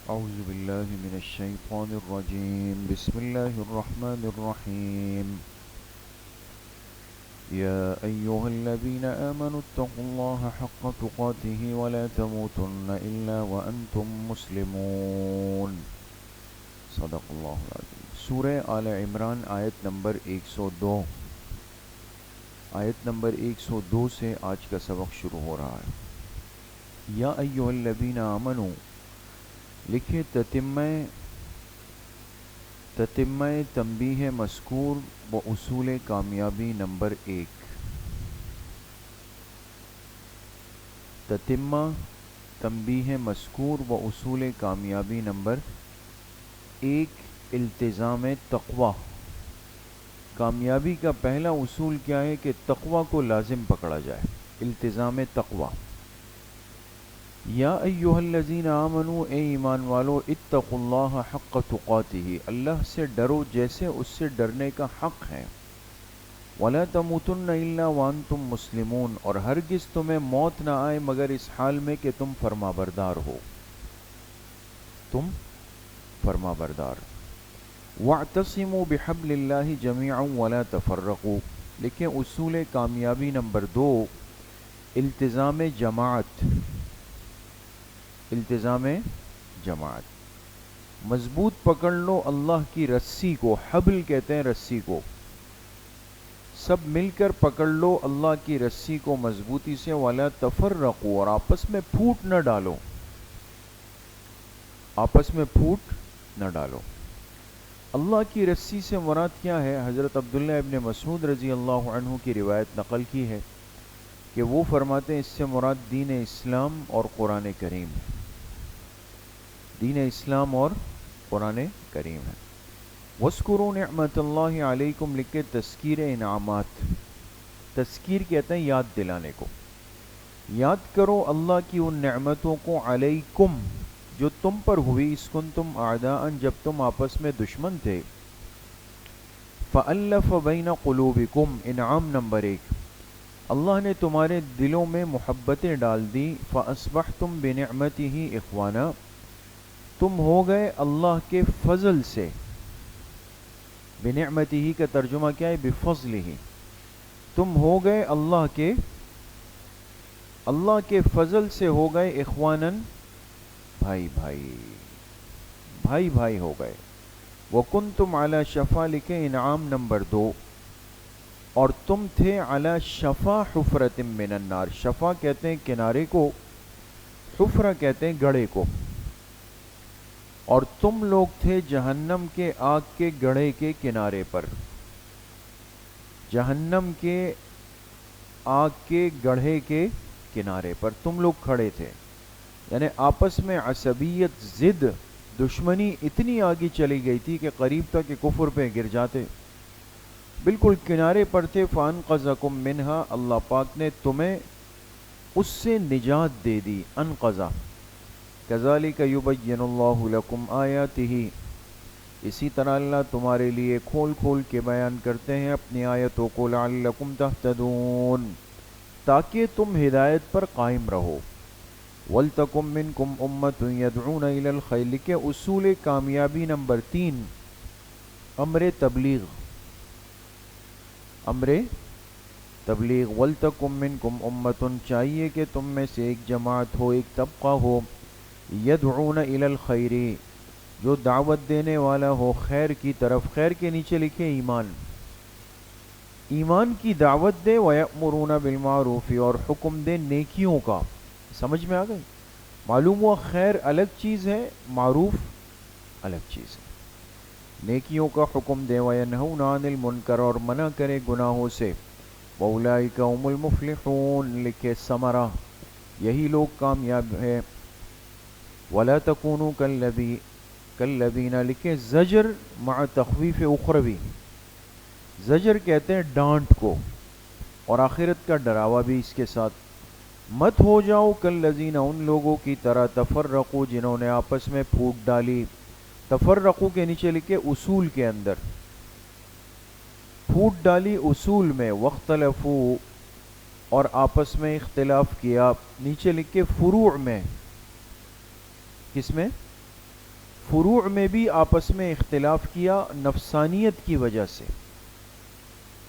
أعوذ بالله من الشيطان الرجيم بسم الله الرحمن الرحيم يا أيها الذين آمنوا اتقوا الله حق تقاته ولا تموتن إلا وأنتم مسلمون صدق اللہ العظیم۔ سورہ آل عمران آیت نمبر 102 سے آج کا سبق شروع ہو رہا ہے۔ یا ایھا الذین آمنوا لکھے تتمہ تنبیہ مذکور و اصول کامیابی نمبر 1۔ تتمہ تنبیہ مذکور و اصول کامیابی نمبر 1، التزام تقوی۔ کامیابی کا پہلا اصول کیا ہے کہ تقوی کو لازم پکڑا جائے، التزام تقوی۔ یا ایھا الذین آمنوا، اے ایمان والو، اتقوا اللہ حق تقاتہ، اللہ سے ڈرو جیسے اس سے ڈرنے کا حق ہے۔ ولا تموتن الا وانتم مسلمون، اور ہرگز تمہیں موت نہ آئے مگر اس حال میں کہ تم فرما بردار ہو، تم فرما بردار۔ واعتصموا بحبل اللہ جمیعا ولا تفرقوا، لکھیں اصول کامیابی نمبر 2، التزام جماعت۔ التزام جماعت، مضبوط پکڑ لو اللہ کی رسی کو، حبل کہتے ہیں رسی کو، سب مل کر پکڑ لو اللہ کی رسی کو مضبوطی سے۔ ولا تفرقوا، اور آپس میں پھوٹ نہ ڈالو، آپس میں پھوٹ نہ ڈالو۔ اللہ کی رسی سے مراد کیا ہے؟ حضرت عبداللہ ابن مسعود رضی اللہ عنہ کی روایت نقل کی ہے کہ وہ فرماتے ہیں اس سے مراد دین اسلام اور قرآن کریم ہے، دین اسلام اور قرآن کریم ہے۔ وَاذْكُرُوا نِعْمَةَ اللَّهِ عَلَيْكُمْ، لکھے تذکیر انعامات۔ تذکیر کہتے ہیں یاد دلانے کو، یاد کرو اللہ کی ان نعمتوں کو، علیکم جو تم پر ہوئی، اس کنتم اعداء جب تم آپس میں دشمن تھے، فَأَلَّفَ بَيْنَ قُلُوبِكُمْ، انعام نمبر 1، اللہ نے تمہارے دلوں میں محبتیں ڈال دی، فَأَصْبَحْتُمْ بِنِعْمَتِهِ إِخْوَانًا، تم ہو گئے اللہ کے فضل سے۔ بنعمتہ کا ترجمہ کیا ہے؟ بفضلہ، تم ہو گئے اللہ کے فضل سے ہو گئے، اخواناً بھائی بھائی ہو گئے۔ وکنتم علی شفا، لکھے انعام نمبر 2، اور تم تھے علی شفا حفرۃ من النار، شفا کہتے ہیں کنارے کو، حفرہ کہتے ہیں گڑھے کو، اور تم لوگ تھے جہنم کے آگ کے گڑھے کے کنارے پر، جہنم کے آگ کے گڑھے کے کنارے پر تم لوگ کھڑے تھے۔ یعنی آپس میں عصبیت، ضد، دشمنی اتنی آگے چلی گئی تھی کہ قریب تھا کہ کفر پہ گر جاتے، بالکل کنارے پر تھے۔ فَأَنْقَذَكُم مِّنْهَا، اللہ پاک نے تمہیں اس سے نجات دے دی، انقذا۔ كَذَلِكَ يُبَيِّنُ اللَّهُ لَكُمْ آيَاتِهِ، اسی طرح اللہ تمہارے لیے کھول کھول کے بیان کرتے ہیں اپنی آیتوں کو، لَعَلَّكُمْ تَهْتَدُونَ، تاکہ تم ہدایت پر قائم رہو۔ وَلْتَكُن مِّنكُمْ أُمَّةٌ يَدْعُونَ إِلَى الْخَيْرِ، کے اصول کامیابی نمبر 3، امر تبلیغ، امر تبلیغ۔ وَلْتَكُن مِّنكُمْ أُمَّةٌ، چاہیے کہ تم میں سے ایک جماعت ہو، ایک طبقہ ہو، یدعون الی الخیر، جو دعوت دینے والا ہو خیر کی طرف۔ خیر کے نیچے لکھے ایمان، ایمان کی دعوت دے، ویأمرون بالمعروف، اور حکم دے نیکیوں کا۔ سمجھ میں آ گئی؟ معلوم ہوا خیر الگ چیز ہے، معروف الگ چیز ہے۔ نیکیوں کا حکم دے، وینہون عن المنکر، اور منع کرے گناہوں سے۔ واولئک هم المفلحون، لکھے ثمرہ، یہی لوگ کامیاب ہے۔ ولا تکونوا کالذین، لکھے زجر مع تخویف اخروی، زجر کہتے ہیں ڈانٹ کو، اور آخرت کا ڈراوا بھی اس کے ساتھ۔ مت ہو جاؤ کالذین، ان لوگوں کی طرح، تفرقوا، جنہوں نے آپس میں پھوٹ ڈالی۔ تفرقوا کے نیچے لکھے اصول کے اندر، پھوٹ ڈالی اصول میں، واختلفوا، اور آپس میں اختلاف کیا، نیچے لکھے فروع میں، کس میں؟ فروع میں بھی آپس میں اختلاف کیا نفسانیت کی وجہ سے.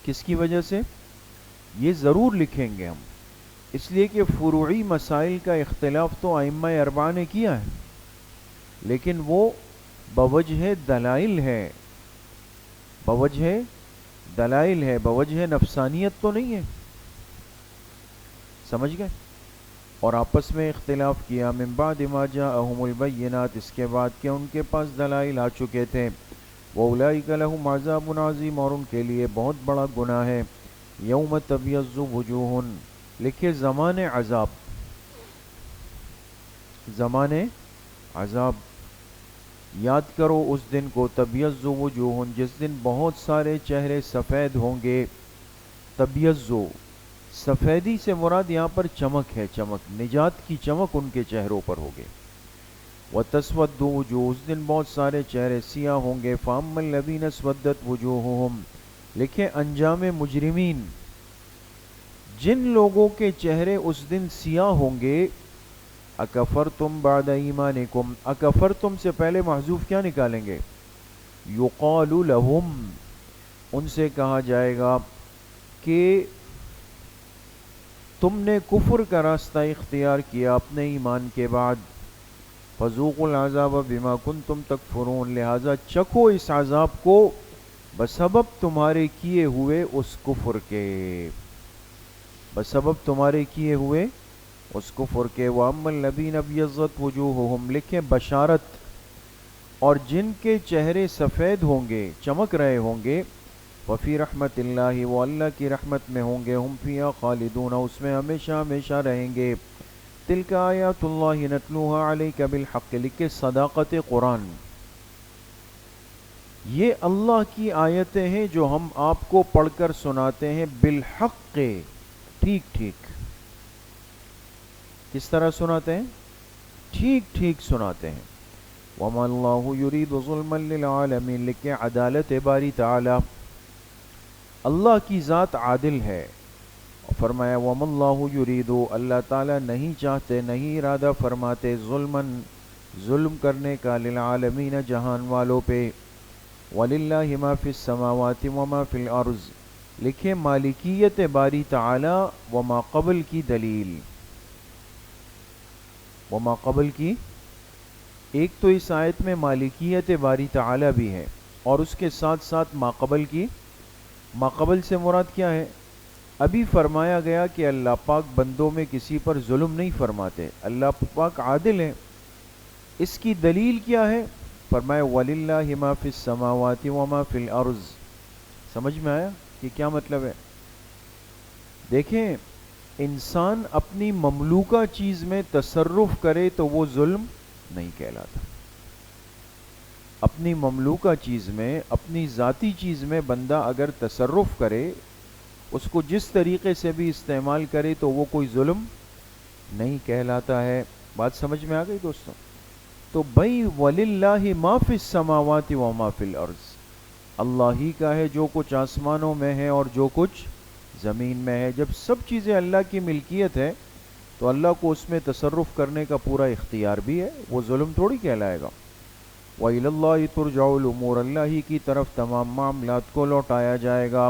کس کی وجہ سے؟ یہ ضرور لکھیں گے ہم، اس لیے کہ فروعی مسائل کا اختلاف تو ائمہ اربعہ نے کیا ہے، لیکن وہ بوجہ دلائل ہے، بوجہ دلائل ہے، بوجہ نفسانیت تو نہیں ہے. سمجھ گئے؟ اور آپس میں اختلاف کیا من بعد ما جاءہم البینات، اس کے بعد کہ ان کے پاس دلائل آ چکے تھے. وَأُولَئِكَ لَهُمْ عَذَابٌ عَظِيمٌ، اور ان کے لیے بہت بڑا گناہ ہے. یوم تبیض وجوہ، لکھے زمان عذاب، زمان عذاب. یاد کرو اس دن کو، تبیض وجوہ، جس دن بہت سارے چہرے سفید ہوں گے. تبیض، سفیدی سے مراد یہاں پر چمک ہے، چمک، نجات کی چمک ان کے چہروں پر ہوگی. وَتَسْوَدُّ وُجُوهٌ، اس دن بہت سارے چہرے سیاہ ہوں گے. فَأَمَّا الَّذِينَ اسْوَدَّتْ وُجُوهُهُمْ، لکھے انجام مجرمین، جن لوگوں کے چہرے اس دن سیاہ ہوں گے. اکفرتم بعد ایمانکم، اکفرتم سے پہلے محذوف کیا نکالیں گے؟ یقال لہم، ان سے کہا جائے گا کہ تم نے کفر کا راستہ اختیار کیا اپنے ایمان کے بعد. فذوقوا العذاب بما کنتم تکفرون، لہذا چکھو اس عذاب کو بسبب تمہارے کیے ہوئے اس کفر کے، بسبب تمہارے کیے ہوئے اس کفر کے. وَأَمَّا الَّذِينَ ابْيَضَّتْ وُجُوهُهُمْ، لکھیں بشارت، اور جن کے چہرے سفید ہوں گے، چمک رہے ہوں گے. وَفِي رَحْمَةِ اللَّهِ، وہ اللہ کی رحمت میں ہوں گے. هُمْ فِيهَا خَالِدُونَ، اس میں ہمیشہ ہمیشہ رہیں گے. تِلْكَ آیاتُ اللَّهِ نَتْلُوهَا عَلَيْكَ بِالْحَقِّ، لکھے صداقت قرآن، یہ اللہ کی آیتیں ہیں جو ہم آپ کو پڑھ کر سناتے ہیں. بالحق، ٹھیک ٹھیک. کس طرح سناتے ہیں؟ ٹھیک ٹھیک سناتے ہیں. وَمَا اللَّهُ يُرِيدُ ظُلْمًا لِلْعَالَمِينَ، لکھیں عدالت باری تعالی، اللہ کی ذات عادل ہے. فرمایا وَمَا اللَّهُ يُرِيدُ، اللہ تعالیٰ نہیں چاہتے، نہیں ارادہ فرماتے، ظلمًا، ظلم کرنے کا، للعالمین، جہان والوں پہ. وَلِلَّهِ مَا فِي السَّمَاوَاتِ وَمَا فِي الْأَرْضِ، لکھیں مالکیت باری تعالی وما قبل کی دلیل. وما قبل کی، ایک تو اس آیت میں مالکیت باری تعالی بھی ہے، اور اس کے ساتھ ساتھ ما قبل کی. ما قبل سے مراد کیا ہے؟ ابھی فرمایا گیا کہ اللہ پاک بندوں میں کسی پر ظلم نہیں فرماتے، اللہ پاک عادل ہے. اس کی دلیل کیا ہے؟ فرمایا وَلِلَّهِ مَا فِي السَّمَاوَاتِ وَمَا فِي الْأَرْضِ. سمجھ میں آیا کہ کیا مطلب ہے؟ دیکھیں، انسان اپنی مملوکہ چیز میں تصرف کرے تو وہ ظلم نہیں کہلاتا. اپنی مملوکہ چیز میں، اپنی ذاتی چیز میں بندہ اگر تصرف کرے، اس کو جس طریقے سے بھی استعمال کرے تو وہ کوئی ظلم نہیں کہلاتا ہے. بات سمجھ میں آ گئی دوستوں؟ تو بھائی وَلِلَّهِ مَا فِي السَّمَاوَاتِ وَمَا فِي الْأَرْضِ، اللہ ہی کا ہے جو کچھ آسمانوں میں ہے اور جو کچھ زمین میں ہے. جب سب چیزیں اللہ کی ملکیت ہے تو اللہ کو اس میں تصرف کرنے کا پورا اختیار بھی ہے، وہ ظلم تھوڑی کہلائے گا. وَإِلَى اللَّهِ تُرْجَعُ الْأُمُورُ، اللہ ہی کی طرف تمام معاملات کو لوٹایا جائے گا.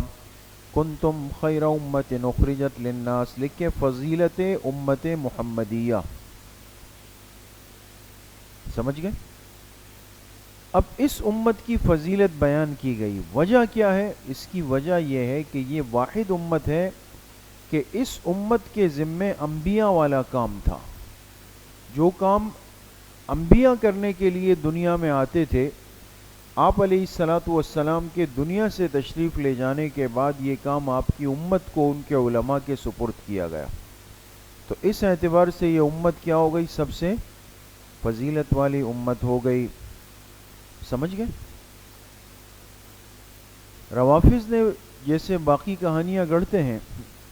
کنتم خیر امت اخرجت للناس، لکھے فضیلت امت محمدیہ. سمجھ گئے؟ اب اس امت کی فضیلت بیان کی گئی. وجہ کیا ہے؟ اس کی وجہ یہ ہے کہ یہ واحد امت ہے کہ اس امت کے ذمے انبیاء والا کام تھا. جو کام انبیاء کرنے کے لیے دنیا میں آتے تھے، آپ علیہ الصلاۃ والسلام کے دنیا سے تشریف لے جانے کے بعد یہ کام آپ کی امت کو ان کے علماء کے سپرد کیا گیا. تو اس اعتبار سے یہ امت کیا ہو گئی؟ سب سے فضیلت والی امت ہو گئی. سمجھ گئے؟ روافض نے جیسے باقی کہانیاں گڑھتے ہیں،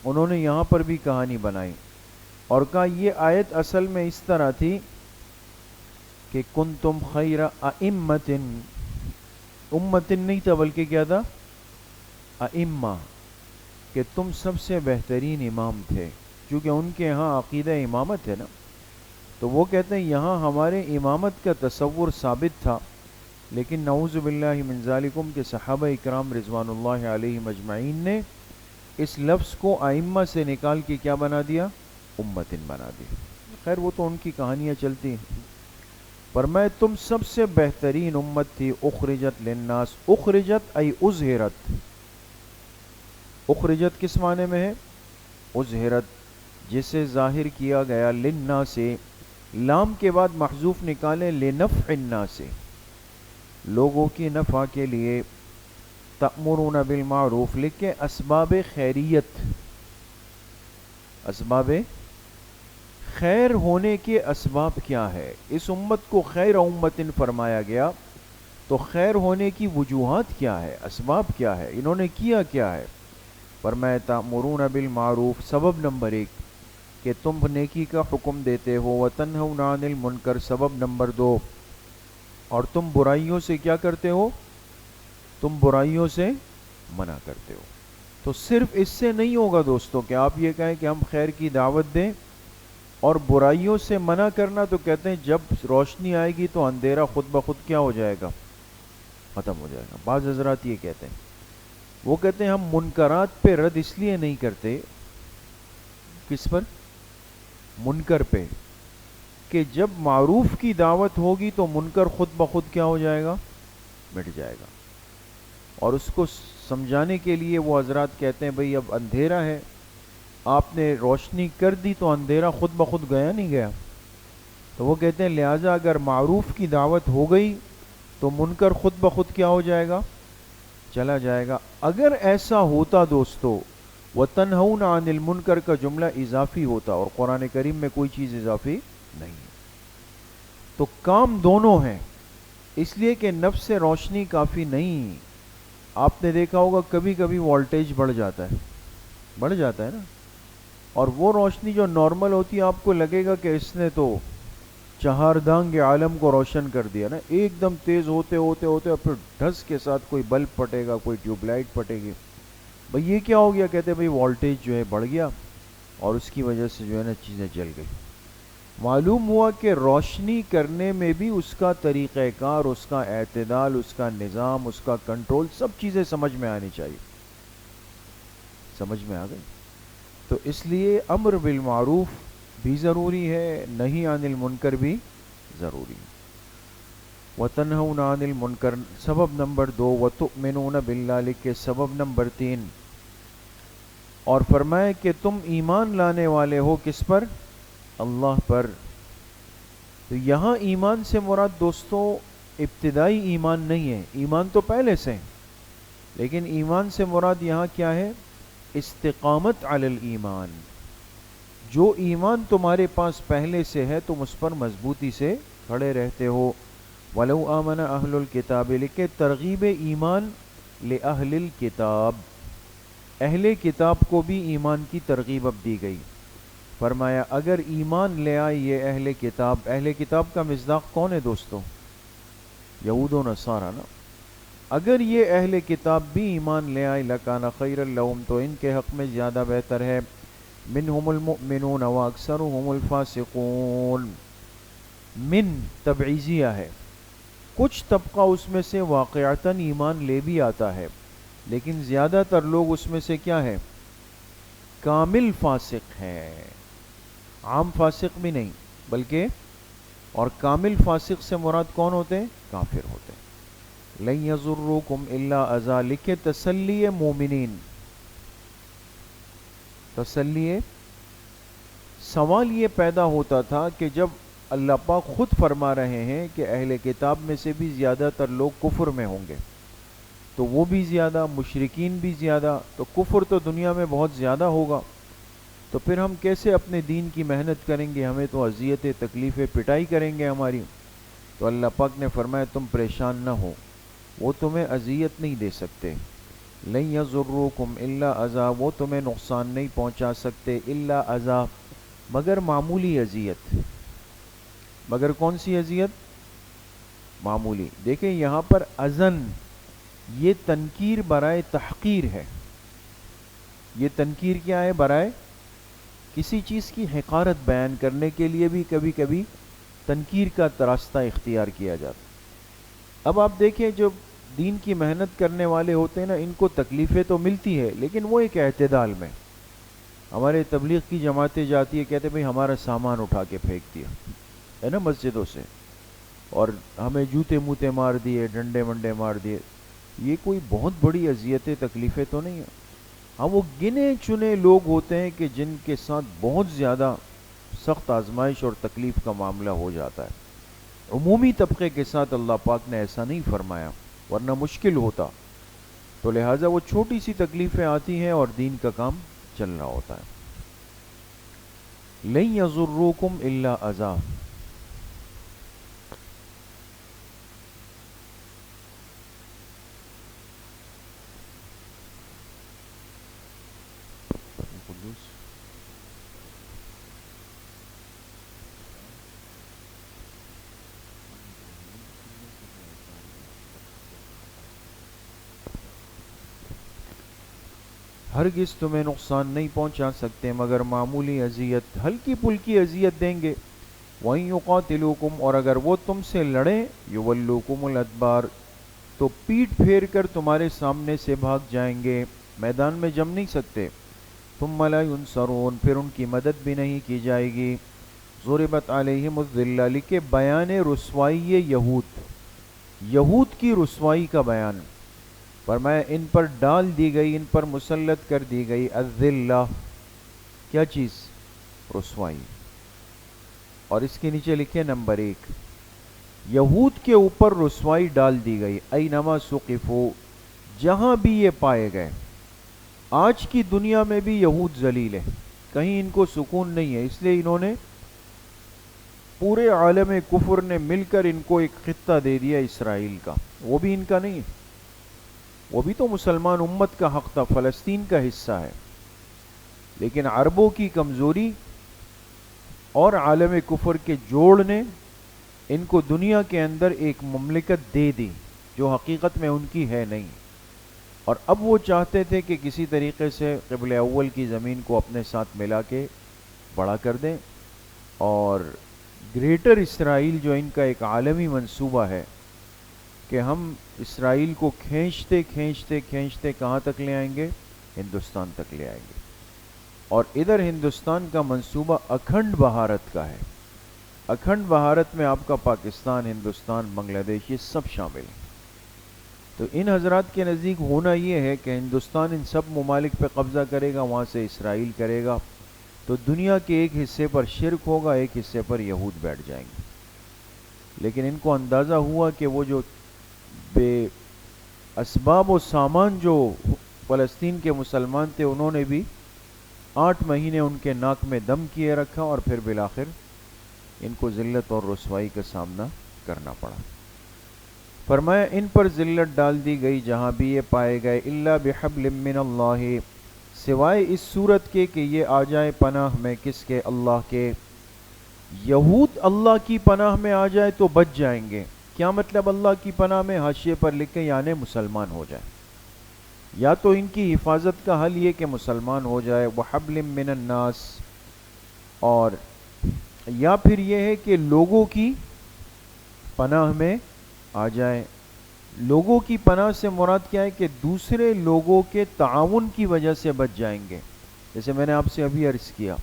انہوں نے یہاں پر بھی کہانی بنائی اور کہا یہ آیت اصل میں اس طرح تھی کہ کنتم خیر ائمۃ، امتن نہیں تھا بلکہ کیا تھا؟ ائمہ، کہ تم سب سے بہترین امام تھے، کیونکہ ان کے ہاں عقیدہ امامت ہے نا. تو وہ کہتے ہیں یہاں ہمارے امامت کا تصور ثابت تھا، لیکن نعوذ باللہ من ذالکم کہ صحابہ اکرام رضوان اللہ علیہم اجمعین نے اس لفظ کو ائمہ سے نکال کے کیا بنا دیا؟ امتن بنا دیا۔ خیر وہ تو ان کی کہانیاں چلتی ہیں۔ پر میں تم سب سے بہترین امت تھی، اخرجت للناس، اخرجت ای اظہرت، اخرجت کس معنی میں ہے؟ اظہرت، جسے ظاہر کیا گیا، للناس سے لام کے بعد محذوف نکالیں، لنفع الناس سے لوگوں کی نفع کے لیے، تأمرون بالمعروف لکھ کے اسباب خیریت، اسباب خیر ہونے کے اسباب کیا ہے؟ اس امت کو خیر امتن فرمایا گیا، تو خیر ہونے کی وجوہات کیا ہے، اسباب کیا ہے، انہوں نے کیا کیا ہے؟ فرمایا تأمرون بالمعروف، سبب نمبر 1 کہ تم نیکی کا حکم دیتے ہو، وتنہون عن المنکر، سبب نمبر 2 اور تم برائیوں سے کیا کرتے ہو؟ تم برائیوں سے منع کرتے ہو۔ تو صرف اس سے نہیں ہوگا دوستو کہ آپ یہ کہیں کہ ہم خیر کی دعوت دیں اور برائیوں سے منع کرنا، تو کہتے ہیں جب روشنی آئے گی تو اندھیرا خود بخود کیا ہو جائے گا؟ ختم ہو جائے گا۔ بعض حضرات یہ کہتے ہیں، وہ کہتے ہیں ہم منکرات پہ رد اس لیے نہیں کرتے، کس پر؟ منکر پہ، کہ جب معروف کی دعوت ہوگی تو منکر خود بخود کیا ہو جائے گا؟ مٹ جائے گا۔ اور اس کو سمجھانے کے لیے وہ حضرات کہتے ہیں بھئی اب اندھیرا ہے، آپ نے روشنی کر دی تو اندھیرا خود بخود گیا نہیں گیا؟ تو وہ کہتے ہیں لہٰذا اگر معروف کی دعوت ہو گئی تو منکر خود بخود کیا ہو جائے گا؟ چلا جائے گا۔ اگر ایسا ہوتا دوستو، وَتَنْهَوْنَ عَنِ الْمُنْكَرْ کا جملہ اضافی ہوتا، اور قرآن کریم میں کوئی چیز اضافی نہیں ہے، تو کام دونوں ہیں، اس لیے کہ نفس سے روشنی کافی نہیں۔ آپ نے دیکھا ہوگا کبھی کبھی وولٹیج بڑھ جاتا ہے نا، اور وہ روشنی جو نارمل ہوتی ہے آپ کو لگے گا کہ اس نے تو چہاردانگ عالم کو روشن کر دیا نا، ایک دم تیز ہوتے ہوتے ہوتے اور پھر ڈھس کے ساتھ کوئی بلب پھٹے گا، کوئی ٹیوب لائٹ پھٹے گی۔ بھئی یہ کیا ہو گیا؟ کہتے بھئی وولٹیج جو ہے بڑھ گیا اور اس کی وجہ سے جو ہے نا چیزیں جل گئی۔ معلوم ہوا کہ روشنی کرنے میں بھی اس کا طریقہ کار، اس کا اعتدال، اس کا نظام، اس کا کنٹرول، سب چیزیں سمجھ میں آنی چاہیے۔ سمجھ میں آ گئی؟ تو اس لیے امر بالمعروف بھی ضروری ہے، نہی عن المنکر بھی ضروری ہے۔ وَتَنْهَوْنَ عَنِ الْمُنْكَرِ سبب نمبر 2، وَتُؤْمِنُونَ بِاللَّهِ لکھ کے سبب نمبر 3، اور فرمائے کہ تم ایمان لانے والے ہو کس پر؟ اللہ پر۔ تو یہاں ایمان سے مراد دوستو ابتدائی ایمان نہیں ہے، ایمان تو پہلے سے ہے، لیکن ایمان سے مراد یہاں کیا ہے؟ استقامت علی الایمان۔ جو ایمان تمہارے پاس پہلے سے ہے تم اس پر مضبوطی سے کھڑے رہتے ہو۔ وَلَوْ آمَنَ أَهْلُ الْكِتَابِ لکھے ترغیب ایمان لِأَهْلِ الْكِتَاب، اہل کتاب کو بھی ایمان کی ترغیب اب دی گئی۔ فرمایا اگر ایمان لے آئے یہ اہل کتاب، اہل کتاب کا مصداق کون ہے دوستو؟ یہود و نصارہ نا۔ اگر یہ اہل کتاب بھی ایمان لے آئے لَكَانَ خَيْرًا لَهُمْ تو ان کے حق میں زیادہ بہتر ہے، منہم المؤمنون واکثرهم الفاسقون، من تبعیضیہ ہے، کچھ طبقہ اس میں سے واقعتاً ایمان لے بھی آتا ہے، لیکن زیادہ تر لوگ اس میں سے کیا ہے؟ کامل فاسق ہے، عام فاسق بھی نہیں بلکہ، اور کامل فاسق سے مراد کون ہوتے ہیں؟ کافر ہوتے ہیں۔ لَن يَضُرُّوكُمْ إِلَّا أَذًى لکھے تسلی مومنین، تسلی۔ سوال یہ پیدا ہوتا تھا کہ جب اللہ پاک خود فرما رہے ہیں کہ اہل کتاب میں سے بھی زیادہ تر لوگ کفر میں ہوں گے، تو وہ بھی زیادہ، مشرکین بھی زیادہ، تو کفر تو دنیا میں بہت زیادہ ہوگا، تو پھر ہم کیسے اپنے دین کی محنت کریں گے؟ ہمیں تو اذیتیں، تکلیفیں، پٹائی کریں گے ہماری۔ تو اللہ پاک نے فرمایا تم پریشان نہ ہو، وہ تمہیں اذیت نہیں دے سکتے۔ لَن يَضُرُّوكُمْ إِلَّا أَذًى وہ تمہیں نقصان نہیں پہنچا سکتے، إِلَّا أَذًى مگر معمولی اذیت۔ مگر کون سی اذیت؟ معمولی۔ دیکھیں یہاں پر اذن یہ تنکیر برائے تحقیر ہے، یہ تنکیر کیا ہے؟ برائے کسی چیز کی حقارت بیان کرنے کے لیے بھی کبھی کبھی تنکیر کا راستہ اختیار کیا جاتا. اب آپ دیکھیں جو دین کی محنت کرنے والے ہوتے ہیں نا، ان کو تکلیفیں تو ملتی ہے لیکن وہ ایک اعتدال میں. ہمارے تبلیغ کی جماعتیں جاتی ہے، کہتے بھئی ہمارا سامان اٹھا کے پھینک دیا ہے نا مسجدوں سے، اور ہمیں جوتے موتے مار دیے، ڈنڈے منڈے مار دیے. یہ کوئی بہت بڑی اذیتیں تکلیفیں تو نہیں ہیں. ہاں وہ گنے چنے لوگ ہوتے ہیں کہ جن کے ساتھ بہت زیادہ سخت آزمائش اور تکلیف کا معاملہ ہو جاتا ہے. عمومی طبقے کے ساتھ اللہ پاک نے ایسا نہیں فرمایا، ورنہ مشکل ہوتا. تو لہٰذا وہ چھوٹی سی تکلیفیں آتی ہیں اور دین کا کام چل رہا ہوتا ہے. لن یضروکم الا اذی. ہرگز تمہیں نقصان نہیں پہنچا سکتے مگر معمولی اذیت، ہلکی پھلکی اذیت دیں گے. وَإِن يُقَاتِلُوكُمْ، اور اگر وہ تم سے لڑیں، يُوَلُّوكُمُ الْأَدْبَارَ، تو پیٹ پھیر کر تمہارے سامنے سے بھاگ جائیں گے، میدان میں جم نہیں سکتے. ثُمَّ لَا يُنصَرُونَ، پھر ان کی مدد بھی نہیں کی جائے گی. ضُرِبَتْ عَلَيْهِمُ الذِّلَّةُ، لکھے بیان رسوائی یہود کی رسوائی کا بیان. فرمایا ان پر ڈال دی گئی، ان پر مسلط کر دی گئی الذلہ، کیا چیز؟ رسوائی. اور اس کے نیچے لکھے نمبر 1، یہود کے اوپر رسوائی ڈال دی گئی. اینما ثقفوا، جہاں بھی یہ پائے گئے. آج کی دنیا میں بھی یہود ذلیل ہے، کہیں ان کو سکون نہیں ہے، اس لیے انہوں نے پورے عالم کفر نے مل کر ان کو ایک خطہ دے دیا اسرائیل کا. وہ بھی ان کا نہیں ہے، وہ بھی تو مسلمان امت کا حق تھا، فلسطین کا حصہ ہے. لیکن عربوں کی کمزوری اور عالم کفر کے جوڑ نے ان کو دنیا کے اندر ایک مملکت دے دی جو حقیقت میں ان کی ہے نہیں. اور اب وہ چاہتے تھے کہ کسی طریقے سے قبل اول کی زمین کو اپنے ساتھ ملا کے بڑا کر دیں. اور گریٹر اسرائیل جو ان کا ایک عالمی منصوبہ ہے کہ ہم اسرائیل کو کھینچتے کھینچتے کھینچتے کہاں تک لے آئیں گے؟ ہندوستان تک لے آئیں گے. اور ادھر ہندوستان کا منصوبہ اکھنڈ بھارت کا ہے. اکھنڈ بھارت میں آپ کا پاکستان، ہندوستان، بنگلہ دیش، یہ سب شامل ہیں. تو ان حضرات کے نزدیک ہونا یہ ہے کہ ہندوستان ان سب ممالک پہ قبضہ کرے گا، وہاں سے اسرائیل کرے گا، تو دنیا کے ایک حصے پر شرک ہوگا، ایک حصے پر یہود بیٹھ جائیں گے. لیکن ان کو اندازہ ہوا کہ وہ جو بے اسباب و سامان جو فلسطین کے مسلمان تھے، انہوں نے بھی 8 مہینے ان کے ناک میں دم کیے رکھا، اور پھر بالآخر ان کو ذلت اور رسوائی کا سامنا کرنا پڑا. فرمایا ان پر ذلت ڈال دی گئی جہاں بھی یہ پائے گئے. الا بحبل من اللہ، سوائے اس صورت کے کہ یہ آ جائے پناہ میں کس کے؟ اللہ کے. یہود اللہ کی پناہ میں آ جائے تو بچ جائیں گے. کیا مطلب اللہ کی پناہ میں؟ حاشیے پر لکھیں یعنی مسلمان ہو جائے. یا تو ان کی حفاظت کا حل یہ کہ مسلمان ہو جائے، وحبل من الناس، اور یا پھر یہ ہے کہ لوگوں کی پناہ میں آ جائے. لوگوں کی پناہ سے مراد کیا ہے؟ کہ دوسرے لوگوں کے تعاون کی وجہ سے بچ جائیں گے. جیسے میں نے آپ سے ابھی عرض کیا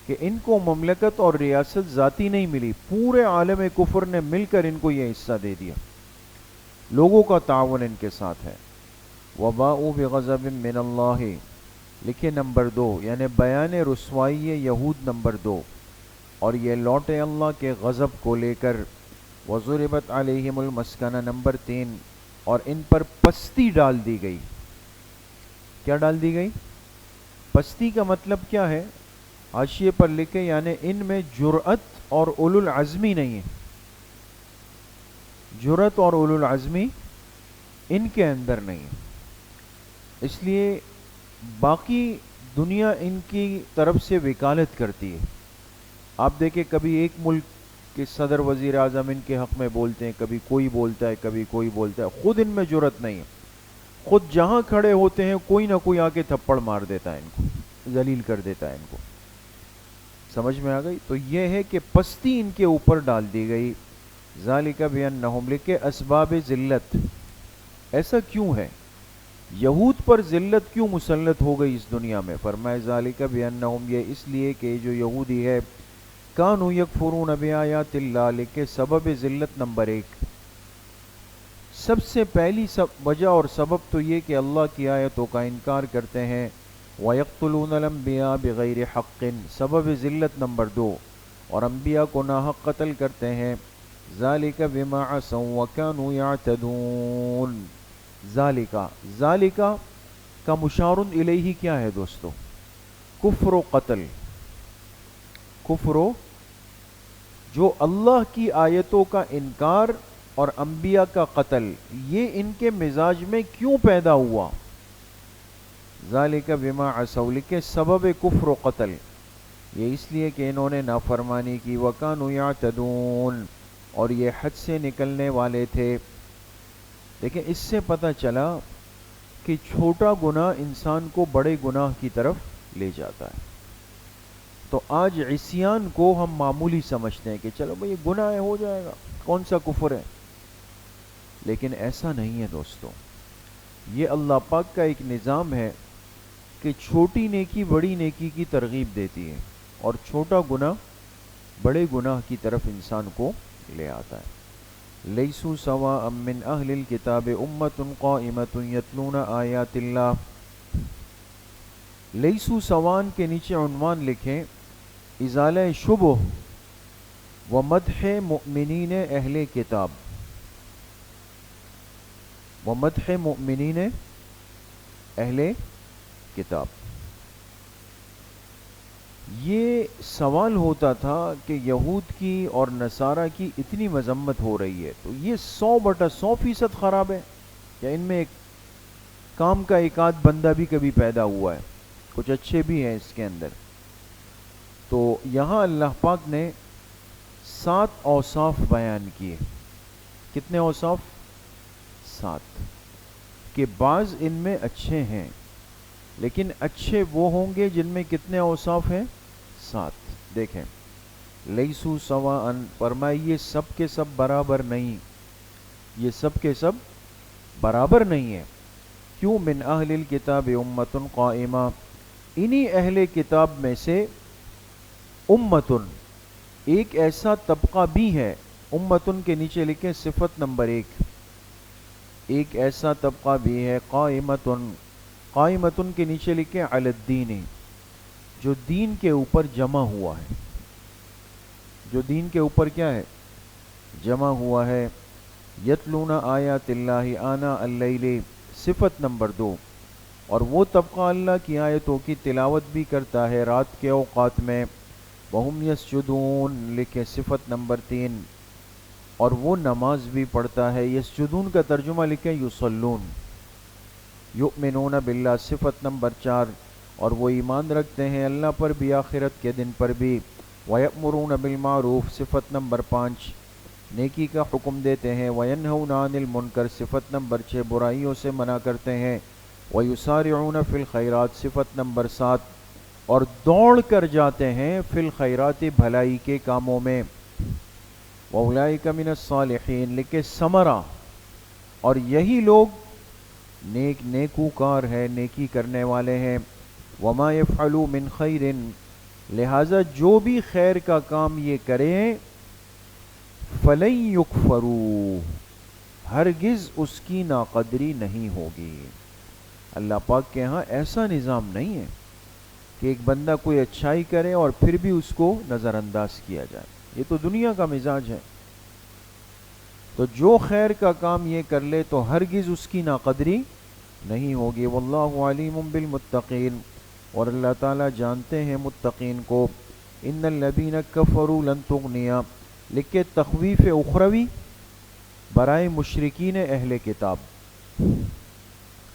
کہ ان کو مملکت اور ریاست ذاتی نہیں ملی، پورے عالم کفر نے مل کر ان کو یہ حصہ دے دیا، لوگوں کا تعاون ان کے ساتھ ہے. وباءوا بغضب من اللہ، لکھے نمبر 2، یعنی بیان رسوائی یہود نمبر 2، اور یہ لوٹے اللہ کے غضب کو لے کر. وضربت علیہم المسکنہ نمبر 3، اور ان پر پستی ڈال دی گئی. کیا ڈال دی گئی؟ پستی کا مطلب کیا ہے؟ حاشیے پر لکھے یعنی ان میں جرأت اور اولو العزمی نہیں ہے. جرأت اور اولو العزمی ان کے اندر نہیں ہے، اس لیے باقی دنیا ان کی طرف سے وکالت کرتی ہے. آپ دیکھیں کبھی ایک ملک کے صدر وزیر اعظم ان کے حق میں بولتے ہیں، کبھی کوئی بولتا ہے، کبھی کوئی بولتا ہے. خود ان میں جرأت نہیں ہے، خود جہاں کھڑے ہوتے ہیں کوئی نہ کوئی آ کے تھپڑ مار دیتا ہے، ان کو ذلیل کر دیتا ہے ان کو. سمجھ میں آ گئی؟ تو یہ ہے کہ پستی ان کے اوپر ڈال دی گئی. ذالک بانہم، لکھے اسباب ذلت. ایسا کیوں ہے؟ یہود پر ذلت کیوں مسلط ہو گئی اس دنیا میں؟ فرمائے ذالک بانہم، یہ اس لیے کہ جو یہودی ہے کانوا یکفرون بآیات اللہ، لکھے سبب ذلت نمبر 1، سب سے پہلی وجہ اور سبب تو یہ کہ اللہ کی آیتوں کا انکار کرتے ہیں. وَيَقْتُلُونَ الْأَنْبِيَاءَ بِغَيْرِ حَقٍّ، سبب ذلت نمبر 2، اور انبیاء کو ناحق قتل کرتے ہیں. ذَلِكَ بِمَا عَصَوْا وَكَانُوا يَعْتَدُونَ. ذالکا کا مشار الیہ کیا ہے دوستو؟ کفر و قتل. کفر و، جو اللہ کی آیتوں کا انکار اور انبیاء کا قتل، یہ ان کے مزاج میں کیوں پیدا ہوا؟ ذالک بما عصوا، لکھے سبب کفر و قتل، یہ اس لیے کہ انہوں نے نافرمانی کی. وَكَانُوا يَعْتَدُونَ، اور یہ حد سے نکلنے والے تھے. لیکن اس سے پتہ چلا کہ چھوٹا گناہ انسان کو بڑے گناہ کی طرف لے جاتا ہے. تو آج عصیان کو ہم معمولی سمجھتے ہیں کہ چلو بھئی یہ گناہ ہے، ہو جائے گا، کون سا کفر ہے. لیکن ایسا نہیں ہے دوستو. یہ اللہ پاک کا ایک نظام ہے کہ چھوٹی نیکی بڑی نیکی کی ترغیب دیتی ہے، اور چھوٹا گناہ بڑے گناہ کی طرف انسان کو لے آتا ہے. لیسوا سواء من اہل الکتاب امۃ قائمۃ یتلون آیات اللہ. لیسوا سوان کے نیچے عنوان لکھیں ازالہ شبہ و مدح مؤمنین اہل کتاب. و مدح مؤمنین اہل کتاب. یہ سوال ہوتا تھا کہ یہود کی اور نصارہ کی اتنی مذمت ہو رہی ہے، تو یہ 100/100% خراب ہے، یا ان میں ایک کام کا ایک آدھ بندہ بھی کبھی پیدا ہوا ہے؟ کچھ اچھے بھی ہیں اس کے اندر. تو یہاں اللہ پاک نے 7 اوصاف بیان کیے. کتنے اوصاف؟ 7. کہ بعض ان میں اچھے ہیں، لیکن اچھے وہ ہوں گے جن میں کتنے اوصاف ہیں؟ 7. دیکھیں، لیسوا سواء، فرمائے یہ سب کے سب برابر نہیں، یہ سب کے سب برابر نہیں ہے. کیوں؟ من اہل الکتاب امۃ قائمہ، انہی اہل کتاب میں سے امتن، ایک ایسا طبقہ بھی ہے. امتن کے نیچے لکھیں صفت نمبر 1، ایک ایسا طبقہ بھی ہے. قائمتن، قائمتن کے نیچے لکھیں علی الدین، جو دین کے اوپر جمع ہوا ہے. جو دین کے اوپر کیا ہے؟ جمع ہوا ہے. یتلون آیات اللہ آناء اللیل، صفت نمبر 2، اور وہ طبقہ اللہ کی آیتوں کی تلاوت بھی کرتا ہے رات کے اوقات میں. وہم یسجدون، لکھیں صفت نمبر 3، اور وہ نماز بھی پڑھتا ہے. یسجدون کا ترجمہ لکھیں یصلون. یؤمنون باللہ، صفت نمبر 4، اور وہ ایمان رکھتے ہیں اللہ پر بھی، آخرت کے دن پر بھی. وَيَأْمُرُونَ بِالْمَعْرُوفِ، صفت نمبر 5، نیکی کا حکم دیتے ہیں. وَيَنْهَوْنَ عَنِ الْمُنْكَرِ، صفت نمبر 6، برائیوں سے منع کرتے ہیں. وَيُسَارِعُونَ فِي الْخَيْرَاتِ، صفت نمبر 7، اور دوڑ کر جاتے ہیں فی الخیرات، بھلائی کے کاموں میں. وَأُولَئِكَ مِنَ الصَّالِحِينَ، لکھے ثمرہ، اور یہی لوگ نیکوکار ہے، نیکی کرنے والے ہیں. وَمَا يَفْعَلُوا مِنْ خَيْرٍ، لہذا جو بھی خیر کا کام یہ کریں، فَلَن يُكْفَرُوا، ہرگز اس کی ناقدری نہیں ہوگی. اللہ پاک کے ہاں ایسا نظام نہیں ہے کہ ایک بندہ کوئی اچھائی کرے اور پھر بھی اس کو نظر انداز کیا جائے. یہ تو دنیا کا مزاج ہے. تو جو خیر کا کام یہ کر لے تو ہرگز اس کی ناقدری نہیں ہوگی. واللہ علیم بالمتقین، اور اللہ تعالیٰ جانتے ہیں متقین کو. ان الذین کفروا لن تغنیا، لکھے تخویف اخروی برائے مشرکین اہل کتاب،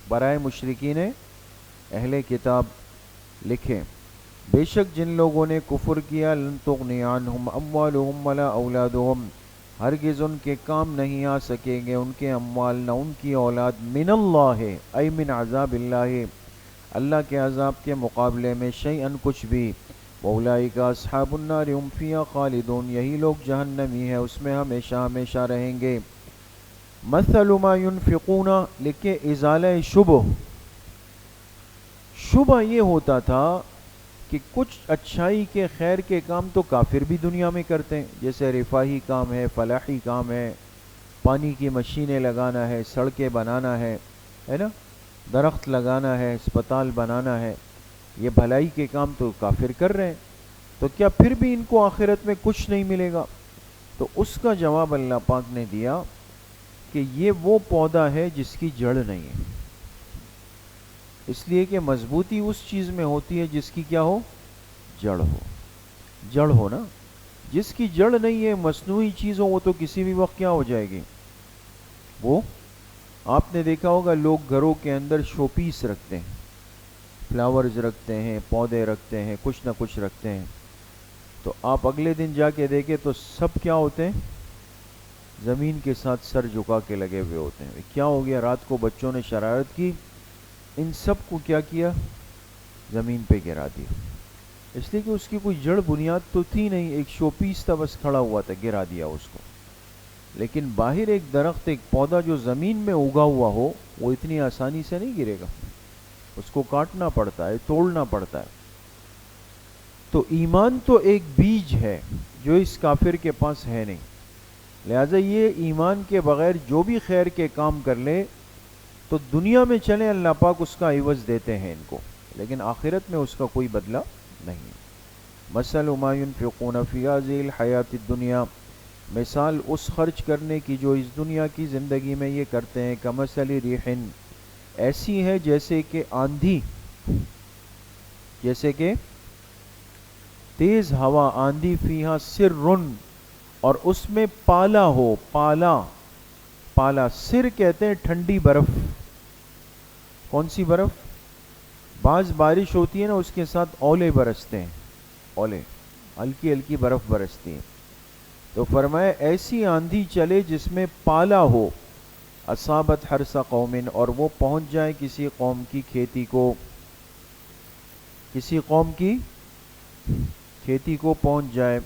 برائے مشرکین اہل کتاب لکھیں بے شک جن لوگوں نے کفر کیا، لن تغنی عنہم اموالہم ولا اولادہم، ہرگز ان کے کام نہیں آ سکیں گے ان کے اموال نہ ان کی اولاد، من اللہ ای من عذاب اللہ، اللہ کے عذاب کے مقابلے میں، شیئن کچھ بھی، وَأُولَٰئِكَ أَصْحَابُ النَّارِ هُمْ فِيهَا خَالِدُونَ، یہی لوگ جہنمی ہیں، اس میں ہمیشہ ہمیشہ رہیں گے۔ مَثَلُ مَا يُنْفِقُونَ، لکھے ازالہ شبہ یہ ہوتا تھا کہ کچھ اچھائی کے خیر کے کام تو کافر بھی دنیا میں کرتے ہیں، جیسے رفاہی کام ہے، فلاحی کام ہے، پانی کی مشینیں لگانا ہے، سڑکیں بنانا ہے نا، درخت لگانا ہے، اسپتال بنانا ہے، یہ بھلائی کے کام تو کافر کر رہے ہیں، تو کیا پھر بھی ان کو آخرت میں کچھ نہیں ملے گا؟ تو اس کا جواب اللہ پاک نے دیا کہ یہ وہ پودا ہے جس کی جڑ نہیں ہے، اس لیے کہ مضبوطی اس چیز میں ہوتی ہے جس کی کیا ہو؟ جڑ ہو، جڑ ہو نا۔ جس کی جڑ نہیں ہے، مصنوعی چیز ہو، وہ تو کسی بھی وقت کیا ہو جائے گی؟ وہ آپ نے دیکھا ہوگا لوگ گھروں کے اندر شو پیس رکھتے ہیں، فلاورز رکھتے ہیں، پودے رکھتے ہیں، کچھ نہ کچھ رکھتے ہیں، تو آپ اگلے دن جا کے دیکھیں تو سب کیا ہوتے ہیں؟ زمین کے ساتھ سر جھکا کے لگے ہوئے ہوتے ہیں۔ کیا ہو گیا؟ رات کو بچوں نے شرارت کی، ان سب کو کیا کیا؟ زمین پہ گرا دیا، اس لیے کہ اس کی کوئی جڑ بنیاد تو تھی نہیں، ایک شو پیس تھا، بس کھڑا ہوا تھا، گرا دیا اس کو۔ لیکن باہر ایک درخت، ایک پودا جو زمین میں اگا ہوا ہو، وہ اتنی آسانی سے نہیں گرے گا، اس کو کاٹنا پڑتا ہے، توڑنا پڑتا ہے۔ تو ایمان تو ایک بیج ہے جو اس کافر کے پاس ہے نہیں، لہٰذا یہ ایمان کے بغیر جو بھی خیر کے کام کر لے تو دنیا میں چلے اللہ پاک اس کا عوض دیتے ہیں ان کو، لیکن آخرت میں اس کا کوئی بدلہ نہیں۔ مثل ما ينفقون فی هذه الحیات الدنیا، مثال اس خرچ کرنے کی جو اس دنیا کی زندگی میں یہ کرتے ہیں، کمثل ریح، ایسی ہے جیسے کہ آندھی، جیسے کہ تیز ہوا آندھی، فیہا سر، اور اس میں پالا ہو، پالا سر کہتے ہیں ٹھنڈی برف۔ کون سی برف؟ بعض بارش ہوتی ہے نا، اس کے ساتھ اولے برستے ہیں، اولے، ہلکی ہلکی برف برستی ہے، تو فرمایا ایسی آندھی چلے جس میں پالا ہو، اصابت حرث قوم، اور وہ پہنچ جائے کسی قوم کی کھیتی کو، کسی قوم کی کھیتی کو پہنچ جائے،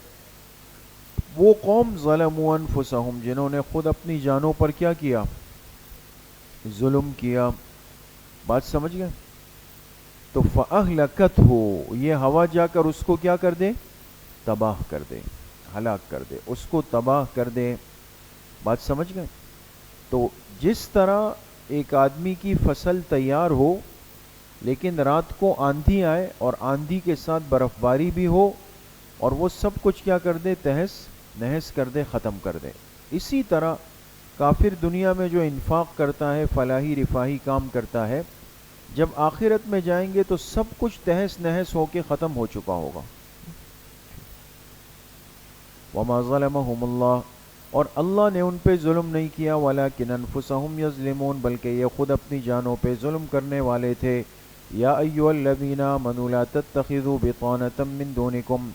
وہ قوم ظلموا انفسہم، جنہوں نے خود اپنی جانوں پر کیا کیا؟ ظلم کیا۔ بات سمجھ گئے؟ تو فَأَهْلَكَتْهُ، یہ ہوا جا کر اس کو کیا کر دے؟ تباہ کر دے، ہلاک کر دے، اس کو تباہ کر دے۔ بات سمجھ گئے؟ تو جس طرح ایک آدمی کی فصل تیار ہو لیکن رات کو آندھی آئے اور آندھی کے ساتھ برف باری بھی ہو اور وہ سب کچھ کیا کر دے؟ تہس نہس کر دے، ختم کر دے، اسی طرح کافر دنیا میں جو انفاق کرتا ہے، فلاحی رفاہی کام کرتا ہے، جب آخرت میں جائیں گے تو سب کچھ تہس نہس ہو کے ختم ہو چکا ہوگا۔ وَمَا ظَلَمَهُمُ اللَّهُ، اور اللہ نے ان پہ ظلم نہیں کیا، وَلَكِنْ أَنفُسَهُمْ يَظْلِمُونَ، بلکہ یہ خود اپنی جانوں پہ ظلم کرنے والے تھے۔ یا ایھا الذین آمنوا لا تتخذوا بطانة من دونکم،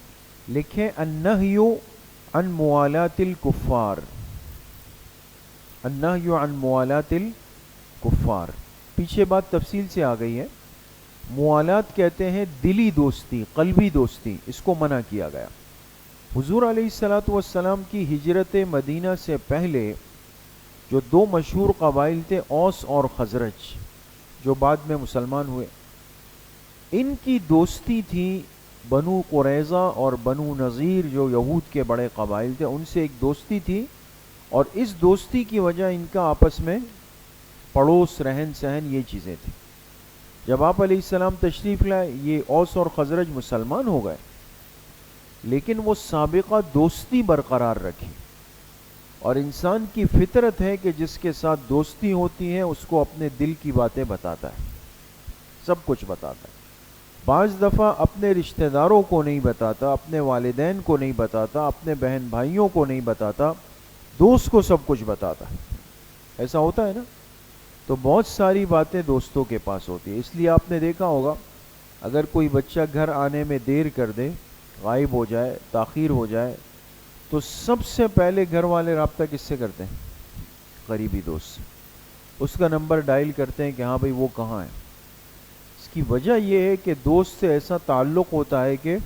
لکھیں النہی عن موالات الکفار، النہی عن موالات الکفار، پیچھے بات تفصیل سے آ گئی ہے۔ موالات کہتے ہیں دلی دوستی، قلبی دوستی، اس کو منع کیا گیا۔ حضور علیہ الصلوۃ والسلام کی ہجرت مدینہ سے پہلے جو دو مشہور قبائل تھے، اوس اور خزرج، جو بعد میں مسلمان ہوئے، ان کی دوستی تھی بنو قریظہ اور بنو نذیر، جو یہود کے بڑے قبائل تھے، ان سے ایک دوستی تھی، اور اس دوستی کی وجہ ان کا آپس میں پڑوس، رہن سہن، یہ چیزیں تھیں۔ جب آپ علیہ السلام تشریف لائے، یہ اوس اور خزرج مسلمان ہو گئے، لیکن وہ سابقہ دوستی برقرار رکھی، اور انسان کی فطرت ہے کہ جس کے ساتھ دوستی ہوتی ہے اس کو اپنے دل کی باتیں بتاتا ہے، سب کچھ بتاتا ہے۔ بعض دفعہ اپنے رشتہ داروں کو نہیں بتاتا، اپنے والدین کو نہیں بتاتا، اپنے بہن بھائیوں کو نہیں بتاتا، دوست کو سب کچھ بتاتا ہے۔ ایسا ہوتا ہے نا؟ تو بہت ساری باتیں دوستوں کے پاس ہوتی ہے، اس لیے آپ نے دیکھا ہوگا اگر کوئی بچہ گھر آنے میں دیر کر دے، غائب ہو جائے، تاخیر ہو جائے، تو سب سے پہلے گھر والے رابطہ کس سے کرتے ہیں؟ قریبی دوست سے، اس کا نمبر ڈائل کرتے ہیں کہ ہاں بھائی وہ کہاں ہے۔ اس کی وجہ یہ ہے کہ دوست سے ایسا تعلق ہوتا ہے کہ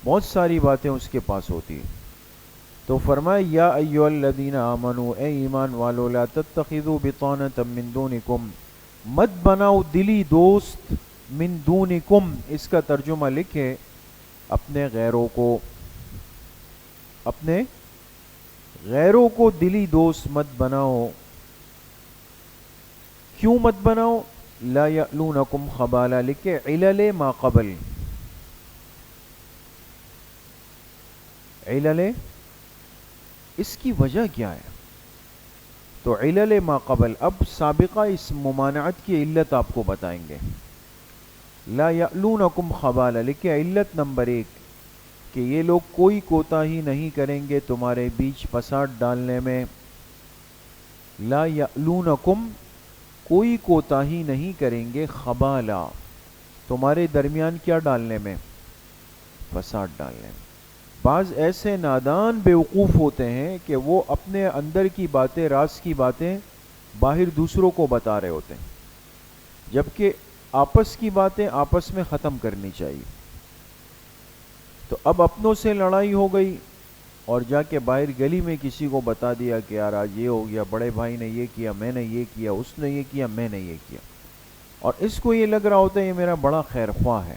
بہت ساری باتیں اس کے پاس ہوتی ہیں. تو فرمایا یا ایھا الذین آمنو، اے ایمان والو، لا تتخذوا بطانة من دونکم، مت بناؤ دلی دوست، من دونکم، اس کا ترجمہ لکھے اپنے غیروں کو، اپنے غیروں کو دلی دوست مت بناؤ. کیوں مت بناؤ؟ لا یألونکم خبالا، لکھے علل ما قبل، علل اس کی وجہ کیا ہے؟ تو علل ما قبل، اب سابقہ اس ممانعت کی علت آپ کو بتائیں گے. لا یألونکم خبالا، لکھے علت نمبر 1 کہ یہ لوگ کوئی کوتاہی نہیں کریں گے تمہارے بیچ فساد ڈالنے میں. لا یألونکم، کوئی کوتاہی نہیں کریں گے، خبالا، تمہارے درمیان کیا ڈالنے میں؟ فساد ڈالنے میں. بعض ایسے نادان بیوقوف ہوتے ہیں کہ وہ اپنے اندر کی باتیں، راز کی باتیں باہر دوسروں کو بتا رہے ہوتے ہیں، جبکہ آپس کی باتیں آپس میں ختم کرنی چاہیے. تو اب اپنوں سے لڑائی ہو گئی اور جا کے باہر گلی میں کسی کو بتا دیا کہ یار آج یہ ہو گیا، بڑے بھائی نے یہ کیا، میں نے یہ کیا، اس نے یہ کیا، میں نے یہ کیا، اور اس کو یہ لگ رہا ہوتا ہے یہ میرا بڑا خیر خواہ ہے.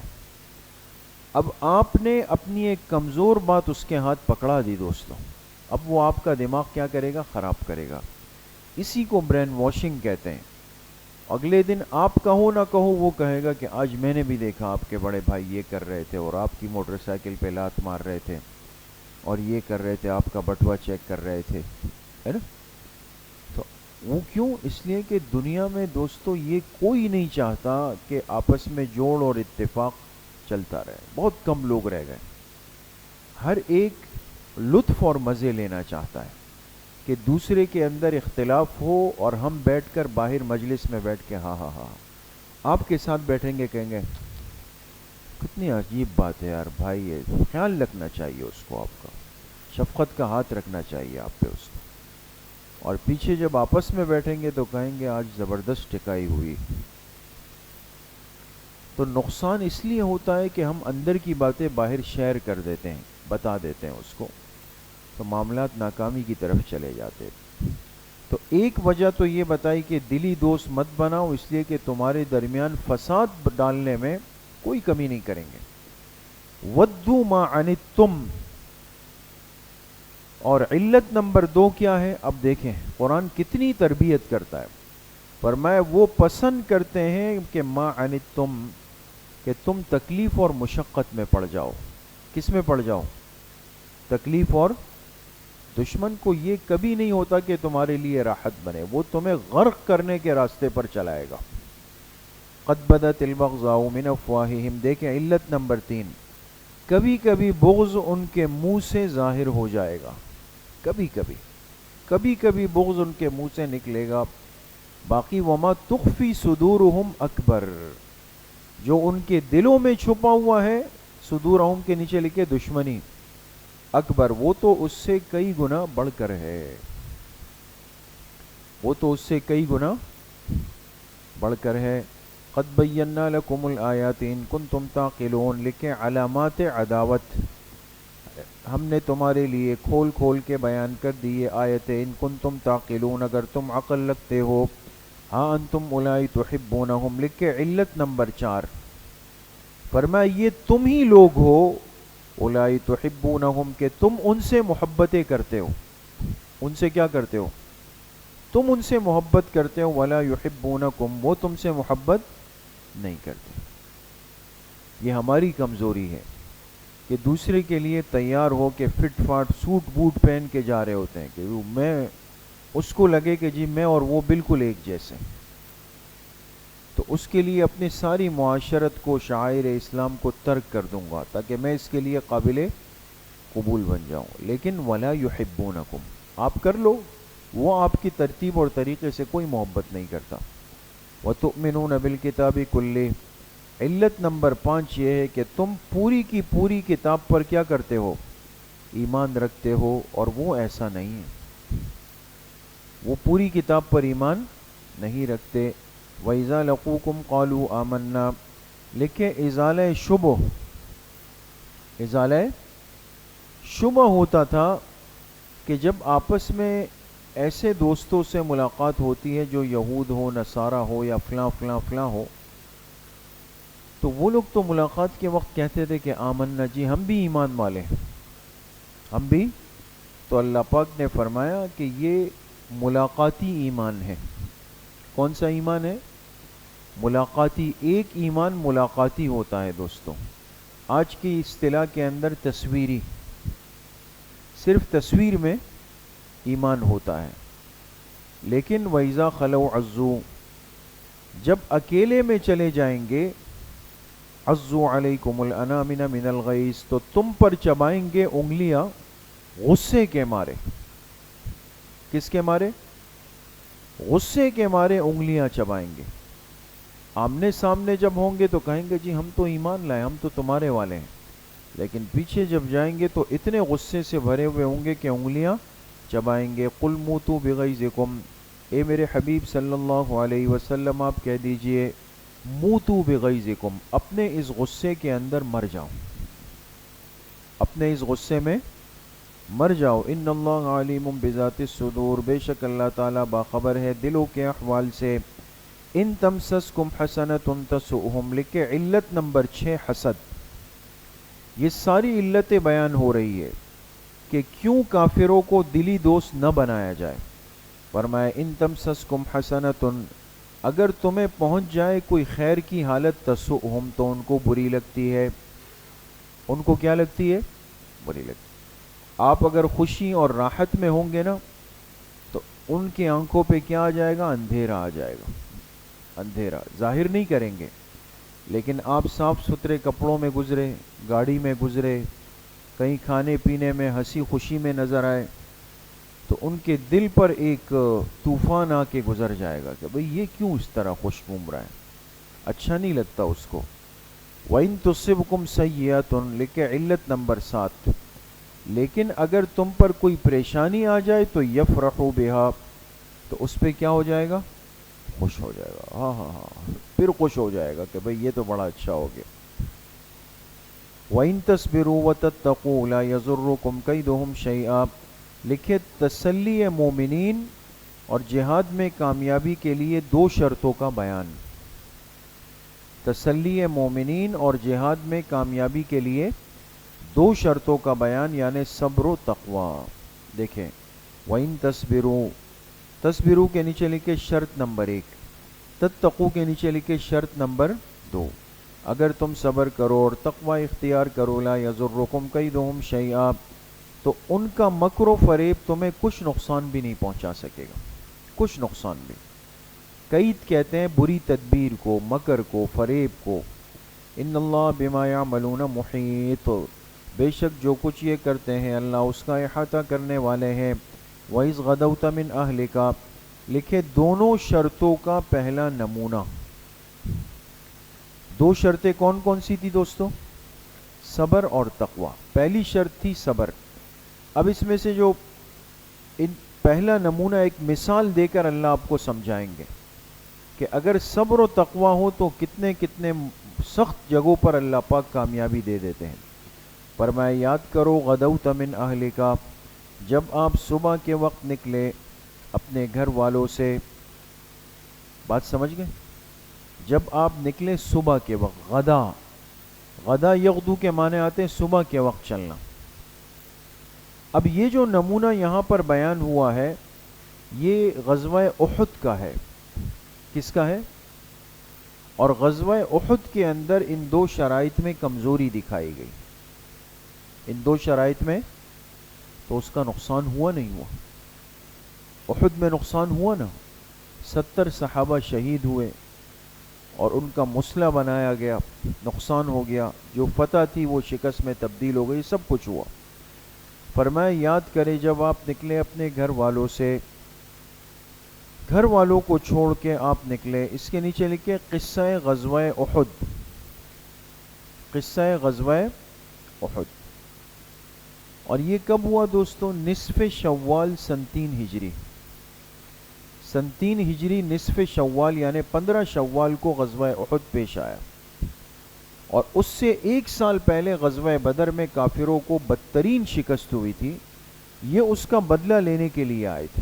اب آپ نے اپنی ایک کمزور بات اس کے ہاتھ پکڑا دی دوستوں، اب وہ آپ کا دماغ کیا کرے گا؟ خراب کرے گا. اسی کو برین واشنگ کہتے ہیں. اگلے دن آپ کہو نہ کہو وہ کہے گا کہ آج میں نے بھی دیکھا آپ کے بڑے بھائی یہ کر رہے تھے، اور آپ کی موٹر سائیکل پہ لات مار رہے تھے، اور یہ کر رہے تھے، آپ کا بٹوا چیک کر رہے تھے، ہے نا؟ تو وہ کیوں؟ اس لیے کہ دنیا میں دوستو یہ کوئی نہیں چاہتا کہ آپس میں جوڑ اور اتفاق چلتا رہے. بہت کم لوگ رہ گئے. ہر ایک لطف اور مزے لینا چاہتا ہے کہ دوسرے کے اندر اختلاف ہو اور ہم بیٹھ کر باہر مجلس میں بیٹھ کے ہاں ہاں ہاں آپ کے ساتھ بیٹھیں گے، کہیں گے کتنی عجیب بات ہے یار بھائی، یہ خیال رکھنا چاہیے اس کو، آپ کا شفقت کا ہاتھ رکھنا چاہیے آپ پہ اس کو. اور پیچھے جب آپس میں بیٹھیں گے تو کہیں گے آج زبردست ٹکائی ہوئی. تو نقصان اس لیے ہوتا ہے کہ ہم اندر کی باتیں باہر شیئر کر دیتے ہیں، بتا دیتے ہیں اس کو، تو معاملات ناکامی کی طرف چلے جاتے. تو ایک وجہ تو یہ بتائی کہ دلی دوست مت بناؤ، اس لیے کہ تمہارے درمیان فساد ڈالنے میں کوئی کمی نہیں کریں گے. ودوا ما عنتم، اور علت نمبر 2 کیا ہے؟ اب دیکھیں قرآن کتنی تربیت کرتا ہے. فرمایا وہ پسند کرتے ہیں کہ ما عنتم، کہ تم تکلیف اور مشقت میں پڑ جاؤ. کس میں پڑ جاؤ؟ تکلیف اور. دشمن کو یہ کبھی نہیں ہوتا کہ تمہارے لیے راحت بنے، وہ تمہیں غرق کرنے کے راستے پر چلائے گا. قد بدت البغضاء من افواہہم، دیکھیں علت نمبر 3، کبھی کبھی بغض ان کے منہ سے ظاہر ہو جائے گا، کبھی کبھی بغض ان کے منہ سے نکلے گا. باقی وما تخفی صدورہم اکبر، جو ان کے دلوں میں چھپا ہوا ہے، صدورہم کے نیچے لکھے دشمنی، اکبر، وہ تو اس سے کئی گنا بڑھ کر ہے، وہ تو اس سے کئی گنا بڑھ کر ہے. قد بینا لکم الآیات ان کنتم تعقلون، لکھیں علامات عداوت ہم نے تمہارے لیے کھول کھول کے بیان کر دیے آیتیں، ان کنتم تعقلون، اگر تم عقل رکھتے ہو. ہاں انتم اولائی تحبونہم، لکھیں علت نمبر 4، فرمایا یہ تم ہی لوگ ہو، اولائی تحبونہم، کہ تم ان سے محبتیں کرتے ہو. ان سے کیا کرتے ہو؟ تم ان سے محبت کرتے ہو. ولا یحبونکم، وہ تم سے محبت نہیں کرتے. یہ ہماری کمزوری ہے کہ دوسرے کے لیے تیار ہو کے فٹ فاٹ سوٹ بوٹ پہن کے جا رہے ہوتے ہیں کہ میں، اس کو لگے کہ جی میں اور وہ بالکل ایک جیسے، تو اس کے لیے اپنی ساری معاشرت کو، شعائر اسلام کو ترک کر دوں گا تاکہ میں اس کے لیے قابل قبول بن جاؤں. لیکن ولا یحبونکم، آپ کر لو، وہ آپ کی ترتیب اور طریقے سے کوئی محبت نہیں کرتا. وتؤمنون بالکتاب کلہ، علت نمبر 5 یہ ہے کہ تم پوری کی پوری کتاب پر کیا کرتے ہو؟ ایمان رکھتے ہو، اور وہ ایسا نہیں ہے، وہ پوری کتاب پر ایمان نہیں رکھتے. وَإِذَا لَقُوكُمْ قَالُوا آمَنَّا، لکھیں ازالہ شبہ، ازالہ شبہ ہوتا تھا کہ جب آپس میں ایسے دوستوں سے ملاقات ہوتی ہے جو یہود ہو، نصارہ ہو یا فلاں فلاں فلاں ہو، تو وہ لوگ تو ملاقات کے وقت کہتے تھے کہ آمنا، جی ہم بھی ایمان والے ہیں، ہم بھی. تو اللہ پاک نے فرمایا کہ یہ ملاقاتی ایمان ہے. کون سا ایمان ہے؟ ملاقاتی. ایک ایمان ملاقاتی ہوتا ہے دوستوں. آج کی اصطلاح کے اندر تصویری، صرف تصویر میں ایمان ہوتا ہے. لیکن وَإِذَا خَلَوْا عَزُّوا، جب اکیلے میں چلے جائیں گے، عَزُّوا عَلَيْكُمُ الْأَنَامِنَ مِنَ الْغَيْظِ، تو تم پر چبائیں گے انگلیاں غصے کے مارے. کس کے مارے؟ غصے کے مارے انگلیاں چبائیں گے. آمنے سامنے جب ہوں گے تو کہیں گے جی ہم تو ایمان لائے، ہم تو تمہارے والے ہیں، لیکن پیچھے جب جائیں گے تو اتنے غصے سے بھرے ہوئے ہوں گے کہ انگلیاں چبائیں گے. قُلْ مُوتُوا بِغَيْظِكُمْ، اے میرے حبیب صلی اللہ علیہ وسلم آپ کہہ دیجئے موتوا بغیظکم، اپنے اس غصے کے اندر مر جاؤ، اپنے اس غصے میں مر جاؤ. ان اللہ علیم بذات الصدور، بے شک اللہ تعالیٰ باخبر ہے دلوں کے احوال سے. ان تمسسکم حسنۃ تسؤہم، لکھے علت نمبر 6 حسد. یہ ساری علتیں بیان ہو رہی ہے کہ کیوں کافروں کو دلی دوست نہ بنایا جائے. فرمایا ان تمسسکم حسنۃ، اگر تمہیں پہنچ جائے کوئی خیر کی حالت، تسؤہم، تو ان کو بری لگتی ہے. ان کو کیا لگتی ہے؟ بری لگتی. آپ اگر خوشی اور راحت میں ہوں گے نا تو ان کی آنکھوں پہ کیا آ جائے گا؟ اندھیرا آ جائے گا. اندھیرا ظاہر نہیں کریں گے، لیکن آپ صاف ستھرے کپڑوں میں گزرے، گاڑی میں گزرے، کہیں کھانے پینے میں ہنسی خوشی میں نظر آئے، تو ان کے دل پر ایک طوفان آ کے گزر جائے گا کہ بھئی یہ کیوں اس طرح خوش گھوم رہا ہے، اچھا نہیں لگتا اس کو. وَإِن تُصِبْكُمْ سَيِّئَةٌ، لکھے علت نمبر 7، لیکن اگر تم پر کوئی پریشانی آ جائے تو یفرحوا بہا، تو اس پہ کیا ہو جائے گا؟ خوش ہو جائے گا. ہاں ہاں ہاں، پھر خوش ہو جائے گا کہ بھئی یہ تو بڑا اچھا ہو گیا. وَإِن تَصْبِرُوا وَتَتَّقُوا لَا يَضُرُّكُمْ كَيْدُهُمْ شَيْئًا، لکھے تسلی مومنین اور جہاد میں کامیابی کے لیے 2 شرطوں کا بیان. تسلی مومنین اور جہاد میں کامیابی کے لیے 2 شرطوں کا بیان، یعنی صبر و تقوی. دیکھیں وَإِن تَصْبِرُوا، تصبروا کے نیچے لکھے شرط نمبر 1، تتقوا کے نیچے لکھے شرط نمبر 2. اگر تم صبر کرو اور تقوی اختیار کرو، لا یضرکم کیدہم شیئا، تو ان کا مکر و فریب تمہیں کچھ نقصان بھی نہیں پہنچا سکے گا، کچھ نقصان بھی. قید کہتے ہیں بری تدبیر کو، مکر کو، فریب کو. ان اللہ بما یعملون محیط، بے شک جو کچھ یہ کرتے ہیں اللہ اس کا احاطہ کرنے والے ہیں. وَإِذْ غَدَوْتَ مِنْ أَهْلِكَ، لکھے دونوں شرطوں کا پہلا نمونہ. 2 شرطیں کون کون سی تھی دوستو؟ صبر اور تقوی. پہلی شرط تھی صبر. اب اس میں سے جو پہلا نمونہ ایک مثال دے کر اللہ آپ کو سمجھائیں گے کہ اگر صبر و تقوی ہو تو کتنے کتنے سخت جگہوں پر اللہ پاک کامیابی دے دیتے ہیں. فرمایا یاد کرو غدوت من اہلک، جب آپ صبح کے وقت نکلے اپنے گھر والوں سے. بات سمجھ گئے؟ جب آپ نکلے صبح کے وقت، غدا، غدا یغدو کے معنی آتے ہیں صبح کے وقت چلنا. اب یہ جو نمونہ یہاں پر بیان ہوا ہے یہ غزوہ احد کا ہے. کس کا ہے؟ اور غزوہ احد کے اندر ان 2 شرائط میں کمزوری دکھائی گئی. ان 2 شرائط میں تو اس کا نقصان ہوا نہیں ہوا؟ احد میں نقصان ہوا نا، 70 صحابہ شہید ہوئے اور ان کا مسلح بنایا گیا، نقصان ہو گیا. جو فتح تھی وہ شکست میں تبدیل ہو گئی، سب کچھ ہوا. فرمایا یاد کرے جب آپ نکلے اپنے گھر والوں سے، گھر والوں کو چھوڑ کے آپ نکلے. اس کے نیچے لکھے قصہ غزوہ احد، قصہ غزوہ احد. اور یہ کب ہوا دوستو؟ نصف شوال سن 3 ہجری. سن 3 ہجری نصف شوال یعنی 15 شوال کو غزوہ احد پیش آیا. اور اس سے 1 سال پہلے غزوہ بدر میں کافروں کو بدترین شکست ہوئی تھی، یہ اس کا بدلہ لینے کے لیے آئے تھے۔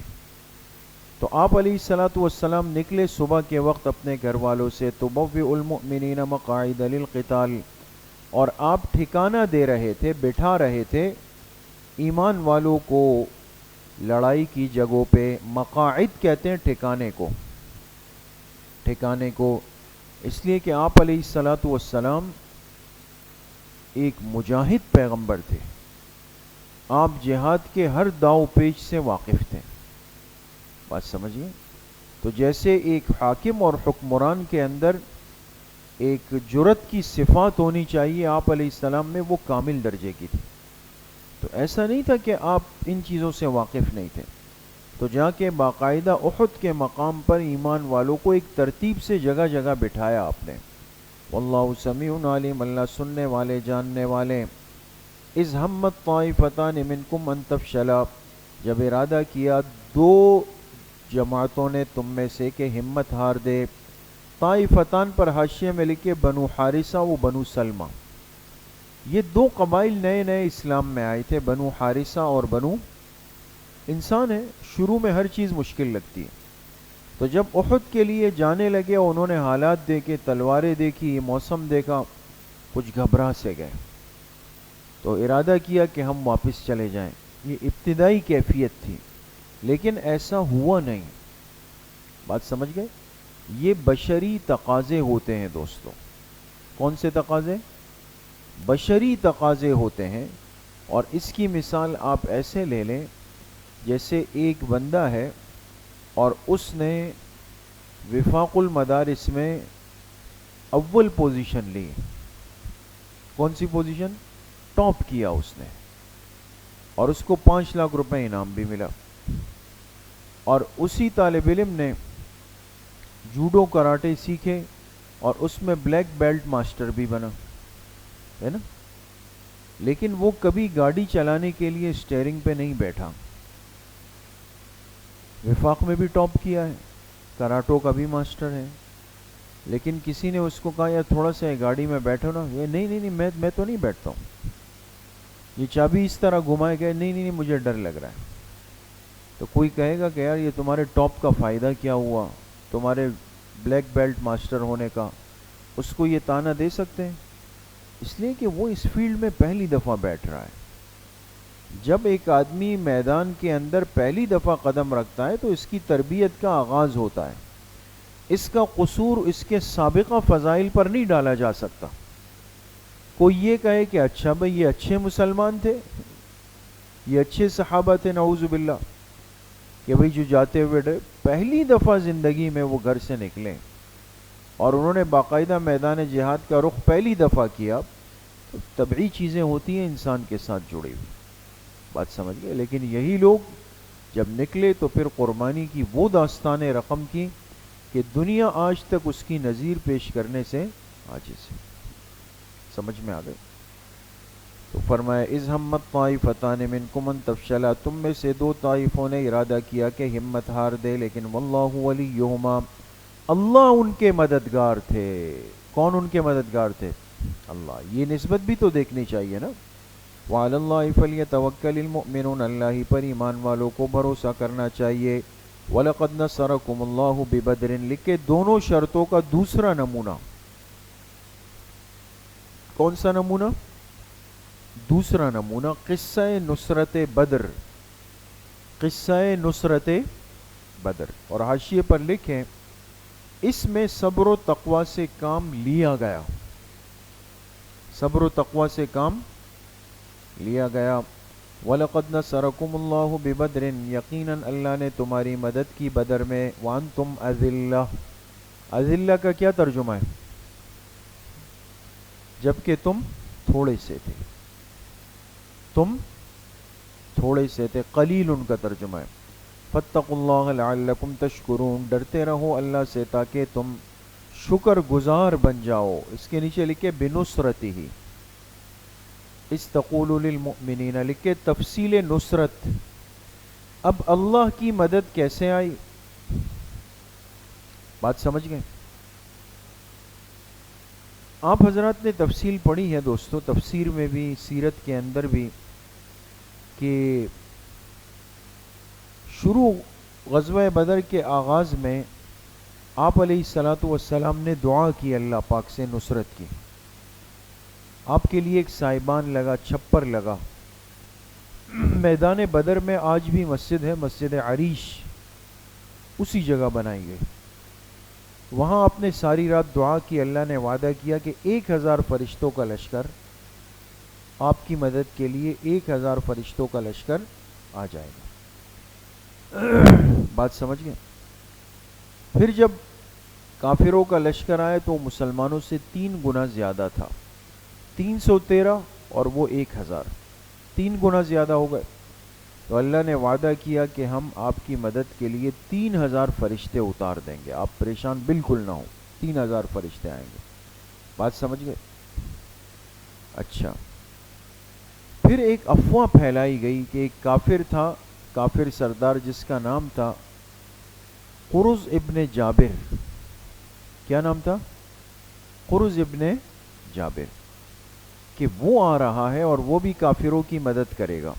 تو آپ علیہ الصلوۃ والسلام نکلے صبح کے وقت اپنے گھر والوں سے، تبوئ المؤمنین مقاعد للقتال، اور آپ ٹھکانہ دے رہے تھے، بٹھا رہے تھے ایمان والوں کو لڑائی کی جگہوں پہ۔ مقاعد کہتے ہیں ٹھکانے کو، ٹھکانے کو، اس لیے کہ آپ علیہ الصلوۃ والسلام ایک مجاہد پیغمبر تھے، آپ جہاد کے ہر داؤ پیچ سے واقف تھے، بات سمجھیے۔ تو جیسے ایک حاکم اور حکمران کے اندر ایک جرت کی صفات ہونی چاہیے، آپ علیہ السلام میں وہ کامل درجے کی تھی۔ تو ایسا نہیں تھا کہ آپ ان چیزوں سے واقف نہیں تھے، تو جا کے باقاعدہ احد کے مقام پر ایمان والوں کو ایک ترتیب سے جگہ جگہ بٹھایا آپ نے۔ واللہ سمیع علیم، اللہ سننے والے جاننے والے۔ اذ ہمت طائفتان منکم ان تفشلا، جب ارادہ کیا دو جماعتوں نے تم میں سے کہ ہمت ہار دے۔ طائفتان پر حاشیے میں لکھے بنو حارثہ و بنو سلمہ، یہ دو قبائل نئے نئے اسلام میں آئے تھے، بنو حارثہ اور بنو۔ انسان ہے شروع میں ہر چیز مشکل لگتی ہے، تو جب احد کے لیے جانے لگے اور انہوں نے حالات دیکھے، تلواریں دیکھی، موسم دیکھا، کچھ گھبرا سے گئے، تو ارادہ کیا کہ ہم واپس چلے جائیں۔ یہ ابتدائی کیفیت تھی، لیکن ایسا ہوا نہیں، بات سمجھ گئے؟ یہ بشری تقاضے ہوتے ہیں دوستو۔ کون سے تقاضے؟ بشری تقاضے ہوتے ہیں۔ اور اس کی مثال آپ ایسے لے لیں جیسے ایک بندہ ہے اور اس نے وفاق المدارس میں اول پوزیشن لی۔ کون سی پوزیشن؟ ٹاپ کیا اس نے، اور اس کو 5 لاکھ روپے انعام بھی ملا۔ اور اسی طالب علم نے جوڈو کراٹے سیکھے اور اس میں بلیک بیلٹ ماسٹر بھی بنا، ہے نا؟ لیکن وہ کبھی گاڑی چلانے کے لیے اسٹیئرنگ پہ نہیں بیٹھا۔ وفاق میں بھی ٹاپ کیا ہے، کراٹوں کا بھی ماسٹر ہے، لیکن کسی نے اس کو کہا یار تھوڑا سا گاڑی میں بیٹھو نا، یہ نہیں میں تو نہیں بیٹھتا ہوں، یہ چابی اس طرح گھمائے گئے، نہیں مجھے ڈر لگ رہا ہے۔ تو کوئی کہے گا کہ یار یہ تمہارے ٹاپ کا فائدہ کیا ہوا، تمہارے بلیک بیلٹ ماسٹر ہونے کا؟ اس کو یہ تانا دے سکتے ہیں؟ اس لیے کہ وہ اس فیلڈ میں پہلی دفعہ بیٹھ رہا ہے۔ جب ایک آدمی میدان کے اندر پہلی دفعہ قدم رکھتا ہے تو اس کی تربیت کا آغاز ہوتا ہے، اس کا قصور اس کے سابقہ فضائل پر نہیں ڈالا جا سکتا۔ کوئی یہ کہے کہ اچھا بھئی یہ اچھے مسلمان تھے، یہ اچھے صحابہ تھے، نعوذ باللہ، کہ بھئی جو جاتے ہوئے پہلی دفعہ زندگی میں وہ گھر سے نکلے اور انہوں نے باقاعدہ میدان جہاد کا رخ پہلی دفعہ کیا، تو طبعی چیزیں ہوتی ہیں انسان کے ساتھ جڑی ہوئی، بات سمجھ گئے؟ لیکن یہی لوگ جب نکلے تو پھر قربانی کی وہ داستانیں رقم کی کہ دنیا آج تک اس کی نظیر پیش کرنے سے عاجز ہے۔ سمجھ میں آ گئے؟ تو فرمایا اذ ہمت طائفتان منکم ان تفشلا، تم میں سے دو طائفوں نے ارادہ کیا کہ ہمت ہار دے، لیکن واللہ ولیہما، اللہ ان کے مددگار تھے۔ کون ان کے مددگار تھے؟ اللہ۔ یہ نسبت بھی تو دیکھنی چاہیے نا۔ وعلی اللہ فلیتوکل المؤمنون، اللہ ہی پر ایمان والوں کو بھروسہ کرنا چاہیے۔ وَلَقَدْ نَصَرَكُمُ اللَّهُ بِبَدْرٍ، لکھے دونوں شرطوں کا دوسرا نمونہ۔ کون سا نمونہ؟ دوسرا نمونہ قصہ نصرت بدر، قصہ نصرت بدر۔ اور حاشیے پر لکھیں اس میں صبر و تقوی سے کام لیا گیا، صبر و تقوی سے کام لیا گیا۔ وَلَقَدْ نَصَرَكُمُ اللَّهُ بِبَدْرٍ، یقیناً اللہ نے تمہاری مدد کی بدر میں۔ وَأَنْتُمْ أَذِلَّةٌ، اذلہ کا کیا ترجمہ ہے؟ جبکہ تم تھوڑے سے تھے، تم تھوڑے سے تھے، قلیل ان کا ترجمہ ہے۔ فَاتَّقُوا اللَّهَ لَعَلَّكُمْ تَشْكُرُونَ، ڈرتے رہو اللہ سے تاکہ تم شکر گزار بن جاؤ۔ اس کے نیچے لکھے بِنُصْرَتِهِ، اس تقول للمؤمنین، لکھے تفصیل نصرت۔ اب اللہ کی مدد کیسے آئی؟ بات سمجھ گئے؟ آپ حضرات نے تفصیل پڑھی ہے دوستو، تفسیر میں بھی سیرت کے اندر بھی، کہ شروع غزوہ بدر کے آغاز میں آپ علیہ الصلاۃ والسلام نے دعا کی اللہ پاک سے نصرت کی. آپ کے لیے ایک سائبان لگا، چھپر لگا. میدان بدر میں آج بھی مسجد ہے، مسجد عریش، اسی جگہ بنائی گئی. وہاں آپ نے ساری رات دعا کی. اللہ نے وعدہ کیا کہ 1000 فرشتوں کا لشکر آپ کی مدد کے لیے، 1000 فرشتوں کا لشکر آ جائے گا. بات سمجھ گئے؟ پھر جب کافروں کا لشکر آئے تو مسلمانوں سے 3 گنا زیادہ تھا. 313 اور وہ 1000، 3 گنا زیادہ ہو گئے. تو اللہ نے وعدہ کیا کہ ہم آپ کی مدد کے لیے 3000 فرشتے اتار دیں گے، آپ پریشان بالکل نہ ہو، 3000 فرشتے آئیں گے. بات سمجھ گئے؟ اچھا، پھر ایک افواہ پھیلائی گئی کہ ایک کافر تھا، کافر سردار جس کا نام تھا قرز ابن جابر. کیا نام تھا؟ قرز ابن جابر، کہ وہ آ رہا ہے اور وہ بھی کافروں کی مدد کرے گا.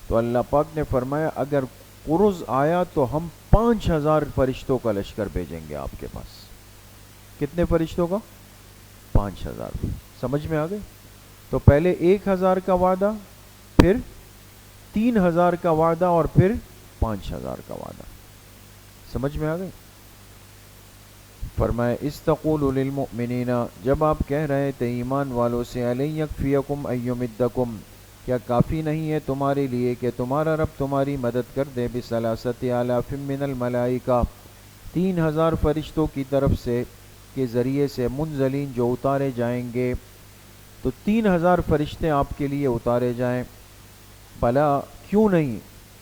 تو اللہ پاک نے فرمایا اگر قرز آیا تو ہم 5000 فرشتوں کا لشکر بھیجیں گے آپ کے پاس. کتنے فرشتوں کا؟ 5000. سمجھ میں آ گئے؟ تو پہلے 1000 کا وعدہ، پھر 3000 کا وعدہ، اور پھر 5000 کا وعدہ. سمجھ میں آ گئے؟ فرمایا استقول للمؤمنین، جب آپ کہہ رہے تھے ایمان والوں سے، الن یکفیکم ان یمدکم، کیا کافی نہیں ہے تمہارے لیے کہ تمہارا رب تمہاری مدد کر دے، بثلاثۃ آلاف من الملائکہ، 3000 فرشتوں کی طرف سے کے ذریعے سے، منزلین جو اتارے جائیں گے. تو 3000 فرشتے آپ کے لیے اتارے جائیں. بلا، کیوں نہیں،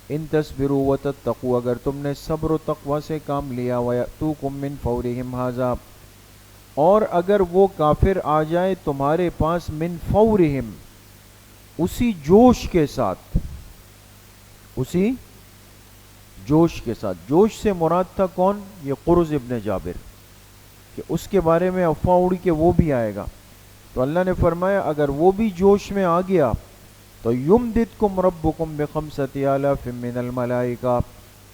ان تصبروا وتتقوا، اگر تم نے صبر و تقوی سے کام لیا، ویأتوکم من فورہم ھذا، اور اگر وہ کافر آ جائے تمہارے پاس، من فورہم، اسی جوش کے ساتھ، اسی جوش کے ساتھ. جوش سے مراد تھا کون؟ یہ قرز ابن جابر، کہ اس کے بارے میں افواہ اڑی کہ وہ بھی آئے گا. تو اللہ نے فرمایا اگر وہ بھی جوش میں آ گیا تو یمددکم ربکم بخمسۃ آلاف من الملائکہ،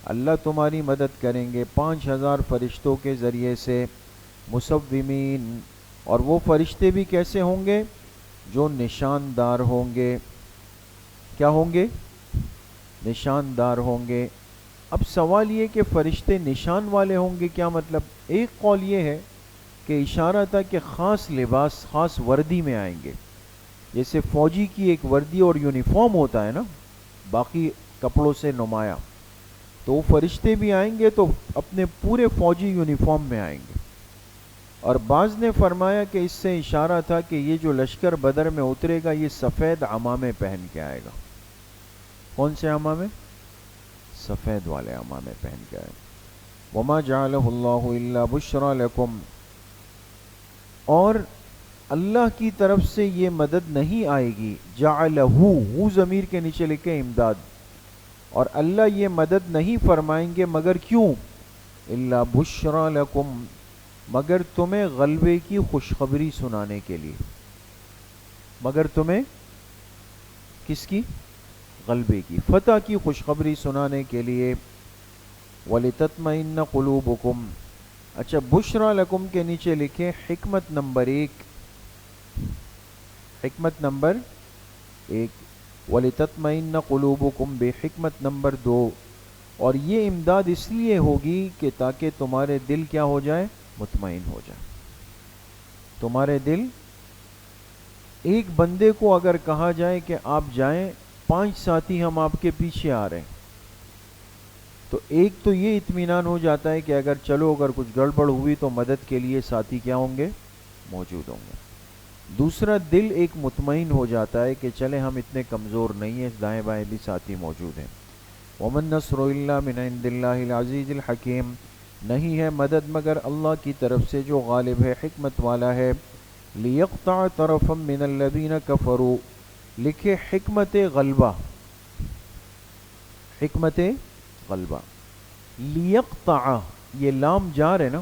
اللہ تمہاری مدد کریں گے 5000 فرشتوں کے ذریعے سے، مصومین، اور وہ فرشتے بھی کیسے ہوں گے؟ جو نشاندار ہوں گے. کیا ہوں گے؟ نشاندار ہوں گے. اب سوال یہ کہ فرشتے نشان والے ہوں گے، کیا مطلب؟ ایک قول یہ ہے کہ اشارہ تھا کہ خاص لباس، خاص وردی میں آئیں گے. جیسے فوجی کی ایک وردی اور یونیفارم ہوتا ہے نا، باقی کپڑوں سے نمایاں، تو وہ فرشتے بھی آئیں گے تو اپنے پورے فوجی یونیفارم میں آئیں گے. اور بعض نے فرمایا کہ اس سے اشارہ تھا کہ یہ جو لشکر بدر میں اترے گا یہ سفید عمامے پہن کے آئے گا. کون سے عمامے؟ سفید والے عمامے پہن کے آئے گا. وما جعلہ اللہ الا بشرا لکم، اور اللہ کی طرف سے یہ مدد نہیں آئے گی. جعلہ، ہو ضمیر کے نیچے لکھے امداد، اور اللہ یہ مدد نہیں فرمائیں گے مگر کیوں؟ الا بشرا لکم، مگر تمہیں غلبے کی خوشخبری سنانے کے لیے. مگر تمہیں کس کی؟ غلبے کی، فتح کی خوشخبری سنانے کے لیے. وَلِتَطْمَئِنَّ قُلُوبُكُمْ. اچھا، بشرا لکم کے نیچے لکھے حکمت نمبر 1، حکمت نمبر 1، وَلِتَطْمَئِنَّ قُلُوبُكُمْ بحکمت نمبر 2. اور یہ امداد اس لیے ہوگی کہ تاکہ تمہارے دل کیا ہو جائے؟ مطمئن ہو جائے. تمہارے دل، ایک بندے کو اگر کہا جائے کہ آپ جائیں، 5 ساتھی ہم آپ کے پیچھے آ رہے ہیں، تو ایک تو یہ اطمینان ہو جاتا ہے کہ اگر چلو اگر کچھ گڑبڑ ہوئی تو مدد کے لیے ساتھی کیا ہوں گے؟ موجود ہوں گے. دوسرا، دل ایک مطمئن ہو جاتا ہے کہ چلے ہم اتنے کمزور نہیں ہیں، دائیں بائیں بھی ساتھی موجود ہیں. وَمَن نَّصْرُ إِلَّا مِنْ عِنْدِ اللَّهِ الْعَزِيزِ الْحَكِيمِ، نہیں ہے مدد مگر اللہ کی طرف سے جو غالب ہے، حکمت والا ہے. لِيَقْطَعَ طَرَفًا مِّنَ الَّذِينَ كَفَرُوا، لکھے حکمت غلبہ، حکمت غلبہ. لیقطع، یہ لام جار ہے نا،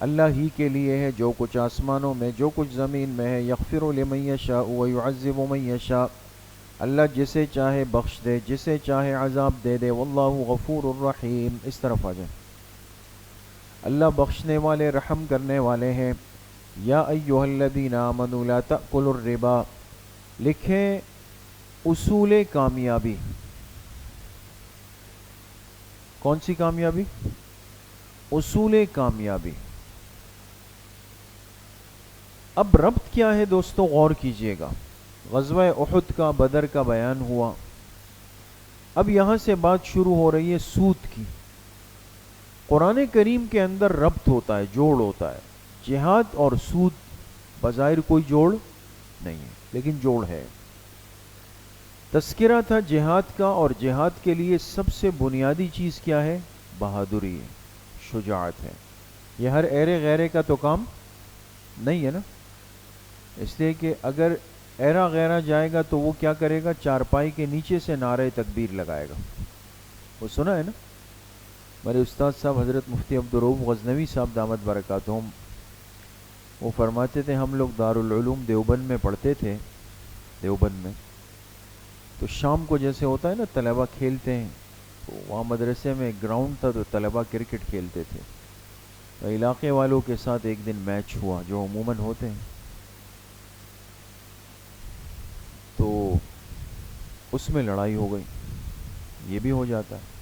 اللہ ہی کے لیے ہے جو کچھ آسمانوں میں جو کچھ زمین میں ہے، یغفر لمن یشاء ویعذب من یشاء، اللہ جسے چاہے بخش دے، جسے چاہے عذاب دے دے، واللہ غفور الرحیم۔ اس طرف آ جائیں، اللہ بخشنے والے رحم کرنے والے ہیں۔ یا ایہا الذین آمنوا لا تأکلوا الربا، لکھیں اصول کامیابی۔ کون سی کامیابی؟ اصول کامیابی۔ اب ربط کیا ہے دوستو، غور کیجئے گا۔ غزوہ احد کا، بدر کا بیان ہوا، اب یہاں سے بات شروع ہو رہی ہے سود کی۔ قرآن کریم کے اندر ربط ہوتا ہے، جوڑ ہوتا ہے۔ جہاد اور سود بظاہر کوئی جوڑ نہیں ہے، لیکن جوڑ ہے۔ تذکرہ تھا جہاد کا، اور جہاد کے لیے سب سے بنیادی چیز کیا ہے؟ بہادری ہے، شجاعت ہے۔ یہ ہر ایرے غیرے کا تو کام نہیں ہے نا، اس لیے کہ اگر ایرا غیرہ جائے گا تو وہ کیا کرے گا؟ چارپائی کے نیچے سے نعرہ تکبیر لگائے گا۔ وہ سنا ہے نا، ہمارے استاد صاحب حضرت مفتی عبدالرؤف غزنوی صاحب دامت برکاتہم، وہ فرماتے تھے ہم لوگ دارالعلوم دیوبند میں پڑھتے تھے، دیوبند میں تو شام کو جیسے ہوتا ہے نا طلبہ کھیلتے ہیں، تو وہاں مدرسے میں ایک گراؤنڈ تھا تو طلبہ کرکٹ کھیلتے تھے، تو علاقے والوں کے ساتھ ایک دن میچ ہوا جو عموماً ہوتے ہیں، تو اس میں لڑائی ہو گئی۔ یہ بھی ہو جاتا ہے۔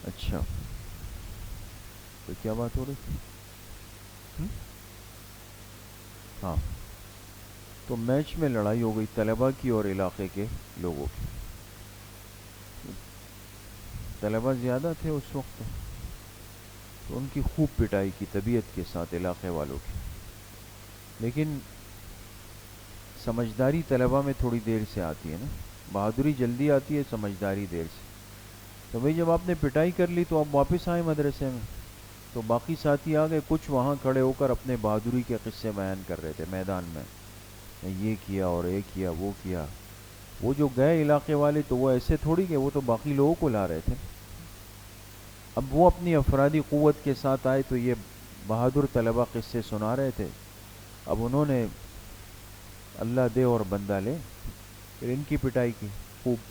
اچھا، تو کیا بات ہو رہی تھی؟ ہاں، تو میچ میں لڑائی ہو گئی طلبہ کی اور علاقے کے لوگوں کی۔ طلبہ زیادہ تھے اس وقت، تو ان کی خوب پٹائی کی طبیعت کے ساتھ علاقے والوں کی، لیکن سمجھداری طلبہ میں تھوڑی دیر سے آتی ہے نا، بہادری جلدی آتی ہے، سمجھداری دیر سے۔ تو بھئی جب آپ نے پٹائی کر لی تو آپ واپس آئے مدرسے میں، تو باقی ساتھی آ گئے، کچھ وہاں کھڑے ہو کر اپنے بہادری کے قصے بیان کر رہے تھے میدان میں، یہ کیا اور یہ کیا وہ کیا۔ وہ جو گئے علاقے والے تو وہ ایسے تھوڑی کہ وہ تو باقی لوگوں کو لا رہے تھے، اب وہ اپنی افرادی قوت کے ساتھ آئے تو یہ بہادر طلبہ قصے سنا رہے تھے۔ اب انہوں نے اللہ دے اور بندہ لے، پھر ان کی پٹائی کی خوب۔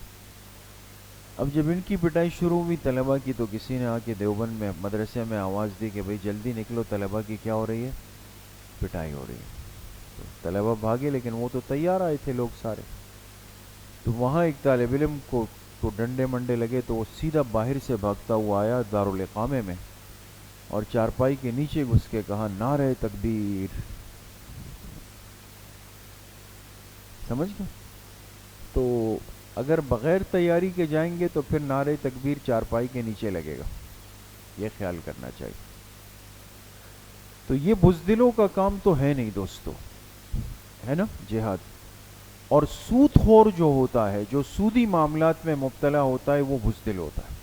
اب جب ان کی پٹائی شروع ہوئی طلبہ کی، تو کسی نے آ کے دیوبند میں مدرسے میں آواز دی کہ بھئی جلدی نکلو، طلبہ کی کیا ہو رہی ہے؟ پٹائی ہو رہی ہے۔ تو طلبہ بھاگے، لیکن وہ تو تیار آئے تھے لوگ سارے۔ تو وہاں ایک طالب علم کو تو ڈنڈے منڈے لگے، تو وہ سیدھا باہر سے بھاگتا ہوا آیا دارالاقامے میں، اور چارپائی کے نیچے گھس کے کہا نعرہ تکبیر۔ سمجھ گئے؟ تو اگر بغیر تیاری کے جائیں گے تو پھر نعرہ تکبیر چارپائی کے نیچے لگے گا، یہ خیال کرنا چاہیے۔ تو یہ بزدلوں کا کام تو ہے نہیں دوستو، ہے نا جہاد۔ اور سود خور جو ہوتا ہے، جو سودی معاملات میں مبتلا ہوتا ہے، وہ بزدل ہوتا ہے۔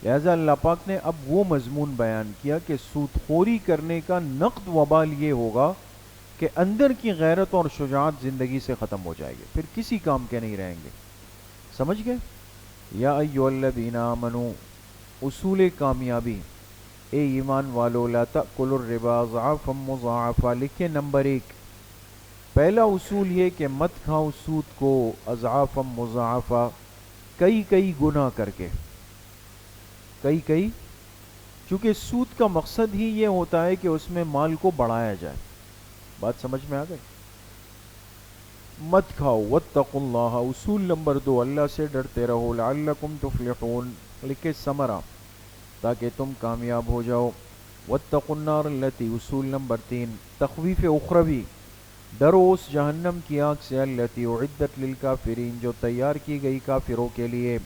لہذا اللہ پاک نے اب وہ مضمون بیان کیا کہ سود خوری کرنے کا نقد وبال یہ ہوگا کہ اندر کی غیرت اور شجاعت زندگی سے ختم ہو جائے گی، پھر کسی کام کے نہیں رہیں گے۔ سمجھ گئے؟ یا ایھا الذین آمنوا، اصول کامیابی، اے ایمان والو، لا تأکلوا الربا ضعفا مضاعفا، لکھے نمبر 1، پہلا اصول یہ کہ مت کھاؤ سود کو اضعافا مضاعفا، کئی کئی گنا کر کے، کئی کئی چونکہ سود کا مقصد ہی یہ ہوتا ہے کہ اس میں مال کو بڑھایا جائے. بات سمجھ میں آ گئی؟ مت کھاؤ. واتقوا اللہ، اصول نمبر 2، اللہ سے ڈرتے رہو. لعلکم تفلحون، لکھے ثمرہ، تاکہ تم کامیاب ہو جاؤ. واتقوا النار التی، اصول نمبر 3، تخویف اخروی، ڈرو اس جہنم کی آگ سے، التی اعدت للکافرین، جو تیار کی گئی کافروں کے لیے.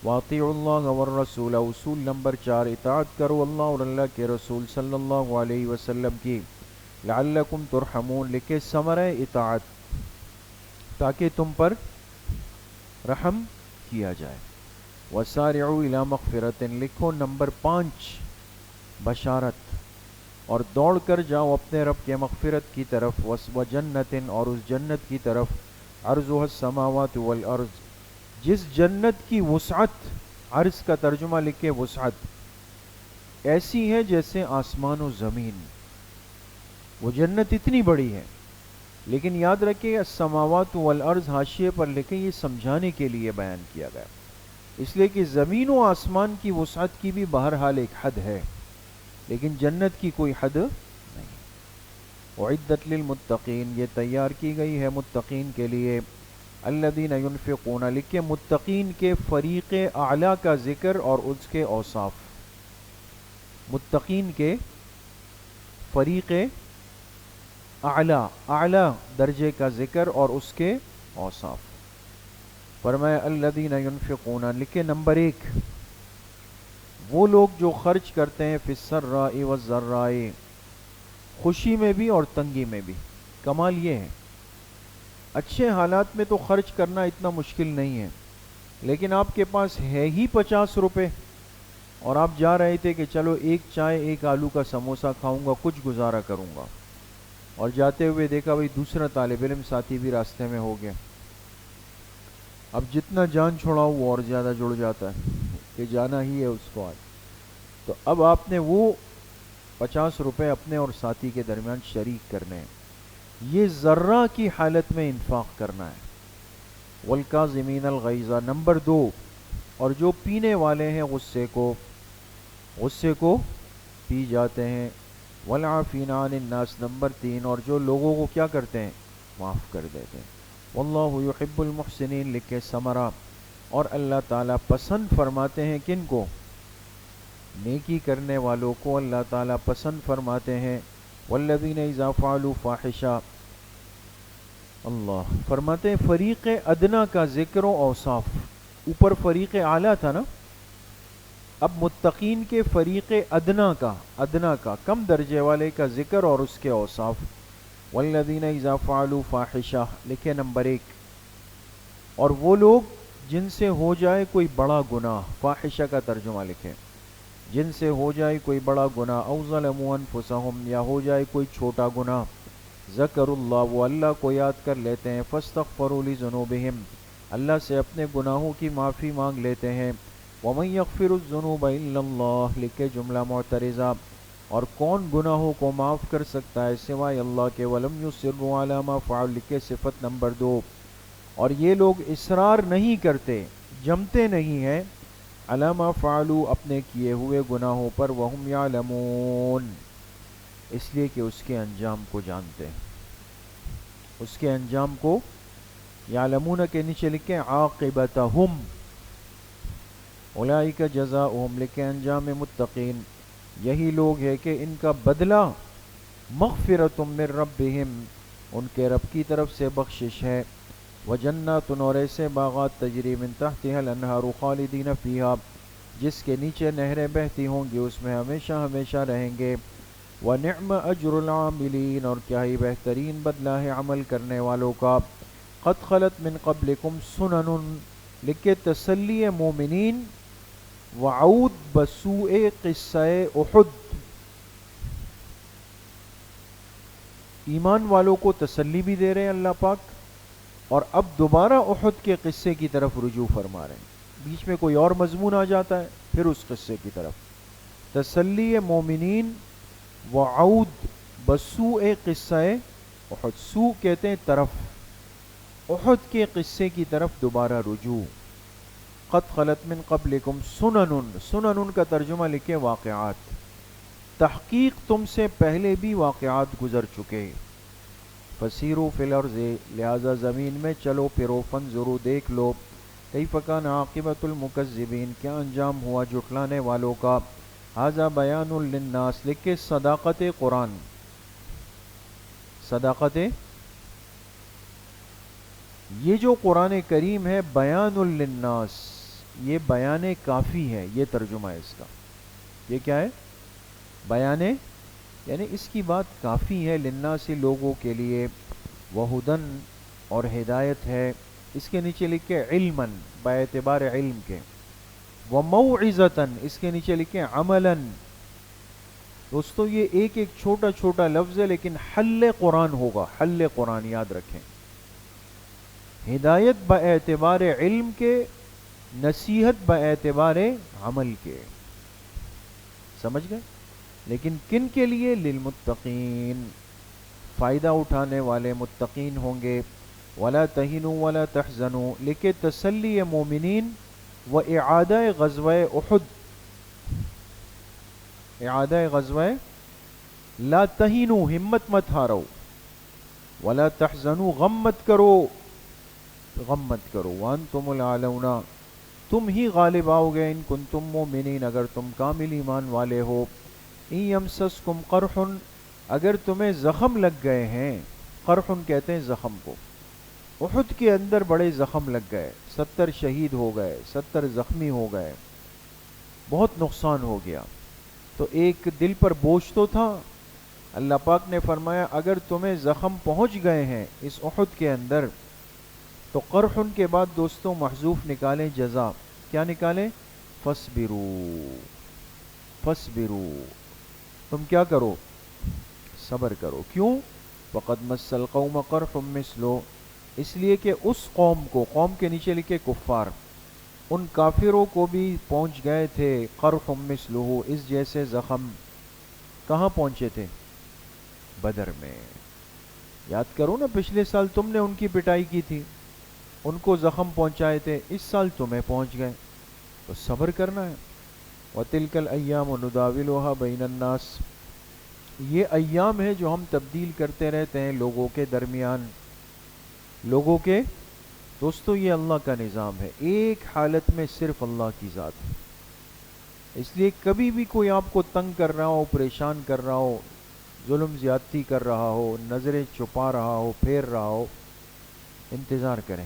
واطیعوا اللہ والرسول، اصول نمبر 4، اطاعت کرو اللہ اور اللہ کے رسول صلی اللہ علیہ وسلم کی. لعلکم ترحمون، لکھے ثمرہ اطاعت، تاکہ تم پر رحم کیا جائے. وسارعوا الی مغفرۃ، لکھو نمبر 5، بشارت، اور دوڑ کر جاؤ اپنے رب کے مغفرت کی طرف. وجنت، اور اس جنت کی طرف، عرضها السماوات والارض، جس جنت کی وسعت، عرض کا ترجمہ لکھے وسعت، ایسی ہے جیسے آسمان و زمین. وہ جنت اتنی بڑی ہے. لیکن یاد رکھیں السماوات والارض حاشیے پر لکھیں، یہ سمجھانے کے لیے بیان کیا گیا، اس لیے کہ زمین و آسمان کی وسعت کی بھی بہرحال ایک حد ہے، لیکن جنت کی کوئی حد نہیں. اعدت للمتقین، یہ تیار کی گئی ہے متقین کے لیے. الذین ینفقون، لکھے متقین کے فریق اعلیٰ کا ذکر اور اس کے اوصاف. متقین کے فریق اعلیٰ، اعلیٰ درجے کا ذکر اور اس کے اوصاف. فرمایا الذین ینفقون، لکھے نمبر 1، وہ لوگ جو خرچ کرتے ہیں فی السراء والضراء، خوشی میں بھی اور تنگی میں بھی. کمال یہ ہے، اچھے حالات میں تو خرچ کرنا اتنا مشکل نہیں ہے، لیکن آپ کے پاس ہے ہی 50 روپے اور آپ جا رہے تھے کہ چلو ایک چائے ایک آلو کا سموسہ کھاؤں گا، کچھ گزارا کروں گا، اور جاتے ہوئے دیکھا بھئی دوسرا طالب علم ساتھی بھی راستے میں ہو گیا. اب جتنا جان چھوڑاؤ وہ اور زیادہ جڑ جاتا ہے کہ جانا ہی ہے اس کو آج. تو اب آپ نے وہ 50 روپے اپنے اور ساتھی کے درمیان شریک کرنے ہیں. یہ ذرہ کی حالت میں انفاق کرنا ہے. والکاظمین الغیظ، نمبر 2، اور جو پینے والے ہیں غصے کو پی جاتے ہیں. والعافین عن الناس، نمبر 3، اور جو لوگوں کو کیا کرتے ہیں، معاف کر دیتے ہیں. واللہ یحب المحسنین، لکھے ثمرہ، اور اللہ تعالیٰ پسند فرماتے ہیں کن کو، نیکی کرنے والوں کو اللہ تعالیٰ پسند فرماتے ہیں. والذین اذا فعلوا فاحشہ، اللہ فرماتے ہیں فریق ادنا کا ذکر و اوصاف. اوپر فریق اعلیٰ تھا نا، اب متقین کے فریق ادنا کا کم درجے والے کا ذکر اور اس کے اوصاف. والذین اذا فعلوا فاحشہ، لکھے نمبر 1، اور وہ لوگ جن سے ہو جائے کوئی بڑا گناہ، فاحشہ کا ترجمہ لکھیں، جن سے ہو جائے کوئی بڑا گناہ، او ظلموا انفسہم، یا ہو جائے کوئی چھوٹا گناہ، ذکروا اللہ، وہ اللہ کو یاد کر لیتے ہیں، فاستغفروا لذنوبہم، اللہ سے اپنے گناہوں کی معافی مانگ لیتے ہیں. ومن یغفر الذنوب الا اللہ، لکھے جملہ معترضہ، اور کون گناہوں کو معاف کر سکتا ہے سوائے اللہ کے. ولم یصروا علی ما فعلوا، لکھے صفت نمبر 2، اور یہ لوگ اصرار نہیں کرتے، جمتے نہیں ہیں، علی ما فعلوا، اپنے کیے ہوئے گناہوں پر، وہم یعلمون، اس لیے کہ اس کے انجام کو جانتے ہیں، اس کے انجام کو. یعلمون کے نیچے لکھیں عاقبتہم، اولئک جزاؤہم، لکھیں انجام متقین، یہی لوگ ہے کہ ان کا بدلہ مغفرۃ من ربہم، ان کے رب کی طرف سے بخشش ہے. وجنات، اور ایسے باغات، تجری من تحتها الانہار خالدین فیہا، جس کے نیچے نہریں بہتی ہوں گی، اس میں ہمیشہ ہمیشہ رہیں گے. ونعم اجر العاملین، اور کیا ہی بہترین بدلہ ہے عمل کرنے والوں کا. قد خلت من قبلکم سنن، لکھے تسلی مومنین، وعود بسوء قصہ احد، ایمان والوں کو تسلی بھی دے رہے ہیں اللہ پاک، اور اب دوبارہ احد کے قصے کی طرف رجوع فرما رہے ہیں. بیچ میں کوئی اور مضمون آ جاتا ہے، پھر اس قصے کی طرف. تسلی مومنین، وعود بسوء قصہ احد، سوء کہتے ہیں طرف، احد کے قصے کی طرف دوبارہ رجوع. قد خلت من قبلکم سنن، سنن کا ترجمہ لکھے واقعات. تحقیق تم سے پہلے بھی واقعات گزر چکے. فسیروا فی الارض، لہذا زمین میں چلو پھرو، فانظروا دیکھ لو، کیف کان عاقبۃ المکذبین، کیا انجام ہوا جھٹلانے والوں کا. ھذا بیان للناس، لکھے صداقت قرآن، صداقت یہ جو قرآن کریم ہے بیان للناس، یہ بیان کافی ہے، یہ ترجمہ ہے اس کا. یہ کیا ہے؟ بیان، یعنی اس کی بات کافی ہے، للناس لوگوں کے لیے، وہدن اور ہدایت ہے. اس کے نیچے لکھے علماً، باعتبار علم کے، وموعظتاً، اس کے نیچے لکھے عملاً. دوستو یہ ایک ایک چھوٹا چھوٹا لفظ ہے لیکن حل قرآن ہوگا، حل قرآن یاد رکھیں. ہدایت باعتبار علم کے، نصیحت باعتبار عمل کے. سمجھ گئے؟ لیکن کن کے لیے؟ للمتقین، فائدہ اٹھانے والے متقین ہوں گے. ولا تہنوا ولا تحزنوا، لکھے تسلی مومنین و اعادہ غزوہ احد، اعادہ غزوہ، لا تہنوا، ہمت مت ہارو، ولا تحزنوا، غم مت کرو، غم مت کرو، وانتم الاعلون، تم ہی غالب آؤ گے، ان کنتم مومنین، اگر تم کامل ایمان والے ہو. ان یمسسکم قرح، اگر تمہیں زخم لگ گئے ہیں، قرح کہتے ہیں زخم کو، احد کے اندر بڑے زخم لگ گئے، 70 شہید ہو گئے، 70 زخمی ہو گئے، بہت نقصان ہو گیا، تو ایک دل پر بوجھ تو تھا. اللہ پاک نے فرمایا اگر تمہیں زخم پہنچ گئے ہیں اس احد کے اندر، تو قرح کے بعد دوستوں محذوف نکالیں، جزا کیا نکالیں؟ فصبروا، فصبروا، تم کیا کرو؟ صبر کرو. کیوں؟ وقد مس القوم قرح مثلو، اس لیے کہ اس قوم کو، قوم کے نیچے لکھے کفار، ان کافروں کو بھی پہنچ گئے تھے قرح مثلہ، اس جیسے زخم. کہاں پہنچے تھے؟ بدر میں. یاد کرو نا، پچھلے سال تم نے ان کی پٹائی کی تھی، ان کو زخم پہنچائے تھے، اس سال تمہیں پہنچ گئے، تو صبر کرنا ہے. وَتِلْكَ الْأَيَّامُ نُدَاوِلُهَا بَيْنَ النَّاسِ، یہ ایام ہے جو ہم تبدیل کرتے رہتے ہیں لوگوں کے درمیان، لوگوں کے. دوستو یہ اللہ کا نظام ہے، ایک حالت میں صرف اللہ کی ذات ہے. اس لیے کبھی بھی کوئی آپ کو تنگ کر رہا ہو، پریشان کر رہا ہو، ظلم زیادتی کر رہا ہو، نظریں چھپا رہا ہو، پھیر رہا ہو، انتظار کریں.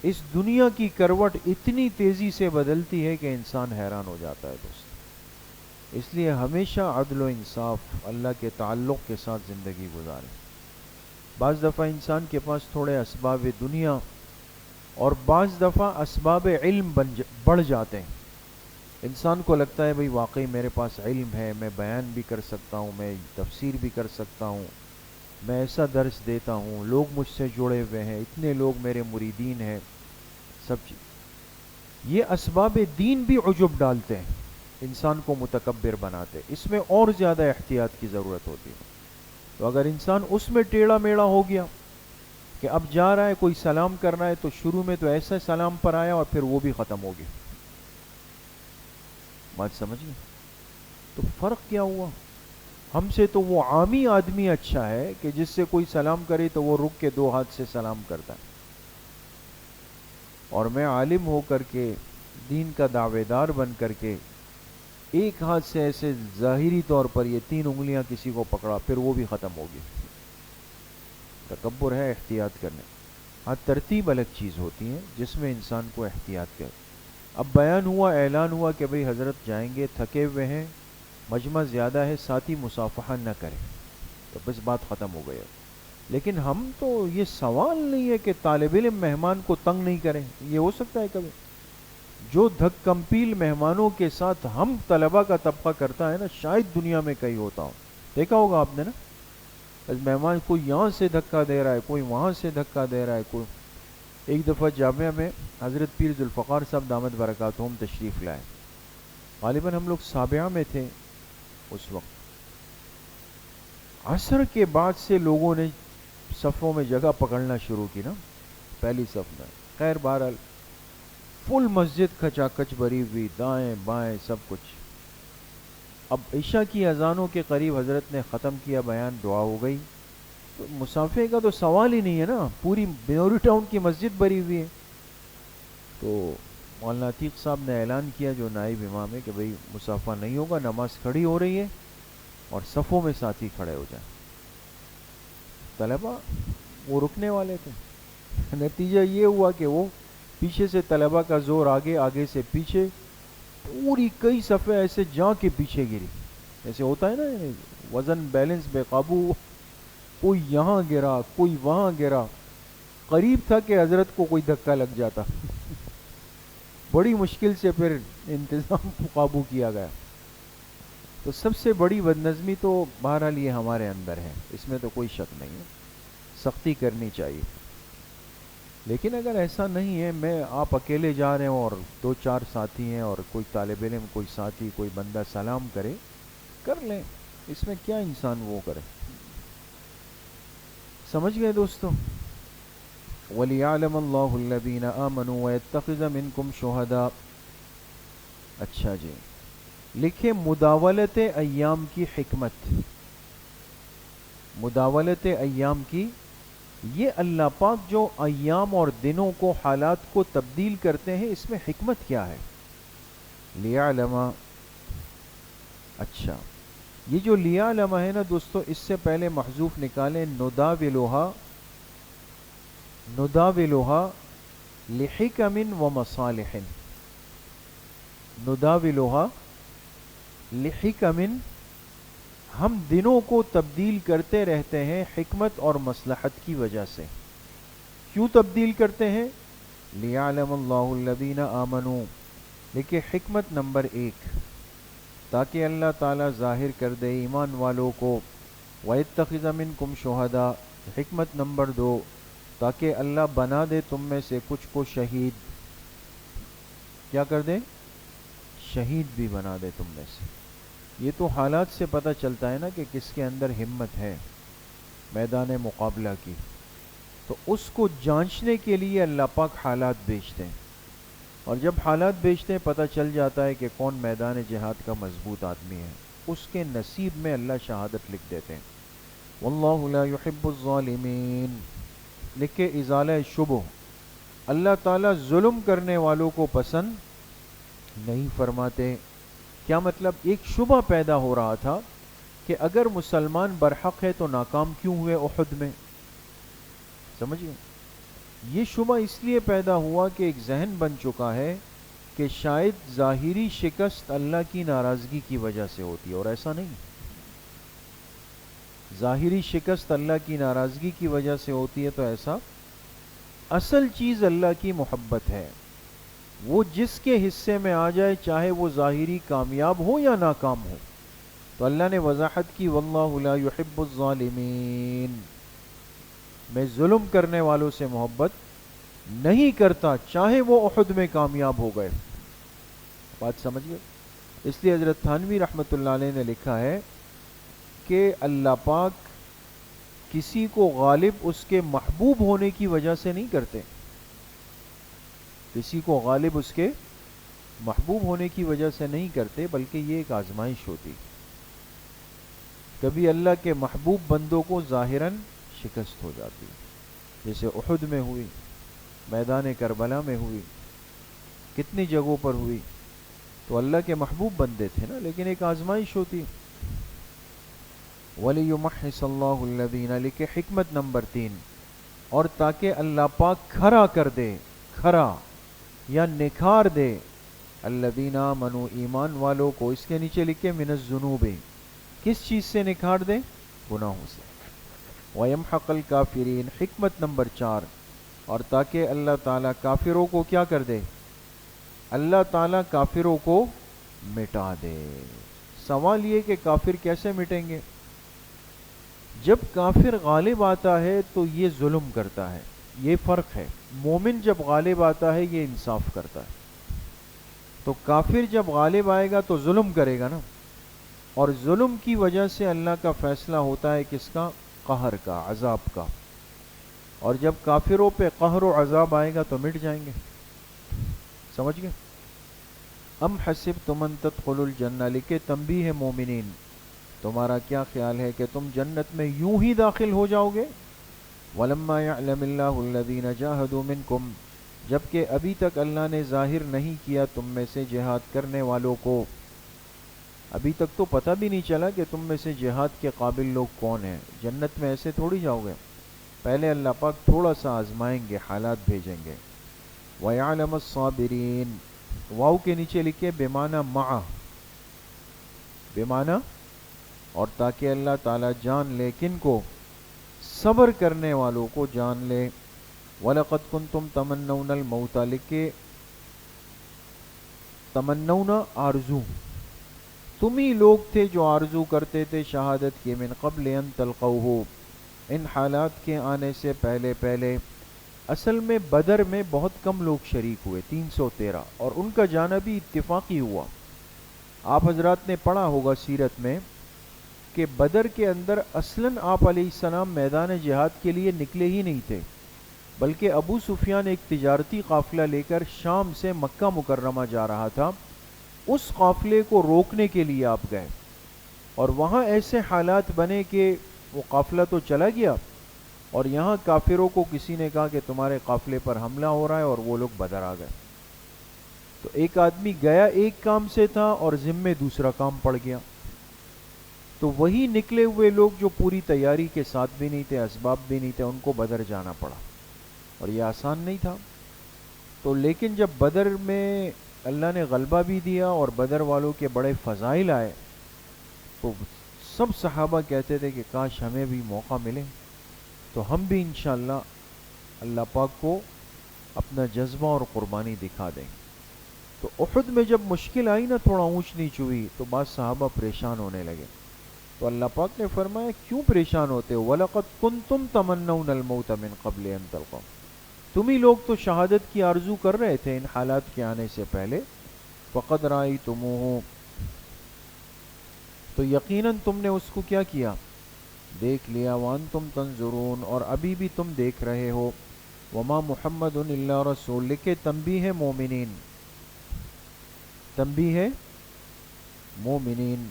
اس دنیا کی کروٹ اتنی تیزی سے بدلتی ہے کہ انسان حیران ہو جاتا ہے دوست. اس لیے ہمیشہ عدل و انصاف، اللہ کے تعلق کے ساتھ زندگی گزاریں. بعض دفعہ انسان کے پاس تھوڑے اسباب دنیا اور بعض دفعہ اسباب علم بڑھ جاتے ہیں. انسان کو لگتا ہے بھئی واقعی میرے پاس علم ہے، میں بیان بھی کر سکتا ہوں، میں تفسیر بھی کر سکتا ہوں، میں ایسا درس دیتا ہوں، لوگ مجھ سے جڑے ہوئے ہیں، اتنے لوگ میرے مریدین ہیں، سب چیز. یہ اسباب دین بھی عجب ڈالتے ہیں، انسان کو متکبر بناتے. اس میں اور زیادہ احتیاط کی ضرورت ہوتی ہے. تو اگر انسان اس میں ٹیڑھا میڑھا ہو گیا کہ اب جا رہا ہے کوئی سلام کرنا ہے، تو شروع میں تو ایسا سلام پر آیا اور پھر وہ بھی ختم ہو گیا. بات سمجھ گئے؟ تو فرق کیا ہوا؟ ہم سے تو وہ عامی آدمی اچھا ہے کہ جس سے کوئی سلام کرے تو وہ رک کے 2 ہاتھ سے سلام کرتا ہے، اور میں عالم ہو کر کے، دین کا دعوے دار بن کر کے، ایک ہاتھ سے ایسے ظاہری طور پر یہ 3 انگلیاں کسی کو پکڑا، پھر وہ بھی ختم ہو گئی. تکبر ہے، احتیاط کرنے. ہاں ترتیب الگ چیز ہوتی ہے جس میں انسان کو احتیاط کرے. اب بیان ہوا، اعلان ہوا کہ بھئی حضرت جائیں گے، تھکے ہوئے ہیں، مجمع زیادہ ہے، ساتھی مصافحہ نہ کریں، تو بس بات ختم ہو گئی. لیکن ہم تو، یہ سوال نہیں ہے کہ طالب علم مہمان کو تنگ نہیں کریں. یہ ہو سکتا ہے کبھی؟ جو دھک کمپیل مہمانوں کے ساتھ ہم طلبہ کا طبقہ کرتا ہے نا، شاید دنیا میں کہیں ہوتا ہو. دیکھا ہوگا آپ نے نا، مہمان کوئی یہاں سے دھکا دے رہا ہے، کوئی وہاں سے دھکا دے رہا ہے. کوئی ایک دفعہ جامعہ میں حضرت پیر ذوالفقار صاحب دامت برکاتہم تشریف لائے، غالباً ہم لوگ سابعہ میں تھے اس وقت. عصر کے بعد سے لوگوں نے صفوں میں جگہ پکڑنا شروع کی نا، پہلی صف میں. خیر بہرحال فل مسجد کھچا کچ بھری ہوئی، دائیں بائیں سب کچھ. اب عشاء کی اذانوں کے قریب حضرت نے ختم کیا بیان، دعا ہو گئی، تو مسافے کا تو سوال ہی نہیں ہے نا، پوری بیوری ٹاؤن کی مسجد بھری ہوئی ہے۔ تو مولانا عتیق صاحب نے اعلان کیا جو نائب امام ہے کہ بھئی مسافہ نہیں ہوگا، نماز کھڑی ہو رہی ہے اور صفوں میں ساتھی کھڑے ہو جائیں۔ طلبہ وہ رکنے والے تھے، نتیجہ یہ ہوا کہ وہ پیچھے سے طلبہ کا زور آگے، آگے سے پیچھے، پوری کئی صفحے ایسے جا کے پیچھے گری، ایسے ہوتا ہے نا وزن بیلنس بے قابو، کوئی یہاں گرا کوئی وہاں گرا، قریب تھا کہ حضرت کو کوئی دھکا لگ جاتا۔ بڑی مشکل سے پھر انتظام کو قابو کیا گیا۔ تو سب سے بڑی بدنظمی تو بہرحال یہ ہمارے اندر ہے، اس میں تو کوئی شک نہیں ہے، سختی کرنی چاہیے۔ لیکن اگر ایسا نہیں ہے، میں آپ اکیلے جا رہے ہوں اور دو چار ساتھی ہیں اور کوئی طالب علم، کوئی ساتھی، کوئی بندہ سلام کرے، کر لیں، اس میں کیا انسان وہ کرے۔ سمجھ گئے دوستو؟ وَلِيَعْلَمَ اللَّهُ الَّذِينَ آمَنُوا وَيَتَّخِذَ مِنْكُمْ شُهَدَاءَ۔ اچھا جی، لکھے مداولت ایام کی حکمت، مداولت ایام کی، یہ اللہ پاک جو ایام اور دنوں کو، حالات کو تبدیل کرتے ہیں، اس میں حکمت کیا ہے؟ لیعلم، اچھا یہ جو لیعلم ہے نا دوستو، اس سے پہلے محذوف نکالیں، نداولها لحکم و مصالح، نداولها لحکم، ہم دنوں کو تبدیل کرتے رہتے ہیں حکمت اور مصلحت کی وجہ سے۔ کیوں تبدیل کرتے ہیں؟ لیعلم اللہ الذین آمنوا، لیکن حکمت نمبر 1، تاکہ اللہ تعالیٰ ظاہر کر دے ایمان والوں کو، وَيَتَّخِذَ مِنْكُمْ شُهَدَاءَ، حکمت نمبر 2، تاکہ اللہ بنا دے تم میں سے کچھ کو شہید، کیا کر دے؟ شہید بھی بنا دے تم میں سے۔ یہ تو حالات سے پتہ چلتا ہے نا کہ کس کے اندر ہمت ہے میدان مقابلہ کی، تو اس کو جانچنے کے لیے اللہ پاک حالات بھیجتے ہیں، اور جب حالات بھیجتے ہیں پتہ چل جاتا ہے کہ کون میدان جہاد کا مضبوط آدمی ہے، اس کے نصیب میں اللہ شہادت لکھ دیتے ہیں۔ واللہ لا يحب الظالمین، لکھے ازالہ شبہ، اللہ تعالیٰ ظلم کرنے والوں کو پسند نہیں فرماتے۔ کیا مطلب؟ ایک شبہ پیدا ہو رہا تھا کہ اگر مسلمان برحق ہے تو ناکام کیوں ہوئے احد میں؟ سمجھئے؟ یہ شبہ اس لیے پیدا ہوا کہ ایک ذہن بن چکا ہے کہ شاید ظاہری شکست اللہ کی ناراضگی کی وجہ سے ہوتی ہے، اور ایسا نہیں۔ ظاہری شکست اللہ کی ناراضگی کی وجہ سے ہوتی ہے تو ایسا، اصل چیز اللہ کی محبت ہے، وہ جس کے حصے میں آ جائے، چاہے وہ ظاہری کامیاب ہو یا ناکام ہو۔ تو اللہ نے وضاحت کی، واللہ لا يحب الظالمین، میں ظلم کرنے والوں سے محبت نہیں کرتا، چاہے وہ احد میں کامیاب ہو گئے۔ بات سمجھ گئے؟ اس لیے حضرت تھانوی رحمۃ اللہ علیہ نے لکھا ہے کہ اللہ پاک کسی کو غالب اس کے محبوب ہونے کی وجہ سے نہیں کرتے، کسی کو غالب اس کے محبوب ہونے کی وجہ سے نہیں کرتے، بلکہ یہ ایک آزمائش ہوتی۔ کبھی اللہ کے محبوب بندوں کو ظاہراً شکست ہو جاتی، جیسے احد میں ہوئی، میدان کربلا میں ہوئی، کتنی جگہوں پر ہوئی، تو اللہ کے محبوب بندے تھے نا، لیکن ایک آزمائش ہوتی۔ وَلِيُمَحِّصَ اللَّهُ الَّذِينَ، لکھے حکمت نمبر 3، اور تاکہ اللہ پاک کھرا کر دے، کھرا یا نکھار دے، الذین آمنوا، ایمان والوں کو، اس کے نیچے لکھے من الذنوب، کس چیز سے نکھار دے؟ گناہوں سے۔ وَيَمْحَقَ الْكَافِرِينَ، حکمت نمبر 4، اور تاکہ اللہ تعالیٰ کافروں کو کیا کر دے؟ اللہ تعالیٰ کافروں کو مٹا دے۔ سوال یہ کہ کافر کیسے مٹیں گے؟ جب کافر غالب آتا ہے تو یہ ظلم کرتا ہے، یہ فرق ہے۔ مومن جب غالب آتا ہے یہ انصاف کرتا ہے، تو کافر جب غالب آئے گا تو ظلم کرے گا نا، اور ظلم کی وجہ سے اللہ کا فیصلہ ہوتا ہے کس کا؟ قہر کا، عذاب کا، اور جب کافروں پہ قہر و عذاب آئے گا تو مٹ جائیں گے۔ سمجھ گئے؟ ام حسبتم ان تدخلوا الجنہ، لکھے تنبیہ مومنین، تمہارا کیا خیال ہے کہ تم جنت میں یوں ہی داخل ہو جاؤ گے؟ وَلَمَّا يَعْلَمِ اللَّهُ الَّذِينَ جَاهَدُوا مِنْكُمْ، جبکہ ابھی تک اللہ نے ظاہر نہیں کیا تم میں سے جہاد کرنے والوں کو، ابھی تک تو پتہ بھی نہیں چلا کہ تم میں سے جہاد کے قابل لوگ کون ہیں. جنت میں ایسے تھوڑی جاؤ گے، پہلے اللہ پاک تھوڑا سا آزمائیں گے، حالات بھیجیں گے. وَيَعْلَمَ الصَّابِرِينَ، واو کے نیچے لکھے بمعنی مع، بمعنی، اور تاکہ اللہ تعالیٰ جان لے کن کو؟ صبر کرنے والوں کو جان لے. وَلَقَدْ كُنْتُمْ تَمَنَّوْنَ الْمَوْتَ، لکھے تمنون آرزو، تم ہی لوگ تھے جو آرزو کرتے تھے شہادت کی، من قبل ان تلقوہ، ان حالات کے آنے سے پہلے پہلے. اصل میں بدر میں بہت کم لوگ شریک ہوئے، 313، اور ان کا جانا بھی اتفاقی ہوا. آپ حضرات نے پڑھا ہوگا سیرت میں کہ بدر کے اندر اصلاً آپ علیہ السلام میدان جہاد کے لیے نکلے ہی نہیں تھے، بلکہ ابو سفیان ایک تجارتی قافلہ لے کر شام سے مکہ مکرمہ جا رہا تھا، اس قافلے کو روکنے کے لیے آپ گئے، اور وہاں ایسے حالات بنے کہ وہ قافلہ تو چلا گیا، اور یہاں کافروں کو کسی نے کہا کہ تمہارے قافلے پر حملہ ہو رہا ہے، اور وہ لوگ بدر آ گئے. تو ایک آدمی گیا ایک کام سے تھا اور ذمے دوسرا کام پڑ گیا. تو وہی نکلے ہوئے لوگ جو پوری تیاری کے ساتھ بھی نہیں تھے، اسباب بھی نہیں تھے، ان کو بدر جانا پڑا، اور یہ آسان نہیں تھا. تو لیکن جب بدر میں اللہ نے غلبہ بھی دیا اور بدر والوں کے بڑے فضائل آئے، تو سب صحابہ کہتے تھے کہ کاش ہمیں بھی موقع ملے تو ہم بھی انشاءاللہ اللہ پاک کو اپنا جذبہ اور قربانی دکھا دیں. تو احد میں جب مشکل آئی نا، تھوڑا اونچ نیچ ہوئی، تو بعض صحابہ پریشان ہونے لگے. تو اللہ پاک نے فرمایا کیوں پریشان ہوتے ہو؟ وَلَقَدْ كُنْتُمْ تَمَنَّوْنَ الْمَوْتَ مِنْ قَبْلِ أَنْ تَلْقَوْا، تم ہی لوگ تو شہادت کی آرزو کر رہے تھے ان حالات کے آنے سے پہلے. فَقَدْ رَأَيْتُمُوهُ، تو یقیناً تم نے اس کو کیا کیا؟ دیکھ لیا. وَأَنْتُمْ تَنْظُرُونَ، اور ابھی بھی تم دیکھ رہے ہو. وَمَا مُحَمَّدٌ إِلَّا رَسُولٌ، لکھے تنبیہ مومنین، تنبیہ مومنین.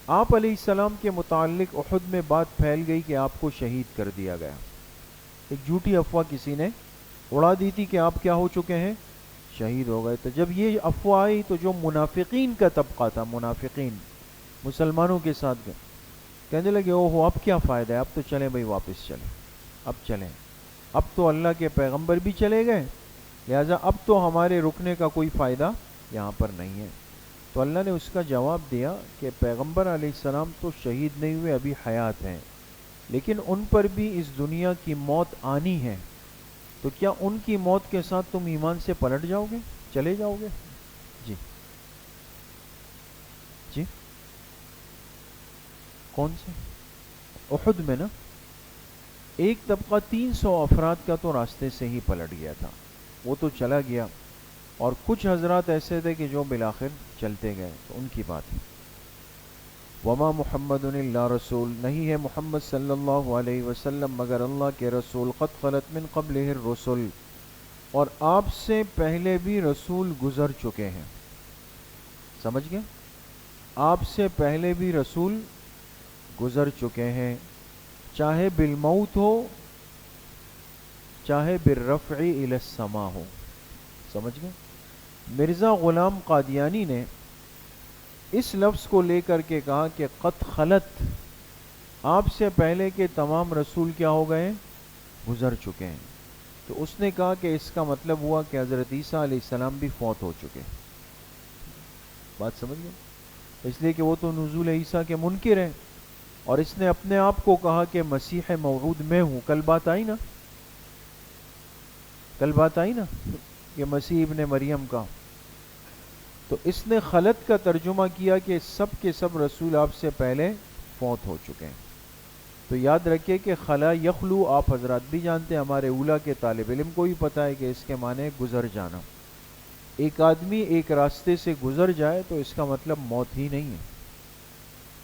آپ علیہ السلام کے متعلق احد میں بات پھیل گئی کہ آپ کو شہید کر دیا گیا. ایک جھوٹی افواہ کسی نے اڑا دی تھی کہ آپ کیا ہو چکے ہیں؟ شہید ہو گئے. تو جب یہ افواہ آئی تو جو منافقین کا طبقہ تھا، منافقین مسلمانوں کے ساتھ گئے، کہنے لگے او ہو اب کیا فائدہ ہے، اب تو چلیں بھائی، واپس چلیں، اب چلیں، اب تو اللہ کے پیغمبر بھی چلے گئے، لہٰذا اب تو ہمارے رکنے کا کوئی فائدہ یہاں پر نہیں ہے. تو اللہ نے اس کا جواب دیا کہ پیغمبر علیہ السلام تو شہید نہیں ہوئے، ابھی حیات ہیں، لیکن ان پر بھی اس دنیا کی موت آنی ہے. تو کیا ان کی موت کے ساتھ تم ایمان سے پلٹ جاؤ گے، چلے جاؤ گے؟ جی جی، کون سے؟ احد میں نا ایک طبقہ 300 افراد کا تو راستے سے ہی پلٹ گیا تھا، وہ تو چلا گیا، اور کچھ حضرات ایسے تھے کہ جو بالآخر چلتے گئے، تو ان کی بات ہے. وما محمد الا رسول، نہیں ہے محمد صلی اللہ علیہ وسلم مگر اللہ کے رسول. قد خلت من قبلہ الرسل، اور آپ سے پہلے بھی رسول گزر چکے ہیں. سمجھ گئے؟ آپ سے پہلے بھی رسول گزر چکے ہیں، چاہے بالموت ہو چاہے بالرفع الی السماء ہو. سمجھ گئے؟ مرزا غلام قادیانی نے اس لفظ کو لے کر کے کہا کہ قد خلت، آپ سے پہلے کے تمام رسول کیا ہو گئے؟ گزر چکے ہیں. تو اس نے کہا کہ اس کا مطلب ہوا کہ حضرت عیسیٰ علیہ السلام بھی فوت ہو چکے. بات سمجھ گئے؟ اس لیے کہ وہ تو نزول عیسیٰ کے منکر ہیں، اور اس نے اپنے آپ کو کہا کہ مسیح موعود میں ہوں. کل بات آئی نا، کل بات آئی نا کہ مسیح ابن مریم کا. تو اس نے خلط کا ترجمہ کیا کہ سب کے سب رسول آپ سے پہلے فوت ہو چکے ہیں. تو یاد رکھیے کہ خلا یخلو آپ حضرات بھی جانتے ہیں، ہمارے اولیاء کے طالب علم کو بھی پتہ ہے کہ اس کے معنی گزر جانا. ایک آدمی ایک راستے سے گزر جائے تو اس کا مطلب موت ہی نہیں ہے.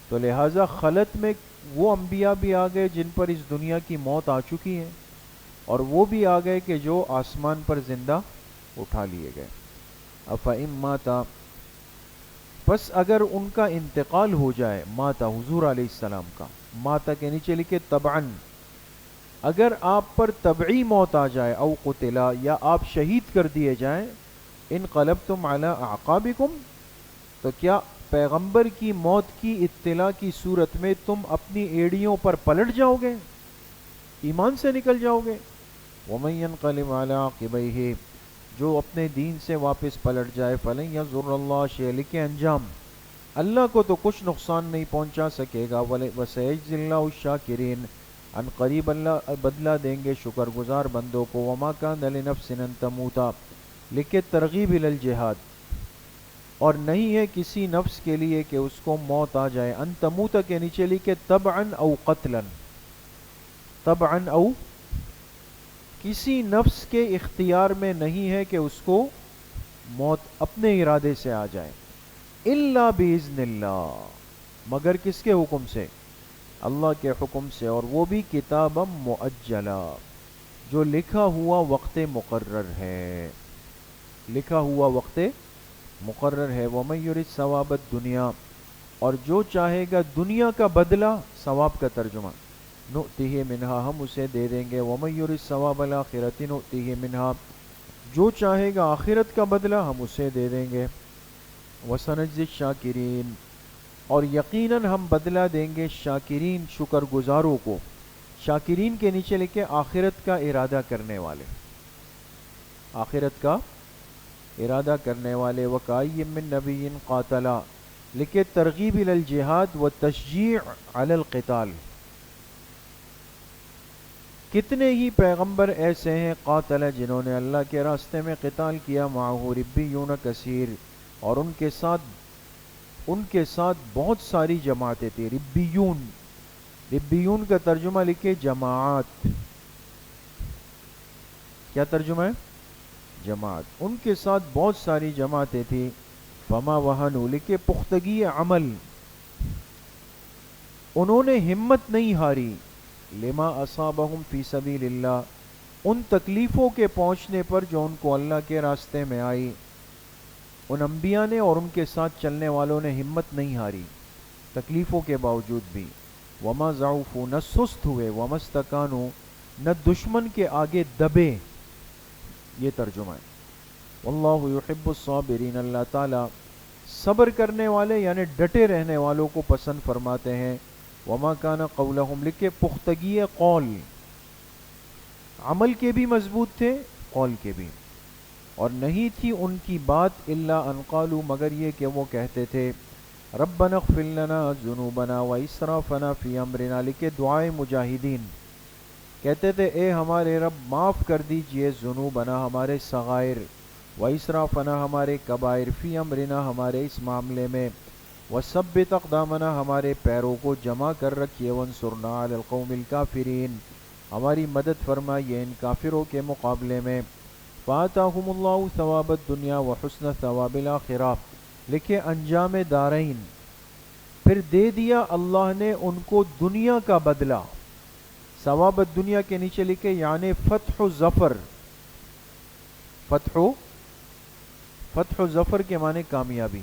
تو لہٰذا خلط میں وہ انبیاء بھی آ گئے جن پر اس دنیا کی موت آ چکی ہے، اور وہ بھی آ گئے کہ جو آسمان پر زندہ اٹھا لیے گئے. افإن مات، پس اگر ان کا انتقال ہو جائے، ماتا حضور علیہ السلام کا، ماتا کے نیچے لکھے طبعاً، اگر آپ پر طبعی موت آ جائے، او قتلا، یا آپ شہید کر دیے جائیں، انقلبتم علی اعقابکم، تو کیا پیغمبر کی موت کی اطلاع کی صورت میں تم اپنی ایڑیوں پر پلٹ جاؤ گے، ایمان سے نکل جاؤ گے؟ وَمَن يَنْقَلِبْ عَلَىٰ عَقِبَيْهِ، جو اپنے دین سے واپس پلٹ جائے، فَلَن يَضُرَّ اللَّهَ شَيْئًا، لکھے انجام، اللہ کو تو کچھ نقصان نہیں پہنچا سکے گا، وَسَيَجْزِي اللَّهُ الشَّاكِرِينَ، ان قریب اللہ بدلہ دیں گے شکر گزار بندوں کو، وَمَا كَانَ لِنَفْسٍ أَن تَمُوتَ، لکھے ترغیب الی الجہاد، اور نہیں ہے کسی نفس کے لیے کہ اس کو موت آ جائے، ان تموت کے نیچے لکھے طبعا او قتلا، طبعا او، کسی نفس کے اختیار میں نہیں ہے کہ اس کو موت اپنے ارادے سے آ جائے، الا باذن اللہ، مگر کس کے حکم سے؟ اللہ کے حکم سے، اور وہ بھی کتابا مؤجلا، جو لکھا ہوا وقت مقرر ہے، لکھا ہوا وقت مقرر ہے۔ وَمَن يُرِدْ ثَوَابَ الدُّنْيَا، اور جو چاہے گا دنیا کا بدلہ، ثواب کا ترجمہ، نُؤْتِهِ مِنْهَا، ہم اسے دے دیں گے، وَمَن يُرِدْ ثَوَابَ الْآخِرَةِ نُؤْتِهِ مِنْهَا، جو چاہے گا آخرت کا بدلہ ہم اسے دے دیں گے، وَسَنَجْزِي الشَّاكِرِينَ، اور یقیناً ہم بدلہ دیں گے شاکرین، شکر گزاروں کو، شاکرین کے نیچے لکھے آخرت کا ارادہ کرنے والے، آخرت کا ارادہ کرنے والے، وَكَأَيٍّ مِّن نَبِيٍّ قَاتَلَ، لکھے ترغیب الی الجہاد و تشجیع علی القتال، کتنے ہی پیغمبر ایسے ہیں، قاتل، جنہوں نے اللہ کے راستے میں قتال کیا، معہ ربیون کثیر، اور ان کے ساتھ بہت ساری جماعتیں تھیں، ربیون، ربیون کا ترجمہ لکھے جماعت، کیا ترجمہ ہے؟ جماعت، ان کے ساتھ بہت ساری جماعتیں تھیں، فما وہنوا، لکھے پختگی عمل، انہوں نے ہمت نہیں ہاری، لما اصابہم فی سبیل اللہ، ان تکلیفوں کے پہنچنے پر جو ان کو اللہ کے راستے میں آئی، ان انبیاء نے اور ان کے ساتھ چلنے والوں نے ہمت نہیں ہاری تکلیفوں کے باوجود بھی، وما ضعفوا، نہ سست ہوئے، وما استکانوا، نہ دشمن کے آگے دبے، یہ ترجمہ ہے۔ واللہ یحب الصابرین، اللہ تعالی صبر کرنے والے یعنی ڈٹے رہنے والوں کو پسند فرماتے ہیں۔ وما کان قولہم، لکھے پختگی قول، عمل کے بھی مضبوط تھے، قول کے بھی، اور نہیں تھی ان کی بات الا ان قالوا، مگر یہ کہ وہ کہتے تھے، ربنا اغفر لنا ذنوبنا واسرافنا فی امرنا، لکھے دعائے مجاہدین، کہتے تھے اے ہمارے رب معاف کر دیجئے ذنوبنا، ہمارے صغائر، واسرافنا، ہمارے کبائر، فی امرنا، ہمارے اس معاملے میں، وثبت اقدامنا، ہمارے پیروں کو جمع کر رکھیے، وانصرنا علی القوم الکافرین، ہماری مدد فرمائیے ان کافروں کے مقابلے میں۔ فآتاہم اللہ ثواب الدنیا وحسن ثواب الآخرہ، لکھے انجام دارین، پھر دے دیا اللہ نے ان کو دنیا کا بدلہ، ثواب الدنیا کے نیچے لکھے یعنی فتح و ظفر، فتح و ظفر کے معنی کامیابی،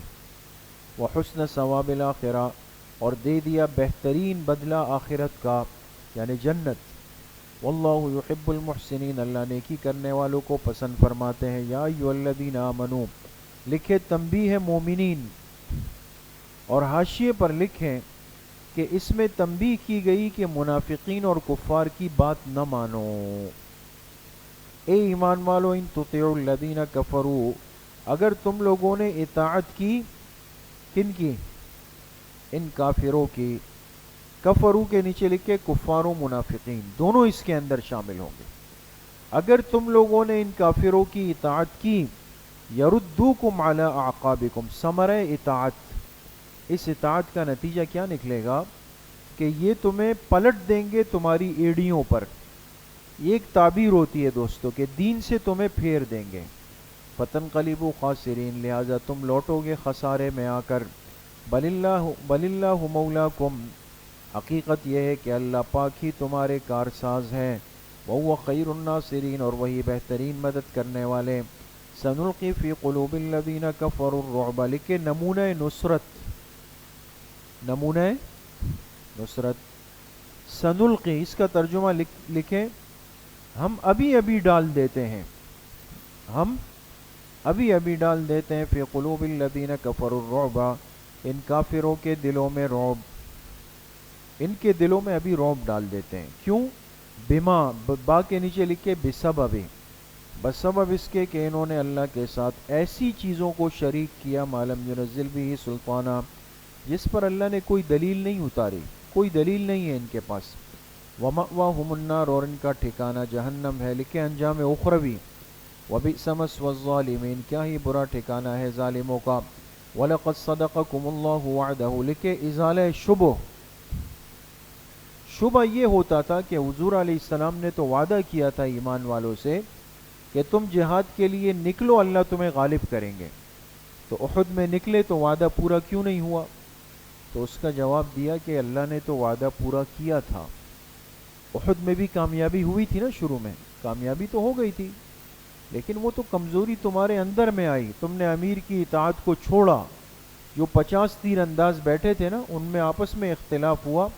وحسن ثواب الآخرہ، اور دے دیا بہترین بدلہ آخرت کا یعنی جنت۔ واللہ یحب المحسنین، اللہ نیکی کرنے والوں کو پسند فرماتے ہیں۔ یا ایھا الذین آمنوا، لکھے تنبیہ ہے مومنین، اور حاشیے پر لکھیں کہ اس میں تنبیہ کی گئی کہ منافقین اور کفار کی بات نہ مانو۔ اے ایمان والو، ان تطیعوا الذین کفروا، اگر تم لوگوں نے اطاعت کی، کن کی؟ ان کافروں کی، کفرو کے نیچے لکھے کفار و منافقین، دونوں اس کے اندر شامل ہوں گے۔ اگر تم لوگوں نے ان کافروں کی اطاعت کی، یردوکم علی اعقابکم، ثمرہ اطاعت، اس اطاعت کا نتیجہ کیا نکلے گا کہ یہ تمہیں پلٹ دیں گے تمہاری ایڑیوں پر۔ یہ ایک تعبیر ہوتی ہے دوستو کہ دین سے تمہیں پھیر دیں گے، فتنقلبوا خاسرین، لہذا تم لوٹو گے خسارے میں آ کر۔ بل اللہ مولاکم، حقیقت یہ ہے کہ اللہ پاک ہی تمہارے کارساز ہیں، وَهُوَ خَيْرُ النَّاصِرِينَ، اور وہی بہترین مدد کرنے والے۔ سنلقی فی قلوب الذین کفروا الرعب، لکھے نمونہ نصرت، نمونہ نصرت، سنلقی اس کا ترجمہ لکھیں ہم ابھی ابھی ڈال دیتے ہیں، ہم ابھی ابھی ڈال دیتے ہیں، فی قلوب الذین کفروا الرعب، ان کافروں کے دلوں میں رعب، ان کے دلوں میں ابھی رعب ڈال دیتے ہیں۔ کیوں؟ بما، با کے نیچے لکھے بسبب، بسبب اس کے کہ انہوں نے اللہ کے ساتھ ایسی چیزوں کو شریک کیا، ما لم ينزل به سلطانہ، جس پر اللہ نے کوئی دلیل نہیں اتاری، کوئی دلیل نہیں ہے ان کے پاس۔ وَمَأْوَاهُمُ النَّارُ، اور ان کا ٹھکانہ جہنم ہے، لکھے انجام اخروی۔ وَبِئْسَ مَثْوَى الظَّالِمِينَ، کیا ہی برا ٹھکانہ ہے ظالموں کا۔ وَلَقَدْ صَدَقَكُمُ اللَّهُ وَعْدَهُ، لکھے ازالہ شبہ، شبہ یہ ہوتا تھا کہ حضور علیہ السلام نے تو وعدہ کیا تھا ایمان والوں سے کہ تم جہاد کے لیے نکلو، اللہ تمہیں غالب کریں گے، تو احد میں نکلے تو وعدہ پورا کیوں نہیں ہوا؟ تو اس کا جواب دیا کہ اللہ نے تو وعدہ پورا کیا تھا، احد میں بھی کامیابی ہوئی تھی نا، شروع میں کامیابی تو ہو گئی تھی، لیکن وہ تو کمزوری تمہارے اندر میں آئی، تم نے امیر کی اطاعت کو چھوڑا، جو 50 تیر انداز بیٹھے تھے نا ان میں آپس میں اختلاف ہوا،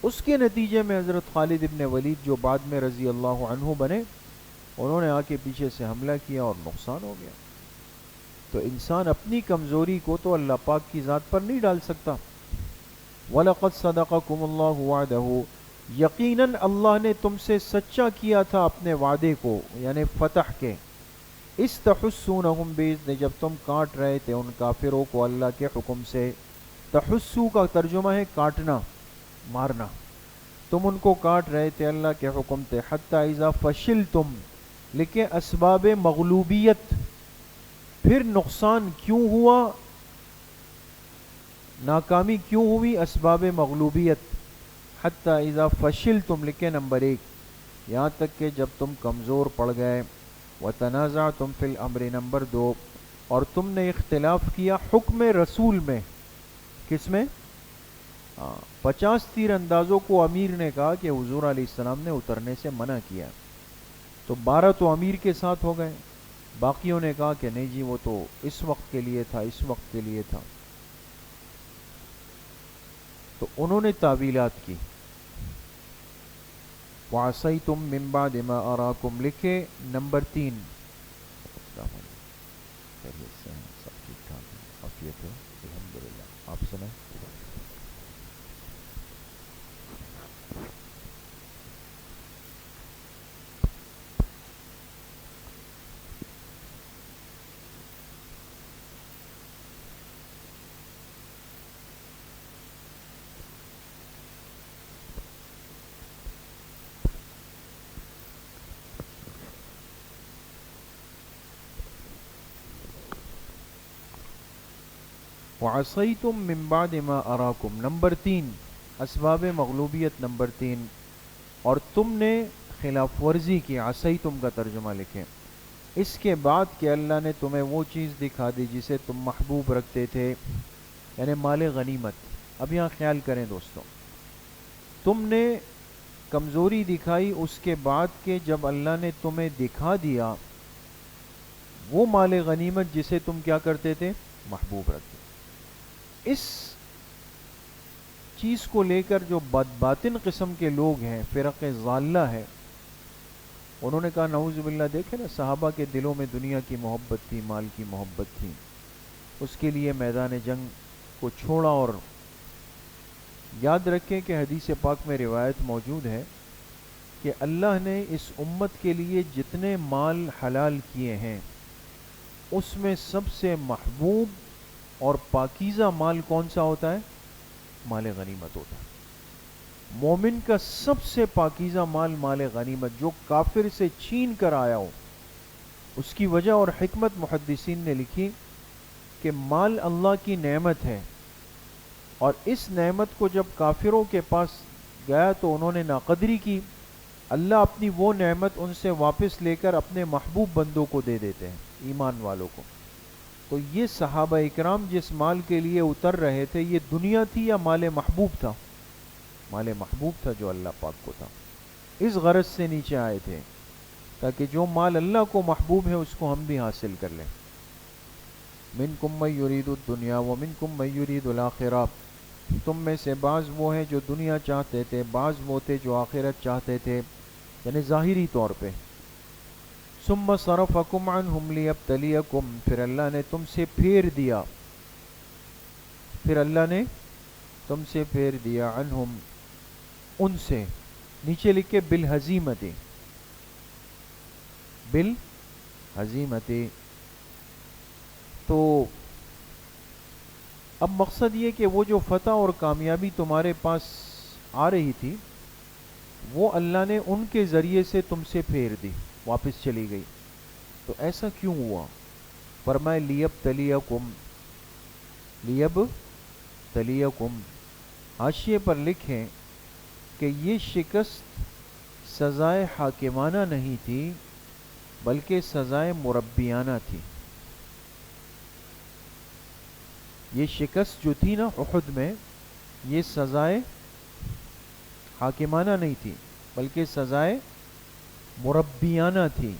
اس کے نتیجے میں حضرت خالد ابن ولید جو بعد میں رضی اللہ عنہ بنے، انہوں نے آ کے پیچھے سے حملہ کیا اور نقصان ہو گیا۔ تو انسان اپنی کمزوری کو تو اللہ پاک کی ذات پر نہیں ڈال سکتا۔ وَلَقَدْ صَدَقَكُمُ اللَّهُ وَعْدَهُ، یقیناً اللہ نے تم سے سچا کیا تھا اپنے وعدے کو، یعنی فتح کے۔ اِذْ تَحُسُّونَهُم بِإِذْنِهِ، جب تم کاٹ رہے تھے ان کافروں کو اللہ کے حکم سے۔ تحسو کا ترجمہ ہے کاٹنا، مارنا، تم ان کو کاٹ رہے تھے اللہ کے حکم سے۔ حتی اذا فشلتم، لکھے اسباب مغلوبیت، پھر نقصان کیوں ہوا، ناکامی کیوں ہوئی، اسباب مغلوبیت۔ حتی اذا فشلتم، لکھے نمبر 1، یہاں تک کہ جب تم کمزور پڑ گئے۔ وتنازعتم فی الامر، نمبر 2، اور تم نے اختلاف کیا حکم رسول میں۔ کس میں؟ 50 تیر اندازوں کو امیر نے کہا کہ حضور علیہ السلام نے اترنے سے منع کیا، تو 12 تو امیر کے ساتھ ہو گئے، باقیوں نے کہا کہ نہیں جی وہ تو اس وقت کے لیے تھا، اس وقت کے لیے تھا، تو انہوں نے تعویلات کی۔ وَعَصَيْتُم مِّن بَعْدِ مَا أَرَاكُمْ، لکھے نمبر 3۔ السلام علیکم، خیریت سے ہیں؟ سب ٹھیک ٹھاک ہے؟ عافیت ہے؟ الحمدللہ، آپ سنیں؟ وَعَصَيْتُم مِّن بَعْدِ مَا أَرَاكُمْ، نمبر 3، اسباب مغلوبیت نمبر 3، اور تم نے خلاف ورزی کی، عصیتم کا ترجمہ لکھیں، اس کے بعد کہ اللہ نے تمہیں وہ چیز دکھا دی جسے تم محبوب رکھتے تھے، یعنی مال غنیمت۔ اب یہاں خیال کریں دوستو، تم نے کمزوری دکھائی اس کے بعد کہ جب اللہ نے تمہیں دکھا دیا وہ مال غنیمت جسے تم کیا کرتے تھے، محبوب رکھتے۔ اس چیز کو لے کر جو باطن قسم کے لوگ ہیں، فرق ضالہ ہے، انہوں نے کہا نعوذ باللہ، دیکھیں نا صحابہ کے دلوں میں دنیا کی محبت تھی، مال کی محبت تھی، اس کے لیے میدان جنگ کو چھوڑا۔ اور یاد رکھیں کہ حدیث پاک میں روایت موجود ہے کہ اللہ نے اس امت کے لیے جتنے مال حلال کیے ہیں اس میں سب سے محبوب اور پاکیزہ مال کون سا ہوتا ہے؟ مال غنیمت ہوتا ہے۔ مومن کا سب سے پاکیزہ مال مال غنیمت، جو کافر سے چھین کر آیا ہو۔ اس کی وجہ اور حکمت محدثین نے لکھی کہ مال اللہ کی نعمت ہے، اور اس نعمت کو جب کافروں کے پاس گیا تو انہوں نے ناقدری کی، اللہ اپنی وہ نعمت ان سے واپس لے کر اپنے محبوب بندوں کو دے دیتے ہیں، ایمان والوں کو۔ تو یہ صحابہ اکرام جس مال کے لیے اتر رہے تھے، یہ دنیا تھی یا مال محبوب تھا؟ مال محبوب تھا جو اللہ پاک کو تھا، اس غرض سے نیچے آئے تھے تاکہ جو مال اللہ کو محبوب ہے اس کو ہم بھی حاصل کر لیں. منکم من یرید الدنیا ومنکم من یرید الآخرہ، تم میں سے بعض وہ ہیں جو دنیا چاہتے تھے، بعض وہ تھے جو آخرت چاہتے تھے، یعنی ظاہری طور پہ. ثم صرفکم عنہم لیبتلیکم، پھر اللہ نے تم سے پھیر دیا، پھر اللہ نے تم سے پھیر دیا، عنہم ان سے، نیچے لکھے بالہزیمت، بالہزیمت. تو اب مقصد یہ کہ وہ جو فتح اور کامیابی تمہارے پاس آ رہی تھی وہ اللہ نے ان کے ذریعے سے تم سے پھیر دی، واپس چلی گئی. تو ایسا کیوں ہوا؟ فرمائے لیبتلیکم، لیبتلیکم، حاشیے پر لکھیں کہ یہ شکست سزائے حاکمانہ نہیں تھی بلکہ سزائے مربیانہ تھی. یہ شکست جو تھی نا احد میں، یہ سزائے حاکمانہ نہیں تھی بلکہ سزائے مربیانہ تھی.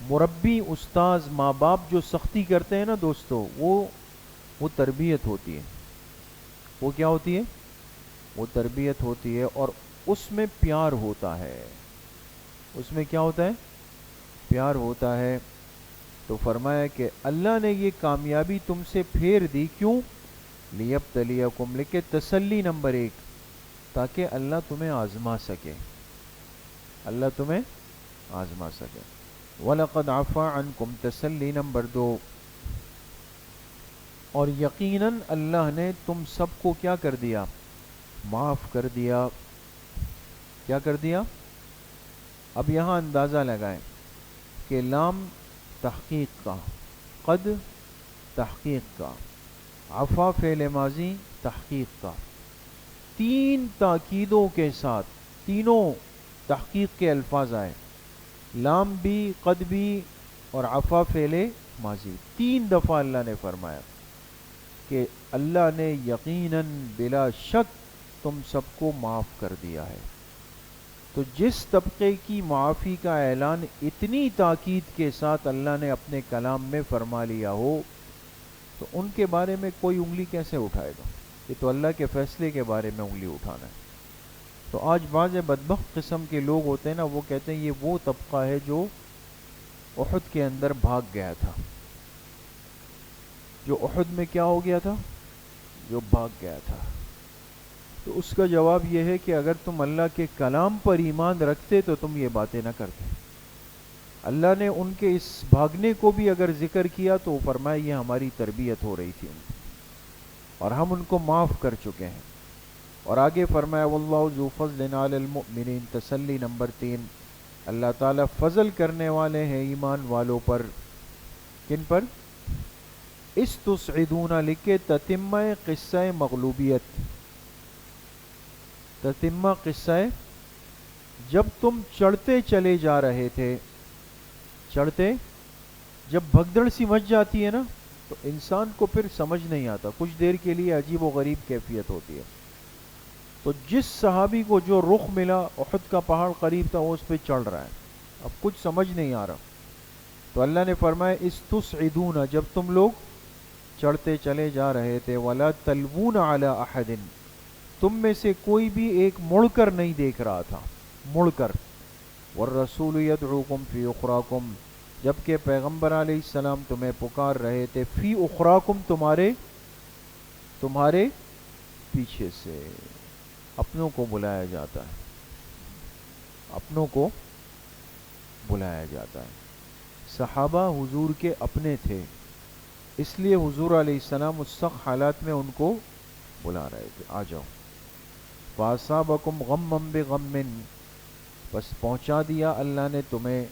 مربی، استاذ، ماں باپ جو سختی کرتے ہیں نا دوستو، وہ تربیت ہوتی ہے. وہ کیا ہوتی ہے؟ وہ تربیت ہوتی ہے، اور اس میں پیار ہوتا ہے. اس میں کیا ہوتا ہے؟ پیار ہوتا ہے. تو فرمایا کہ اللہ نے یہ کامیابی تم سے پھیر دی، کیوں؟ لیبتلیکم، لکھے تسلی نمبر 1، تاکہ اللہ تمہیں آزما سکے، اللہ تمہیں آزما سکے. وَلَقَدْ عَفَا عَنْكُمْ، تسلی نمبر 2، اور یقیناً اللہ نے تم سب کو کیا کر دیا؟ معاف کر دیا. کیا کر دیا؟ اب یہاں اندازہ لگائیں کہ لام تحقیق کا، قد تحقیق کا، عفا فعل ماضی تحقیق کا، تین تاکیدوں کے ساتھ تینوں تحقیق کے الفاظ آئے، لام بھی، قد بھی، اور عفا فعل ماضی. 3 دفعہ اللہ نے فرمایا کہ اللہ نے یقیناً بلا شک تم سب کو معاف کر دیا ہے. تو جس طبقے کی معافی کا اعلان اتنی تاکید کے ساتھ اللہ نے اپنے کلام میں فرما لیا ہو تو ان کے بارے میں کوئی انگلی کیسے اٹھائے گا؟ یہ تو اللہ کے فیصلے کے بارے میں انگلی اٹھانا ہے. تو آج بعض بدبخت قسم کے لوگ ہوتے ہیں نا، وہ کہتے ہیں یہ وہ طبقہ ہے جو احد کے اندر بھاگ گیا تھا. جو احد میں کیا ہو گیا تھا؟ جو بھاگ گیا تھا. تو اس کا جواب یہ ہے کہ اگر تم اللہ کے کلام پر ایمان رکھتے تو تم یہ باتیں نہ کرتے. اللہ نے ان کے اس بھاگنے کو بھی اگر ذکر کیا تو فرمایا یہ ہماری تربیت ہو رہی تھی ان کی، اور ہم ان کو معاف کر چکے ہیں. اور آگے فرمایا واللہ ذو فضل علی المؤمنین، تسلی نمبر 3، اللہ تعالیٰ فضل کرنے والے ہیں ایمان والوں پر. کن پر؟ استصعدون، لکھے تتمہ قصہ مغلوبیت، تتمہ قصہ جب تم چڑھتے چلے جا رہے تھے. چڑھتے، جب بھگدڑ سی مچ جاتی ہے نا تو انسان کو پھر سمجھ نہیں آتا، کچھ دیر کے لیے عجیب و غریب کیفیت ہوتی ہے. تو جس صحابی کو جو رخ ملا، احد کا پہاڑ قریب تھا، وہ اس پہ چڑھ رہا ہے، اب کچھ سمجھ نہیں آ رہا. تو اللہ نے فرمایا استصعدون، جب تم لوگ چڑھتے چلے جا رہے تھے، ولا تلوون علی احد، تم میں سے کوئی بھی ایک مڑ کر نہیں دیکھ رہا تھا، مڑ کر. والرسول یدعوکم فی اخراکم، جبکہ پیغمبر علیہ السلام تمہیں پکار رہے تھے، فی اخراکم، تمہارے پیچھے سے. اپنوں کو بلایا جاتا ہے، اپنوں کو بلایا جاتا ہے. صحابہ حضور کے اپنے تھے، اس لیے حضور علیہ السلام اس سخت حالات میں ان کو بلا رہے تھے، آ جاؤ. فَأَصَابَكُمْ غَمًّا بِغَمٍّ، بس پہنچا دیا اللہ نے تمہیں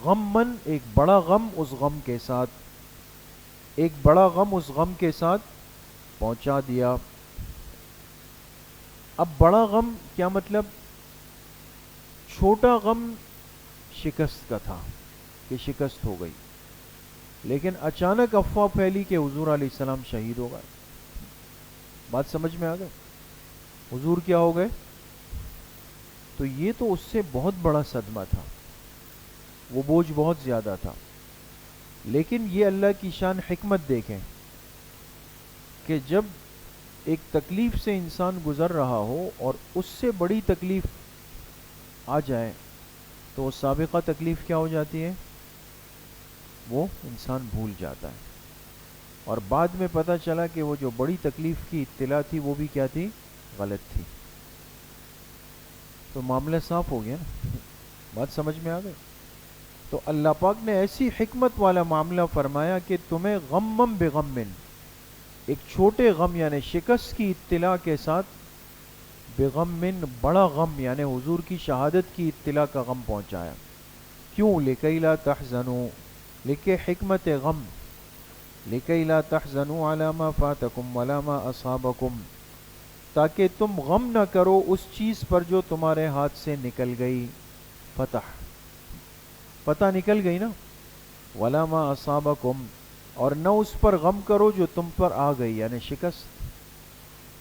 غمًّا، ایک بڑا غم اس غم کے ساتھ، ایک بڑا غم اس غم کے ساتھ پہنچا دیا. اب بڑا غم کیا مطلب؟ چھوٹا غم شکست کا تھا کہ شکست ہو گئی، لیکن اچانک افواہ پھیلی کہ حضور علیہ السلام شہید ہو گئے. بات سمجھ میں آ گئی؟ حضور کیا ہو گئے؟ تو یہ تو اس سے بہت بڑا صدمہ تھا. وہ بوجھ بہت زیادہ تھا. لیکن یہ اللہ کی شان حکمت دیکھیں کہ جب ایک تکلیف سے انسان گزر رہا ہو اور اس سے بڑی تکلیف آ جائے تو وہ سابقہ تکلیف کیا ہو جاتی ہے؟ وہ انسان بھول جاتا ہے. اور بعد میں پتہ چلا کہ وہ جو بڑی تکلیف کی اطلاع تھی وہ بھی کیا تھی؟ غلط تھی. تو معاملہ صاف ہو گیا نا. بات سمجھ میں آ گئی؟ تو اللہ پاک نے ایسی حکمت والا معاملہ فرمایا کہ تمہیں غمم بغمن، ایک چھوٹے غم یعنی شکست کی اطلاع کے ساتھ، بغمن بڑا غم یعنی حضور کی شہادت کی اطلاع کا غم پہنچایا. کیوں؟ لکی لا تحزنوا، لکہ حکمت غم، لکی لا تحزنوا علی ما فاتکم ولا ما اصابکم، تاکہ تم غم نہ کرو اس چیز پر جو تمہارے ہاتھ سے نکل گئی. فتح نکل گئی نا. ولا ما اصابکم، اور نہ اس پر غم کرو جو تم پر آ گئی یعنی شکست.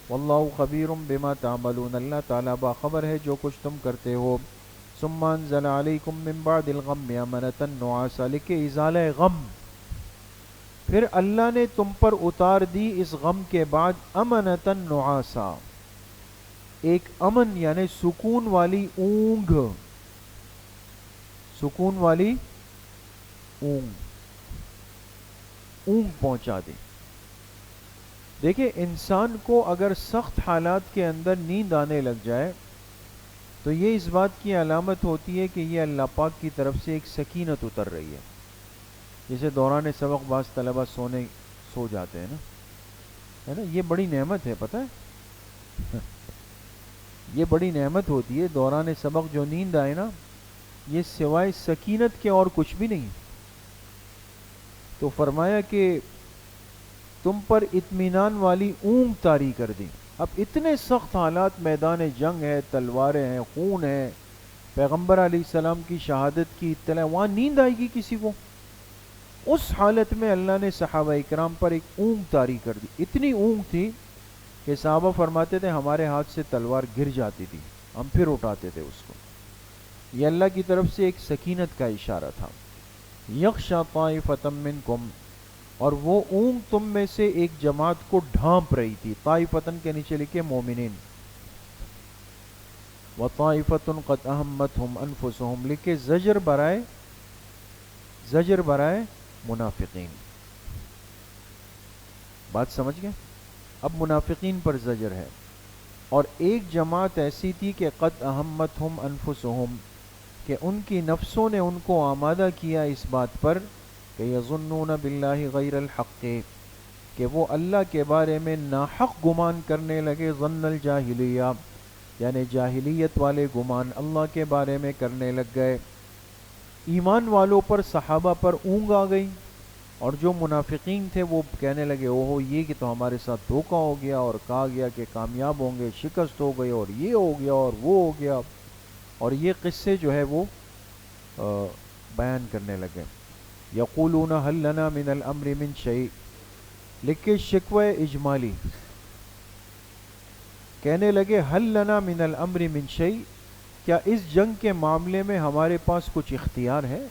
واللہ خبیر بما تعملون، اللہ تعالیٰ باخبر ہے جو کچھ تم کرتے ہو. ثم انزل علیکم من بعد الغم امنۃ نعاسا، لکہ ازالہ غم، پھر اللہ نے تم پر اتار دی اس غم کے بعد امنۃ نعاسا، ایک امن یعنی سکون والی اونگ، سکون والی اونگ پہنچا دی. دیکھیں انسان کو اگر سخت حالات کے اندر نیند آنے لگ جائے تو یہ اس بات کی علامت ہوتی ہے کہ یہ اللہ پاک کی طرف سے ایک سکینت اتر رہی ہے. جیسے دوران سبق بعض طلبہ سو جاتے ہیں نا، ہے نا، یہ بڑی نعمت ہے، پتہ ہے یہ بڑی نعمت ہوتی ہے. دوران سبق جو نیند آئے نا، یہ سوائے سکینت کے اور کچھ بھی نہیں. تو فرمایا کہ تم پر اطمینان والی اونگ طاری کر دی. اب اتنے سخت حالات، میدان جنگ ہے، تلواریں ہیں، خون ہے، پیغمبر علیہ السلام کی شہادت کی اطلاع، وہاں نیند آئے گی کسی کو؟ اس حالت میں اللہ نے صحابہ اکرام پر ایک اونگ طاری کر دی. اتنی اونگ تھی کہ صحابہ فرماتے تھے ہمارے ہاتھ سے تلوار گر جاتی تھی، ہم پھر اٹھاتے تھے اس کو. یہ اللہ کی طرف سے ایک سکینت کا اشارہ تھا. یغشا طائفۃ منکم، اور وہ اونگ تم میں سے ایک جماعت کو ڈھانپ رہی تھی. طائفتن کے نیچے لکھے مومنین، وطائفۃ قد اہمتہم انفسہم، لکھے زجر برائے منافقین. بات سمجھ گئے؟ اب منافقین پر زجر ہے. اور ایک جماعت ایسی تھی کہ قد اہمتہم انفسہم، کہ ان کی نفسوں نے ان کو آمادہ کیا اس بات پر کہ یظنون باللہ غیر الحق، کہ وہ اللہ کے بارے میں ناحق گمان کرنے لگے. ظن الجاہلیہ، یعنی جاہلیت والے گمان اللہ کے بارے میں کرنے لگ گئے. ایمان والوں پر، صحابہ پر اونگ آ گئی، اور جو منافقین تھے وہ کہنے لگے اوہو یہ کہ تو ہمارے ساتھ دھوکہ ہو گیا، اور کہا گیا کہ کامیاب ہوں گے، شکست ہو گئی، اور یہ ہو گیا اور وہ ہو گیا. اور یہ قصے جو ہے وہ بیان کرنے لگے. یقولون هل لنا من الامر من شیء، لکھے شکوہ اجمالی، کہنے لگے هل لنا من الامر من شیء، کیا اس جنگ کے معاملے میں ہمارے پاس کچھ اختیار ہے؟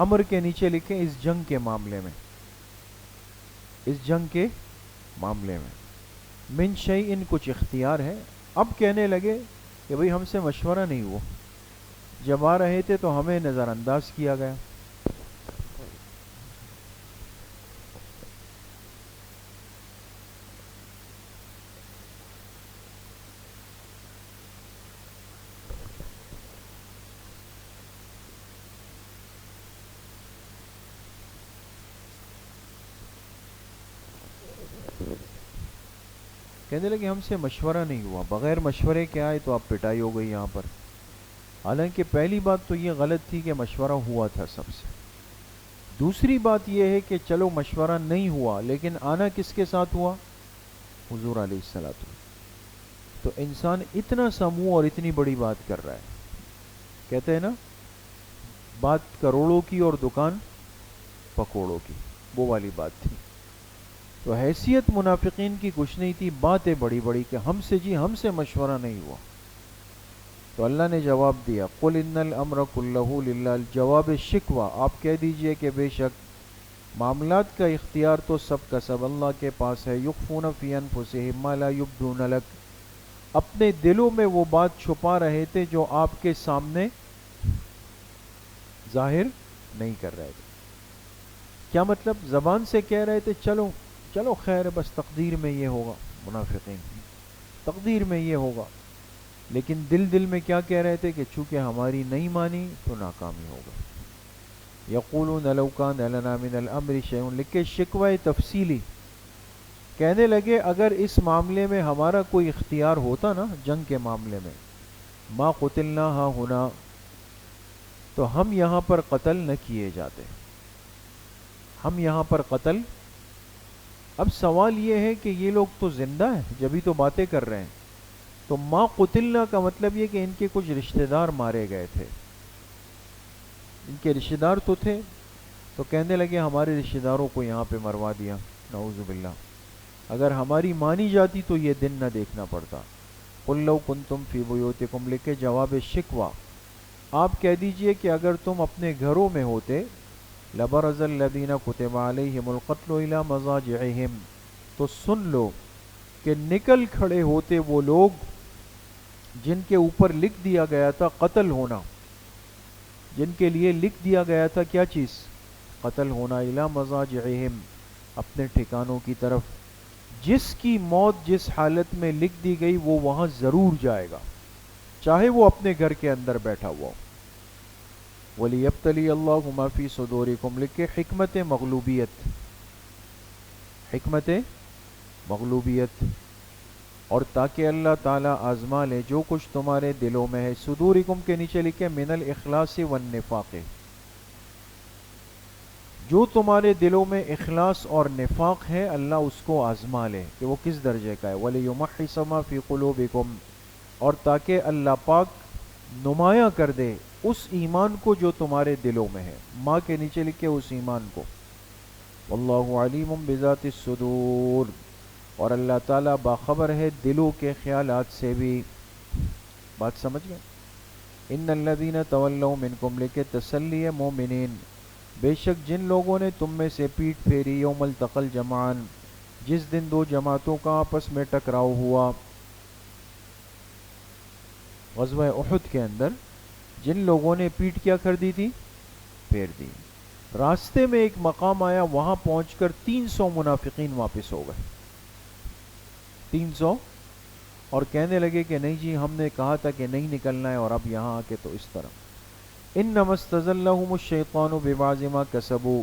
امر کے نیچے لکھیں اس جنگ کے معاملے میں، اس جنگ کے معاملے میں من شیء کچھ اختیار ہے. اب کہنے لگے کہ بھئی ہم سے مشورہ نہیں ہوا، جب آ رہے تھے تو ہمیں نظر انداز کیا گیا. کہنے لگے ہم سے مشورہ نہیں ہوا، بغیر مشورے کے آئے تو آپ پٹائی ہو گئی یہاں پر. حالانکہ پہلی بات تو یہ غلط تھی کہ مشورہ ہوا تھا سب سے. دوسری بات یہ ہے کہ چلو مشورہ نہیں ہوا، لیکن آنا کس کے ساتھ ہوا؟ حضور علیہ الصلوۃ والسلام. تو انسان اتنا سا منہ اور اتنی بڑی بات کر رہا ہے. کہتے ہیں نا بات کروڑوں کی اور دکان پکوڑوں کی، وہ والی بات تھی. تو حیثیت منافقین کی کچھ نہیں تھی، باتیں بڑی بڑی کہ ہم سے مشورہ نہیں ہوا. تو اللہ نے جواب دیا قل ان الامر کلہ للہ، جواب شکوہ آپ کہہ دیجئے کہ بے شک معاملات کا اختیار تو سب کا سب اللہ کے پاس ہے، یخفون فی انفسہم ما لا یبدون لک، اپنے دلوں میں وہ بات چھپا رہے تھے جو آپ کے سامنے ظاہر نہیں کر رہے تھے۔ کیا مطلب؟ زبان سے کہہ رہے تھے چلو چلو خیر ہے، بس تقدیر میں یہ ہوگا، منافقین تقدیر میں یہ ہوگا، لیکن دل میں کیا کہہ رہے تھے کہ چونکہ ہماری نہیں مانی تو ناکامی ہوگا۔ یقولون لو کان لنا من الامر شیء، لکھے شکوہ تفصیلی، کہنے لگے اگر اس معاملے میں ہمارا کوئی اختیار ہوتا نا، جنگ کے معاملے میں، ما قتلنا ہا ہونا، تو ہم یہاں پر قتل نہ کیے جاتے، ہم یہاں پر قتل۔ اب سوال یہ ہے کہ یہ لوگ تو زندہ ہیں جبھی تو باتیں کر رہے ہیں، تو ما قتلنا کا مطلب یہ کہ ان کے کچھ رشتہ دار مارے گئے تھے، ان کے رشتہ دار تو تھے، تو کہنے لگے ہمارے رشتہ داروں کو یہاں پہ مروا دیا، نعوذ باللہ، اگر ہماری مانی جاتی تو یہ دن نہ دیکھنا پڑتا۔ قل لو کنتم فی بیوتکم، لکھے جواب شکوہ آپ کہہ دیجئے کہ اگر تم اپنے گھروں میں ہوتے، لبرز الذین کتب علیہم القتل الی مضاجعہم، تو سن لو کہ نکل کھڑے ہوتے وہ لوگ جن کے اوپر لکھ دیا گیا تھا قتل ہونا، جن کے لیے لکھ دیا گیا تھا کیا چیز؟ قتل ہونا، الی مضاجعہم، اپنے ٹھکانوں کی طرف، جس کی موت جس حالت میں لکھ دی گئی وہ وہاں ضرور جائے گا، چاہے وہ اپنے گھر کے اندر بیٹھا ہوا ہو۔ وَلِيَبْتَلِيَ اللَّهُ مَا فِي صُدُورِكُمْ، لکھے حکمت مغلوبیت، حکمت مغلوبیت، اور تاکہ اللہ تعالیٰ آزما لے جو کچھ تمہارے دلوں میں ہے۔ صدورکم کے نیچے لکھے من الاخلاص والنفاق، جو تمہارے دلوں میں اخلاص اور نفاق ہے اللہ اس کو آزما لے کہ وہ کس درجے کا ہے۔ وَلِيُمَحِّصَ مَا فِي قُلُوبِكُمْ، اور تاکہ اللہ پاک نمایاں کر دے اس ایمان کو جو تمہارے دلوں میں ہے، ماں کے نیچے لکھے اس ایمان کو۔ واللہ علیم بذات الصدور، اور اللہ تعالیٰ باخبر ہے دلوں کے خیالات سے بھی۔ بات سمجھ گئے؟ ان الذین تولوا منکم، لکھے تسلی مومنین، بے شک جن لوگوں نے تم میں سے پیٹ پھیری، یوم التقى الجمعان، جس دن دو جماعتوں کا آپس میں ٹکراؤ ہوا، غزوہ احد کے اندر جن لوگوں نے پیٹ کیا کر دی تھی؟ پھیر دی۔ راستے میں ایک مقام آیا، وہاں پہنچ کر 300 منافقین واپس ہو گئے، 300، اور کہنے لگے کہ نہیں جی ہم نے کہا تھا کہ نہیں نکلنا ہے، اور اب یہاں آ کے تو اس طرح۔ انما استزلهم الشیطان ببعض ما کسبوا،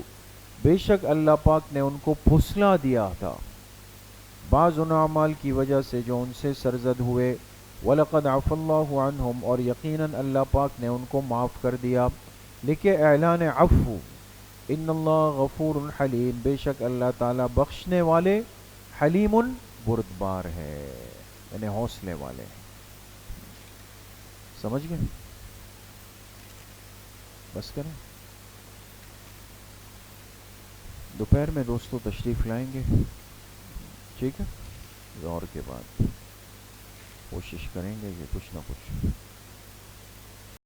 بے شک اللہ پاک نے ان کو پھسلا دیا تھا بعض ان اعمال کی وجہ سے جو ان سے سرزد ہوئے۔ وَلَقَدْ عَفَى اللَّهُ عَنْهُمْ، اور یقیناً اللہ پاک نے ان کو معاف کر دیا۔ لکھے اعلان عفو، ان اللہ غفور حلیم، بے شک اللہ تعالیٰ بخشنے والے، حلیم بردبار ہے، یعنی حوصلے والے۔ سمجھ گئے؟ بس کریں، دوپہر میں دوستوں تشریف لائیں گے، ٹھیک ہے؟ ظہر کے بعد کوشش کریں گے کہ کچھ نہ کچھ